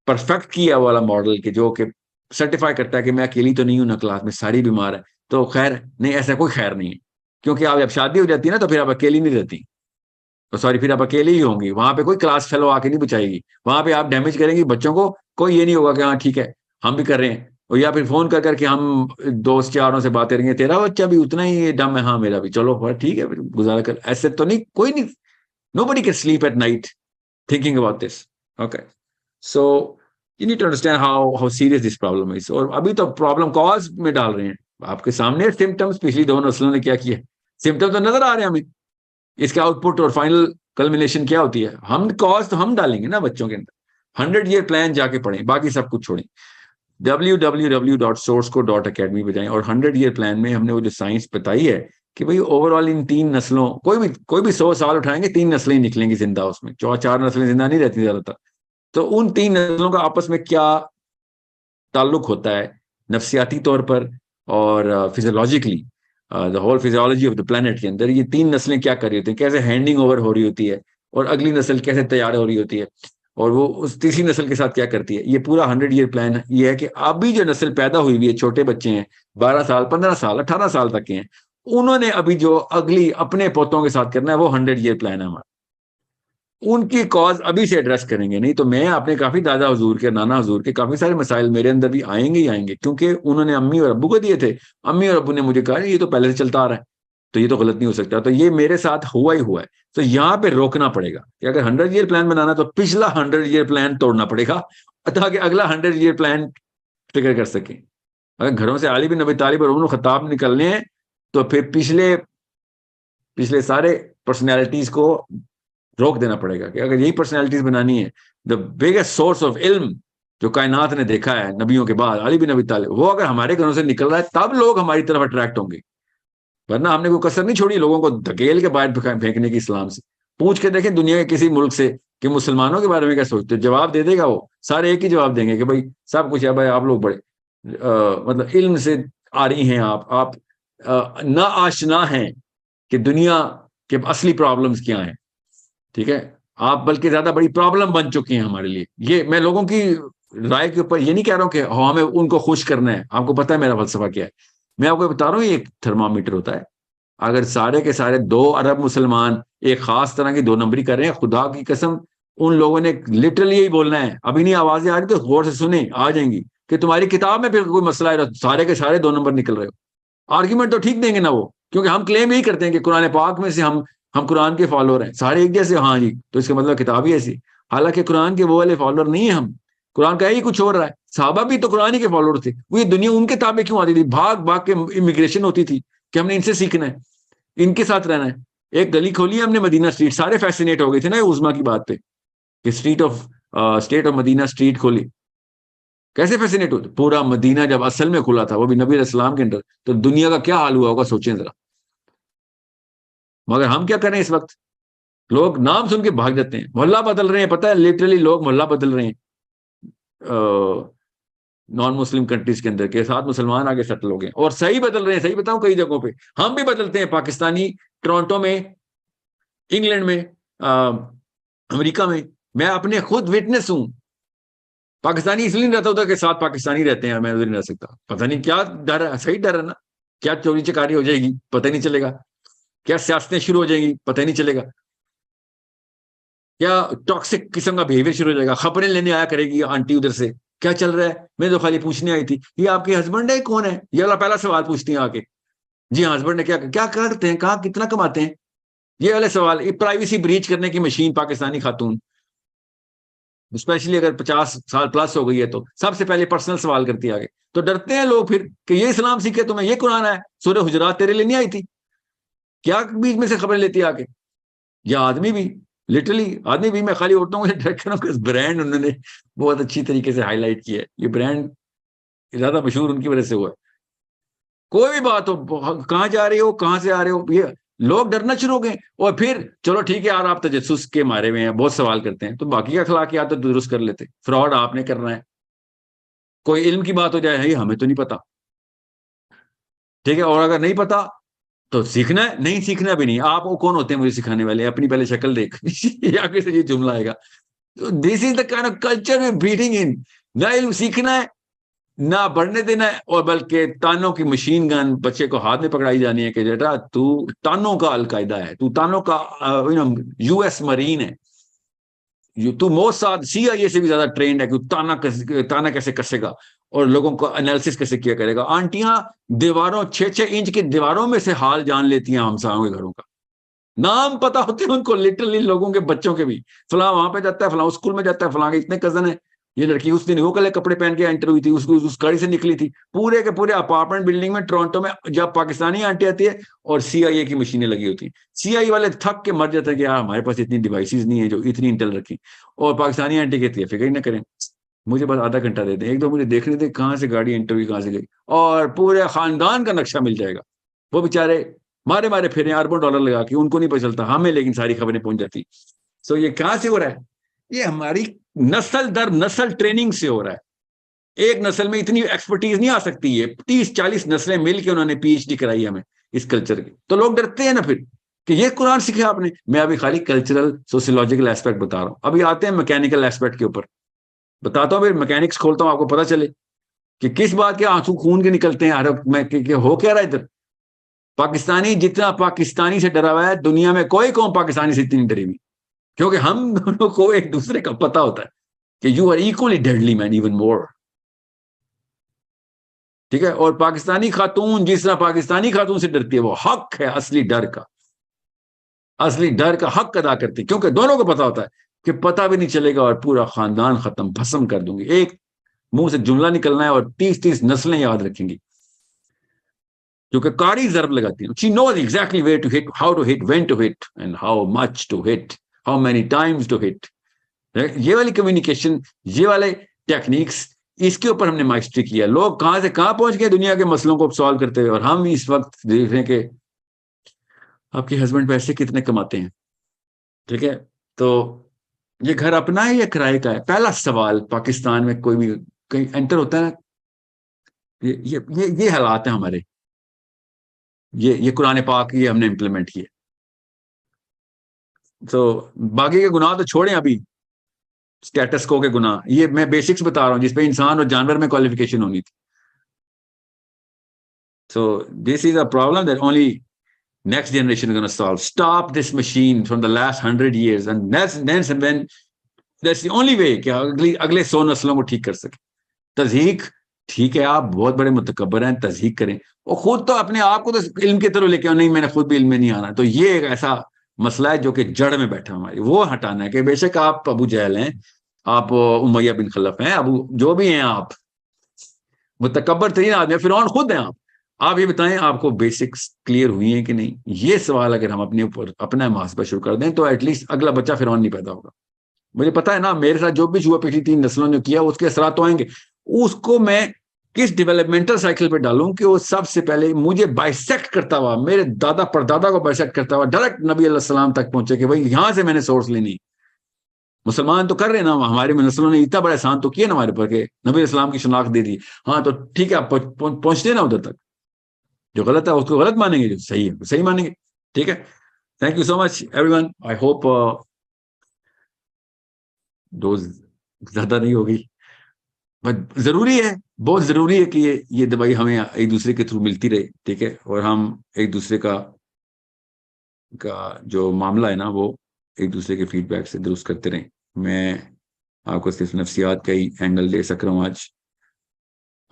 परफेक्ट किया वाला मॉडल के जो कि सर्टिफाई करता है कि मैं अकेली तो नहीं हूं ना क्लास में, सारी बीमार है, तो खैर नहीं, ऐसा कोई खैर नहीं है, क्योंकि आप जब शादी हो जाती है ना तो फिर आप अकेली नहीं रहती, तो सॉरी फिर आप अकेले ही होंगी, वहां पे कोई क्लास फेलो आके नहीं बचाएगी, वहां पे आप डैमेज करेंगी बच्चों को, कोई ये नहीं होगा कि हाँ ठीक है हम भी कर रहे हैं, और या फिर फोन कर करके हम दोस्त यारों से बातें करेंगे, तेरा बच्चा भी उतना ही डम है, हाँ मेरा भी, चलो ठीक है फिर गुजारा कर, ऐसे तो नहीं, कोई नहीं, nobody can sleep at night thinking about this. Okay, so you need to understand how serious this problem is. और अभी तो प्रॉब्लम कॉज में डाल रहे हैं आपके सामने सिम्टम्स, पिछली 2 नस्लों ने क्या किया, सिम्टम्स तो नजर आ रहे हैं हमें, इसके आउटपुट और फाइनल कल्मिनेशन क्या होती है, हम कॉज तो हम डालेंगे ना बच्चों के अंदर। 100 ईयर प्लान जाके पढ़ें, बाकी सब कुछ छोड़ें, www.sourcecode.academy पे जाएं, और 100 ईयर प्लान में हमने वो जो साइंस बताई है कि भाई ओवरऑल इन 3 नस्लों, कोई भी 100 साल उठाएंगे 3 नस्लें निकलेंगी जिंदा, उसमें 4 नस्लें जिंदा नहीं रहती ज्यादातर, तो उन 3 नस्लों का आपस में क्या ताल्लुक होता है नफ्सियाती तौर पर और physiologically, the whole physiology of the planet के अंदर ये 3 नस्लें क्या कर रही होती हैं, कैसे हैंडिंग ओवर हो रही होती है, और अगली नस्ल कैसे तैयार हो रही होती है, और वो उस तीसरी नस्ल के साथ क्या करती है। ये पूरा 100 ईयर प्लान ये है कि अभी जो नस्ल पैदा हुई हुई है, छोटे बच्चे हैं, 12 साल 15 साल 18 साल तक के हैं, उन्होंने अभी जो अगली अपने पोतों के साथ करना है वो 100 ईयर प्लान है हमारा, उनकी कॉज अभी से एड्रेस करेंगे। नहीं तो मैं अपने काफी दादा हुजूर के, नाना हुजूर के काफी सारे मसाइल मेरे अंदर भी आएंगे ही आएंगे, क्योंकि उन्होंने अम्मी और अब्बू को दिए थे, अम्मी और अब्बू ने मुझे कहा ये तो पहले से चलता आ रहा है, तो ये तो गलत नहीं हो सकता, तो ये मेरे साथ हुआ ही हुआ है। तो यहाँ पे रोकना पड़ेगा कि अगर 100 ईयर प्लान बनाना तो पिछला 100 ईयर प्लान तोड़ना पड़ेगा, ताकि अगला 100 ईयर प्लान ट्रिगर कर सके। अगर घरों से आली बिन अबी तालिब और उमर खत्ताब निकलने हैं तो फिर पिछले सारे पर्सनैलिटीज को रोक देना पड़ेगा, कि अगर यही पर्सनैलिटीज बनानी है, द बिगेस्ट सोर्स ऑफ इल्म जो कायनात ने देखा है नबियों के बाद, अली बिन अबी तालिब, वो अगर हमारे घरों से निकल रहा है तब लोग हमारी तरफ अट्रैक्ट होंगे, वरना हमने कोई कसर नहीं छोड़ी लोगों को धकेल के बाहर फेंकने की इस्लाम से। पूछ के देखें दुनिया के किसी मुल्क से कि मुसलमानों के बारे में क्या सोचते हो, जवाब दे देगा वो, सारे एक ही जवाब देंगे कि भाई सब कुछ है भाई, आप लोग बड़े मतलब इल्म से आ रही हैं, आप ना आशना हैं कि दुनिया के असली प्रॉब्लम्स क्या हैं। ठीक है, आप बल्कि ज्यादा बड़ी प्रॉब्लम बन चुकी हैं हमारे लिए। ये मैं लोगों की राय के ऊपर ये नहीं कह रहा हूं कि हमें उनको खुश करना है, आपको पता है मेरा फलसफा क्या है। मैं आपको बता रहा हूँ ये एक थर्मामीटर होता है, अगर सारे के सारे 2 अरब मुसलमान एक खास तरह की 2 नंबरी कर रहे हैं, खुदा की कसम उन लोगों ने लिटरली यही बोलना है। अभी नहीं आवाजें आ रही तो गौर से सुने, आ जाएंगी कि तुम्हारी किताब में फिर कोई मसला है, सारे के सारे 2 नंबर निकल रहे हो। आर्ग्यूमेंट तो ठीक देंगे ना वो, क्योंकि हम क्लेम यही करते हैं कि कुरान पाक में से हम कुरान के फॉलोअर हैं, सारे एक जैसे, हाँ जी, तो इसका मतलब किताब ही ऐसी। हालांकि कुरान के वो वाले फॉलोअर नहीं है हम, कुरान का ही कुछ हो रहा है। साहबा भी तो कुरान ही के फॉलोअर थे, वो ये दुनिया उनके ताबे क्यों आती थी, भाग भाग के इमिग्रेशन होती थी कि हमने इनसे सीखना है, इनके साथ रहना है। एक गली खोली है हमने मदीना स्ट्रीट, सारे फैसिनेट हो गए थे ना उस्मा की बात पे कि स्टेट ऑफ मदीना स्ट्रीट खोली, कैसे फैसिनेट होते। पूरा मदीना जब असल में खुला था, वो भी नबी इस्लाम के अंदर, तो दुनिया का क्या हाल हुआ होगा सोचें जरा। मगर हम क्या करें इस वक्त, लोग नाम सुन के भाग जाते हैं, मोहल्ला बदल रहे हैं, पता है लिटरली लोग मोहल्ला बदल रहे हैं नॉन मुस्लिम कंट्रीज के अंदर के साथ, मुसलमान आगे सेटल हो गए और सही बदल रहे हैं। सही बताऊं, कई जगहों पे हम भी बदलते हैं, पाकिस्तानी टोरंटो में, इंग्लैंड में, अमेरिका में, मैं अपने खुद विटनेस हूं। पाकिस्तानी इसलिए नहीं रहता उधर के साथ पाकिस्तानी रहते हैं, मैं उधर नहीं रह सकता, पता नहीं क्या डर है, सही डर है ना, क्या चोरी चकारी हो जाएगी पता नहीं चलेगा, क्या सियासतें शुरू हो जाएंगी पता नहीं चलेगा, क्या टॉक्सिक किस्म का बिहेवियर शुरू हो जाएगा, खबरें लेने आया करेगी आंटी उधर से, क्या चल रहा है। मैं तो खाली पूछने आई थी, ये आपके हस्बैंड है कौन है, ये वाला पहला सवाल पूछती हैं आके। जी हाँ, हस्बैंड है, क्या क्या करते हैं, कहाँ कितना कमाते हैं, ये वाले सवाल। ये प्राइवेसी ब्रीच करने की मशीन पाकिस्तानी खातून, स्पेशली अगर 50 साल प्लस हो गई है तो सबसे पहले पर्सनल सवाल करती है आगे। तो डरते हैं लोग फिर कि ये इस्लाम सीखे तुम्हें, ये कुरान है, सूरह हुजरात तेरे लिए नहीं आई थी, क्या बीच में से खबरें लेती है आके। या आदमी भी, लिटरली आदमी भी, मैं खाली औरतों को ट्रैक कर रहा हूँ, ब्रांड उन्होंने बहुत अच्छी तरीके से हाईलाइट किया है, ये ब्रांड ज्यादा मशहूर उनकी वजह से हुआ है। कोई भी बात हो, कहाँ जा रहे हो, कहाँ से आ रहे हो, ये लोग डरना शुरू हो गए। और फिर चलो ठीक है यार, आप तजस्सुस के मारे में हैं, बहुत सवाल करते हैं, तो बाकी का अखलाकियात तो दुरुस्त कर लेते। फ्रॉड आपने करना है, कोई इल्म की बात हो जाए, है हमें तो नहीं पता, ठीक है, और अगर नहीं पता तो सीखना है, नहीं सीखना भी नहीं। आप वो कौन होते हैं मुझे सिखाने वाले, अपनी पहले शक्ल देख या किसी ये जुमला आएगा। तो this is the kind of culture we breeding in, ना इल्म सीखना है ना बढ़ने देना है, और बल्कि तानों की मशीन गन बच्चे को हाथ में पकड़ाई जानी है कि बेटा तू तानों का अलकायदा है, तू तानों का यूएस मरीन है, तू मोसाद CIA से भी ज्यादा ट्रेंड है कि ताना कैसे कसेगा और लोगों को एनालिसिस कैसे किया करेगा। आंटियां दीवारों 6-6 इंच की दीवारों में से हाल जान लेती हैं हमसायों के घरों का, नाम पता होते हैं उनको, लिटरली लोगों के बच्चों के भी, फलां वहां पे जाता है, फलां स्कूल में जाता है, फलां के इतने कजन है। ये लड़की उस दिन वो कल कपड़े पहन के एंटर हुई थी, उसको उस गाड़ी से निकली थी, पूरे के पूरे अपार्टमेंट बिल्डिंग में टोरंटो में जब पाकिस्तानी आंटी आती है और CIA की मशीनें लगी होती हैं, CIA वाले थक के मर जाते हैं कि यार हमारे पास इतनी डिवाइसेस नहीं है जो इतनी इंटेल रखी, और पाकिस्तानी आंटी कहती है फिक्र ही ना करें, मुझे बस आधा घंटा दे दें, एक दो मुझे देखने दे कहाँ से गाड़ी एंटर हुई, कहाँ से गई, और पूरे खानदान का नक्शा मिल जाएगा। वो बेचारे मारे मारे फिर अरबों डॉलर लगा के, उनको नहीं पता चलता, हमें लेकिन सारी खबरें पहुंच जाती। सो ये कहां से हो रहा है, ये हमारी नस्ल दर नस्ल ट्रेनिंग से हो रहा है। एक नस्ल में इतनी एक्सपर्टीज नहीं आ सकती है, 30-40 नस्लें मिलकर उन्होंने PhD कराई हमें इस कल्चर की, तो लोग डरते हैं ना फिर कि ये कुरान सीखे आपने। मैं अभी खाली कल्चरल सोशियोलॉजिकल एस्पेक्ट बता रहा हूं, अभी आते हैं मैकेनिकल एस्पेक्ट के ऊपर बताता हूं, फिर मैकेनिक्स खोलता हूं, आपको पता चले कि किस बात के आंसू खून के निकलते हैं अरब में, हो क्या रहा है इधर। पाकिस्तानी जितना पाकिस्तानी से डरा हुआ है, दुनिया में कोई कौम पाकिस्तानी से इतनी डरी हुई, क्योंकि हम दोनों को एक दूसरे का पता होता है कि you are equally deadly man, even more, ठीक है। और पाकिस्तानी खातून जिस तरह पाकिस्तानी खातून से डरती है, वो हक है असली डर का, असली डर का हक अदा करती है, क्योंकि दोनों को पता होता है कि पता भी नहीं चलेगा और पूरा खानदान खत्म भस्म कर दूंगी, एक मुंह से जुमला निकलना है और 30-30 नस्लें याद रखेंगी, क्योंकि कारी जरब लगाती है। She knows exactly where to hit, how to hit, when to hit and how much to hit, how many times to hit. ये वाली कम्युनिकेशन, ये वाले टेक्निक्स, इसके ऊपर हमने मास्टरी किया। लोग कहां से कहां पहुंच गए दुनिया के मसलों को सॉल्व करते हुए, और हम इस वक्त देख रहे हैं कि आपके हस्बैंड पैसे कितने कमाते हैं, ठीक है, तो ये घर अपना है या किराए का है? पहला सवाल पाकिस्तान में कोई भी कहीं एंटर होता है ना, ये हालात है हमारे, ये कुरान पाक ये हमने इम्प्लीमेंट किए। तो बाकी के गुनाह तो छोड़ें, अभी स्टेटस को के गुनाह, ये मैं बेसिक्स बता रहा हूं जिसपे इंसान और जानवर में क्वालिफिकेशन होनी थी। So this is a problem that only next generation is going to solve. Stop this machine from the last 100 years, and that's the only way कि अगले 100 नस्लों को ठीक कर सके। तज़हीक, ठीक है, आप बहुत बड़े मुतकब्बर हैं, तज़हीक करें, और खुद तो अपने आप को तो इल्म की तरफ लेके आओ, नहीं मैंने खुद भी इल्म में नहीं आना। तो ये एक ऐसा मसला है जो कि जड़ में बैठा हमारी, वो हटाना है कि बेशक आप अबू जहल हैं, आप उमैया बिन खलफ हैं, अबू जो भी हैं, आप मुतकब्बर तरीन आदमी, फिरौन खुद हैं आप ये बताएं आपको बेसिक्स क्लियर हुई हैं कि नहीं? ये सवाल अगर हम अपने ऊपर अपना मुहासबा शुरू कर दें तो एटलीस्ट अगला बच्चा फिरौन नहीं पैदा होगा। मुझे पता है ना, मेरे साथ जो भी हुआ पिछली 3 नस्लों ने किया उसके असरात तो आएंगे। उसको मैं किस डेवलपमेंटल साइकिल पे डालूं कि वो सबसे पहले मुझे बाइसेक्ट करता हुआ, मेरे दादा परदादा को बाइसेक्ट करता हुआ डायरेक्ट नबी अलैहि सलाम तक पहुंचे कि भाई यहां से मैंने सोर्स लेनी। मुसलमान तो कर रहे हैं ना, हमारे नस्लों ने इतना बड़ा एहसान तो किया ना हमारे ऊपर के नबी इस्लाम की शनाख्त दे दी। हाँ तो ठीक है, आप पहुंचते ना उधर तक, जो गलत है उसको गलत मानेंगे, जो सही है सही मानेंगे। ठीक है, thank you so much everyone. I hope dose ज्यादा नहीं होगी, बट जरूरी है, बहुत जरूरी है कि ये दवाई हमें एक दूसरे के थ्रू मिलती रहे। ठीक है, और हम एक दूसरे का जो मामला है ना वो एक दूसरे के फीडबैक से दुरुस्त करते रहें। मैं आपको सिर्फ नफ्सियात का ही एंगल दे सक रहा हूँ आज।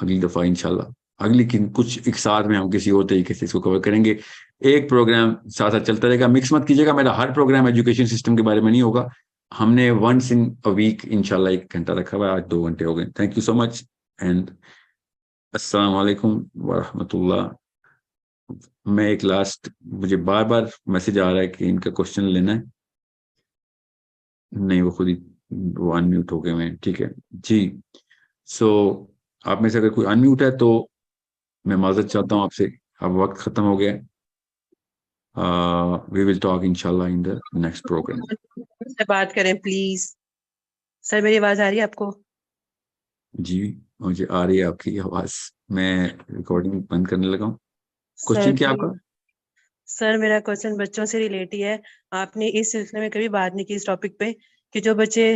अगली दफा इंशाल्लाह अगली कुछ एक साथ में हम किसी और तरीके से इसको कवर करेंगे। एक प्रोग्राम साथ साथ चलता रहेगा, मिक्स मत कीजिएगा। मेरा हर प्रोग्राम एजुकेशन सिस्टम के बारे में नहीं होगा। हमने वंस इन अ वीक इंशाल्लाह 1 घंटा रखा हुआ है, आज 2 घंटे हो गए। Thank you so much and अस्सलाम वालेकुम वरहमतुल्लाह। मैं एक लास्ट, मुझे बार बार मैसेज आ रहा है कि इनका क्वेश्चन लेना है, नहीं वो खुद ही वो अनम्यूट हो गए हैं। ठीक है जी, सो आप में से अगर कोई अनम्यूट है तो मैं माजरत चाहता हूँ आपसे, अब वक्त खत्म हो गया। वी विल टॉक इंशाल्लाह इन द नेक्स्ट प्रोग्राम। से बात करें प्लीज। सर मेरी आवाज आ रही है आपको? जी मुझे आ रही है आपकी आवाज, मैं रिकॉर्डिंग बंद करने लगा हूँ। सर क्वेश्चन क्या आपका? सर मेरा क्वेश्चन बच्चों से रिलेट ही है। आपने इस सिलसिले में कभी बात नहीं की इस टॉपिक पे कि जो बच्चे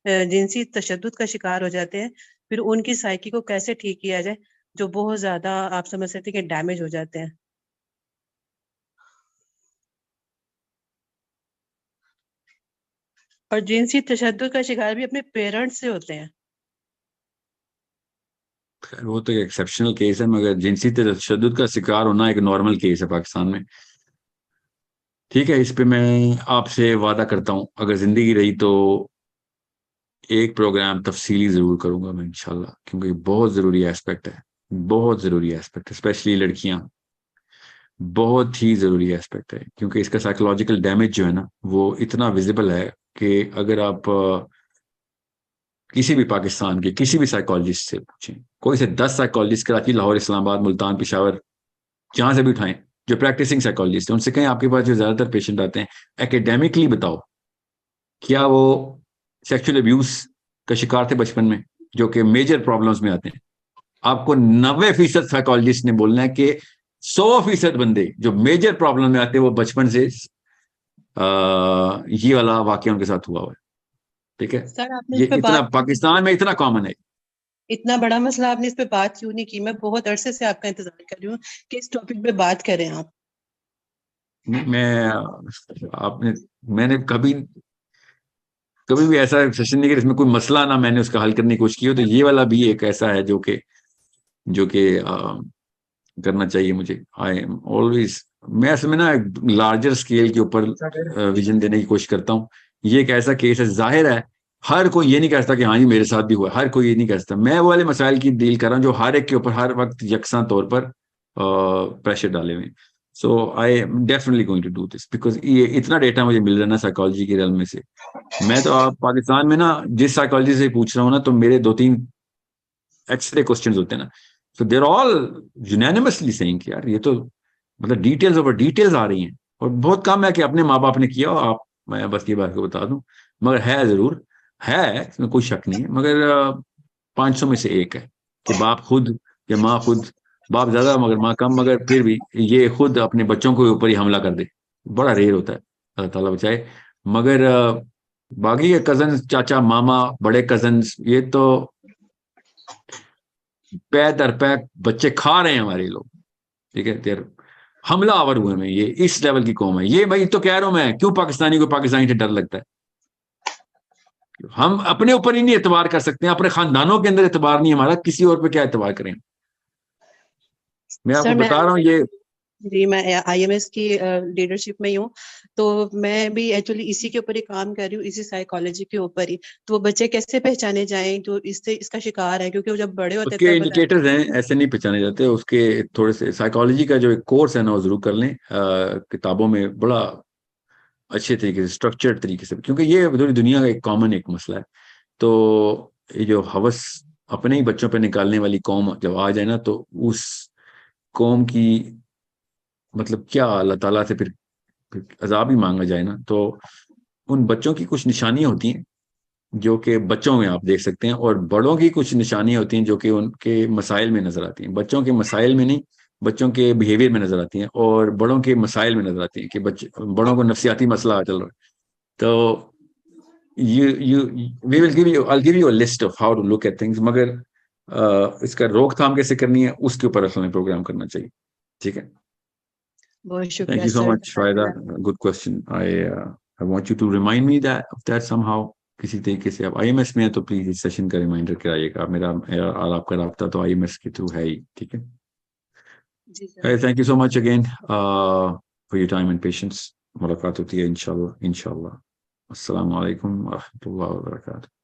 जिनसी तशद्दुद का शिकार हो जाते हैं, फिर उनकी साइकी को कैसे ठीक किया जाए, जो बहुत ज्यादा आप समझ सकते हैं कि डैमेज हो जाते हैं। और जिनसी तशद्दुद का शिकार भी अपने पेरेंट्स से होते हैं। खैर वो तो एक एक्सेप्शनल केस है, मगर जिनसी तशद्दुद का शिकार होना एक नॉर्मल केस है पाकिस्तान में। ठीक है, इस पे मैं आपसे वादा करता हूँ अगर जिंदगी रही तो एक प्रोग्राम तफसीली जरूर करूंगा मैं इंशाल्लाह, क्योंकि बहुत जरूरी एस्पेक्ट है, बहुत जरूरी एस्पेक्ट है, स्पेशली लड़कियां, बहुत ही जरूरी एस्पेक्ट है। क्योंकि इसका साइकोलॉजिकल डैमेज जो है ना वो इतना विजिबल है कि अगर आप किसी भी पाकिस्तान के किसी भी साइकोलॉजिस्ट से पूछें, कोई से 10 साइकोलॉजिस्ट कराची, लाहौर, इस्लामाबाद, मुल्तान, पेशावर, जहां से भी उठाएं जो प्रैक्टिसिंग साइकोलॉजिस्ट है, उनसे कहें आपके पास जो ज्यादातर पेशेंट आते हैं एकेडमिकली बताओ क्या वो सेक्सुअल अब्यूज का शिकार थे बचपन में, जो कि मेजर प्रॉब्लम्स में आते हैं। आपको 90% साइकोलॉजिस्ट ने बोलना है कि 100% बंदे जो मेजर प्रॉब्लम में आते हैं वो बचपन से ये वाला वाकया उनके साथ हुआ है। ठीक है, सर आपने ये इस पे इतना बात, पाकिस्तान में इतना कॉमन है। इतना बड़ा मसला आपने इस पे बात क्यों नहीं की? मैं बहुत अरसे से आपका इंतजार कर रही हूँ कि इस टॉपिक पे बात करें आप। मैंने कभी भी ऐसा सेशन नहीं किया इसमें कोई मसला ना मैंने उसका हल करने की कोशिश की हो। तो ये वाला भी एक ऐसा है जो कि करना चाहिए मुझे। आई एम ऑलवेज, मैं असल में ना लार्जर स्केल के ऊपर विजन देने की कोशिश करता हूँ। ये एक ऐसा केस है, जाहिर है हर कोई ये नहीं कह सकता कि हाँ जी मेरे साथ भी हुआ, हर कोई ये नहीं कह सकता। मैं वो वाले मसाइल की डील कर रहा हूँ जो हर एक के ऊपर हर वक्त यकसा तौर पर प्रेशर डाले हुए। So I am definitely going to do this because ये इतना डेटा मुझे मिल रहा है ना साइकोलॉजी के रेल में से। मैं तो आप पाकिस्तान में ना जिस साइकोलॉजी से पूछ रहा हूँ ना, तो मेरे 2-3 एक्सरे क्वेश्चंस होते हैं ना, so they're all unanimously saying कि यार ये तो मतलब डिटेल्स ओवर डिटेल्स आ रही हैं। और बहुत कम है कि अपने माँ बाप ने किया हो, आप मैं बस ये बात को बता दूं, मगर है जरूर, है इसमें कोई शक नहीं है, मगर 500 में से एक है कि बाप खुद या माँ खुद, बाप ज्यादा मगर माँ कम, मगर फिर भी ये खुद अपने बच्चों के ऊपर ही हमला कर दे, बड़ा रेयर होता है, अल्लाह ताला बचाए। मगर बाकी के कजन, चाचा, मामा, बड़े कजन, ये तो पै दर पै बच्चे खा रहे हैं हमारे लोग, ठीक है। देर हमला आवर हुए में, ये इस लेवल की कौम है ये। भाई तो कह रहा हूं मैं, क्यों पाकिस्तानी को पाकिस्तानी से डर लगता है? हम अपने ऊपर ही नहीं एतबार कर सकते हैं, अपने खानदानों के अंदर एतबार नहीं हमारा, किसी और पे क्या एतबार करें? मैं आपको बता रहा हूँ ये। जी, मैं IMS की लीडरशिप में ही हूँ, तो मैं भी एक्चुअली इसी के ऊपर ही काम कर रही हूँ, इसी साइकोलॉजी के ऊपर ही। तो वो बच्चे कैसे पहचाने जाएं जो इससे इसका शिकार है, क्योंकि वो जब बड़े होते उसके हैं इंडिकेटर्स हैं, ऐसे नहीं पहचाने जाते। उसके थोड़े से साइकोलॉजी का जो एक कोर्स है ना, वो जरूर कर लें, किताबों में बड़ा अच्छे तरीके से, स्ट्रक्चर्ड तरीके से, क्योंकि ये पूरी दुनिया का एक कॉमन एक मसला है। तो ये जो हवस अपने ही बच्चों पे निकालने वाली कौम जब आ जाए ना, तो उस कौम की मतलब क्या अल्लाह ताला से फिर अजाब ही मांगा जाए ना, तो उन बच्चों की कुछ निशानियां होती हैं जो कि बच्चों में आप देख सकते हैं, और बड़ों की कुछ निशानियां होती हैं जो कि उनके मसाइल में नजर आती हैं। बच्चों के मसाइल में नहीं, बच्चों के बिहेवियर में नजर आती हैं, और बड़ों के मसाइल में नजर आती हैं कि बच्चे, बड़ों को नफसियाती मसला चल रहा है। तो you we will give you, I'll give you a list of how to look at things, मगर इसका रोकथाम कैसे करनी है उसके ऊर असल में प्रोग्राम करना चाहिए, ठीक है। बहुत Thank शुक्रिया you so sir. much, Faida. Good question. I want you to remind me of that somehow. किसी तरीके से आप IMS में है तो प्लीज इस सेशन का रिमाइंडर कराइएगा। मेरा और आपका राब्ता तो IMS के थ्रू है ही, ठीक है। जी sir. Thank you so much again for your time and patience. मुलाकात होती है इंशाल्लाह। अस्सलाम वालेकुम व रहमतुल्लाहि व बरकातुहू।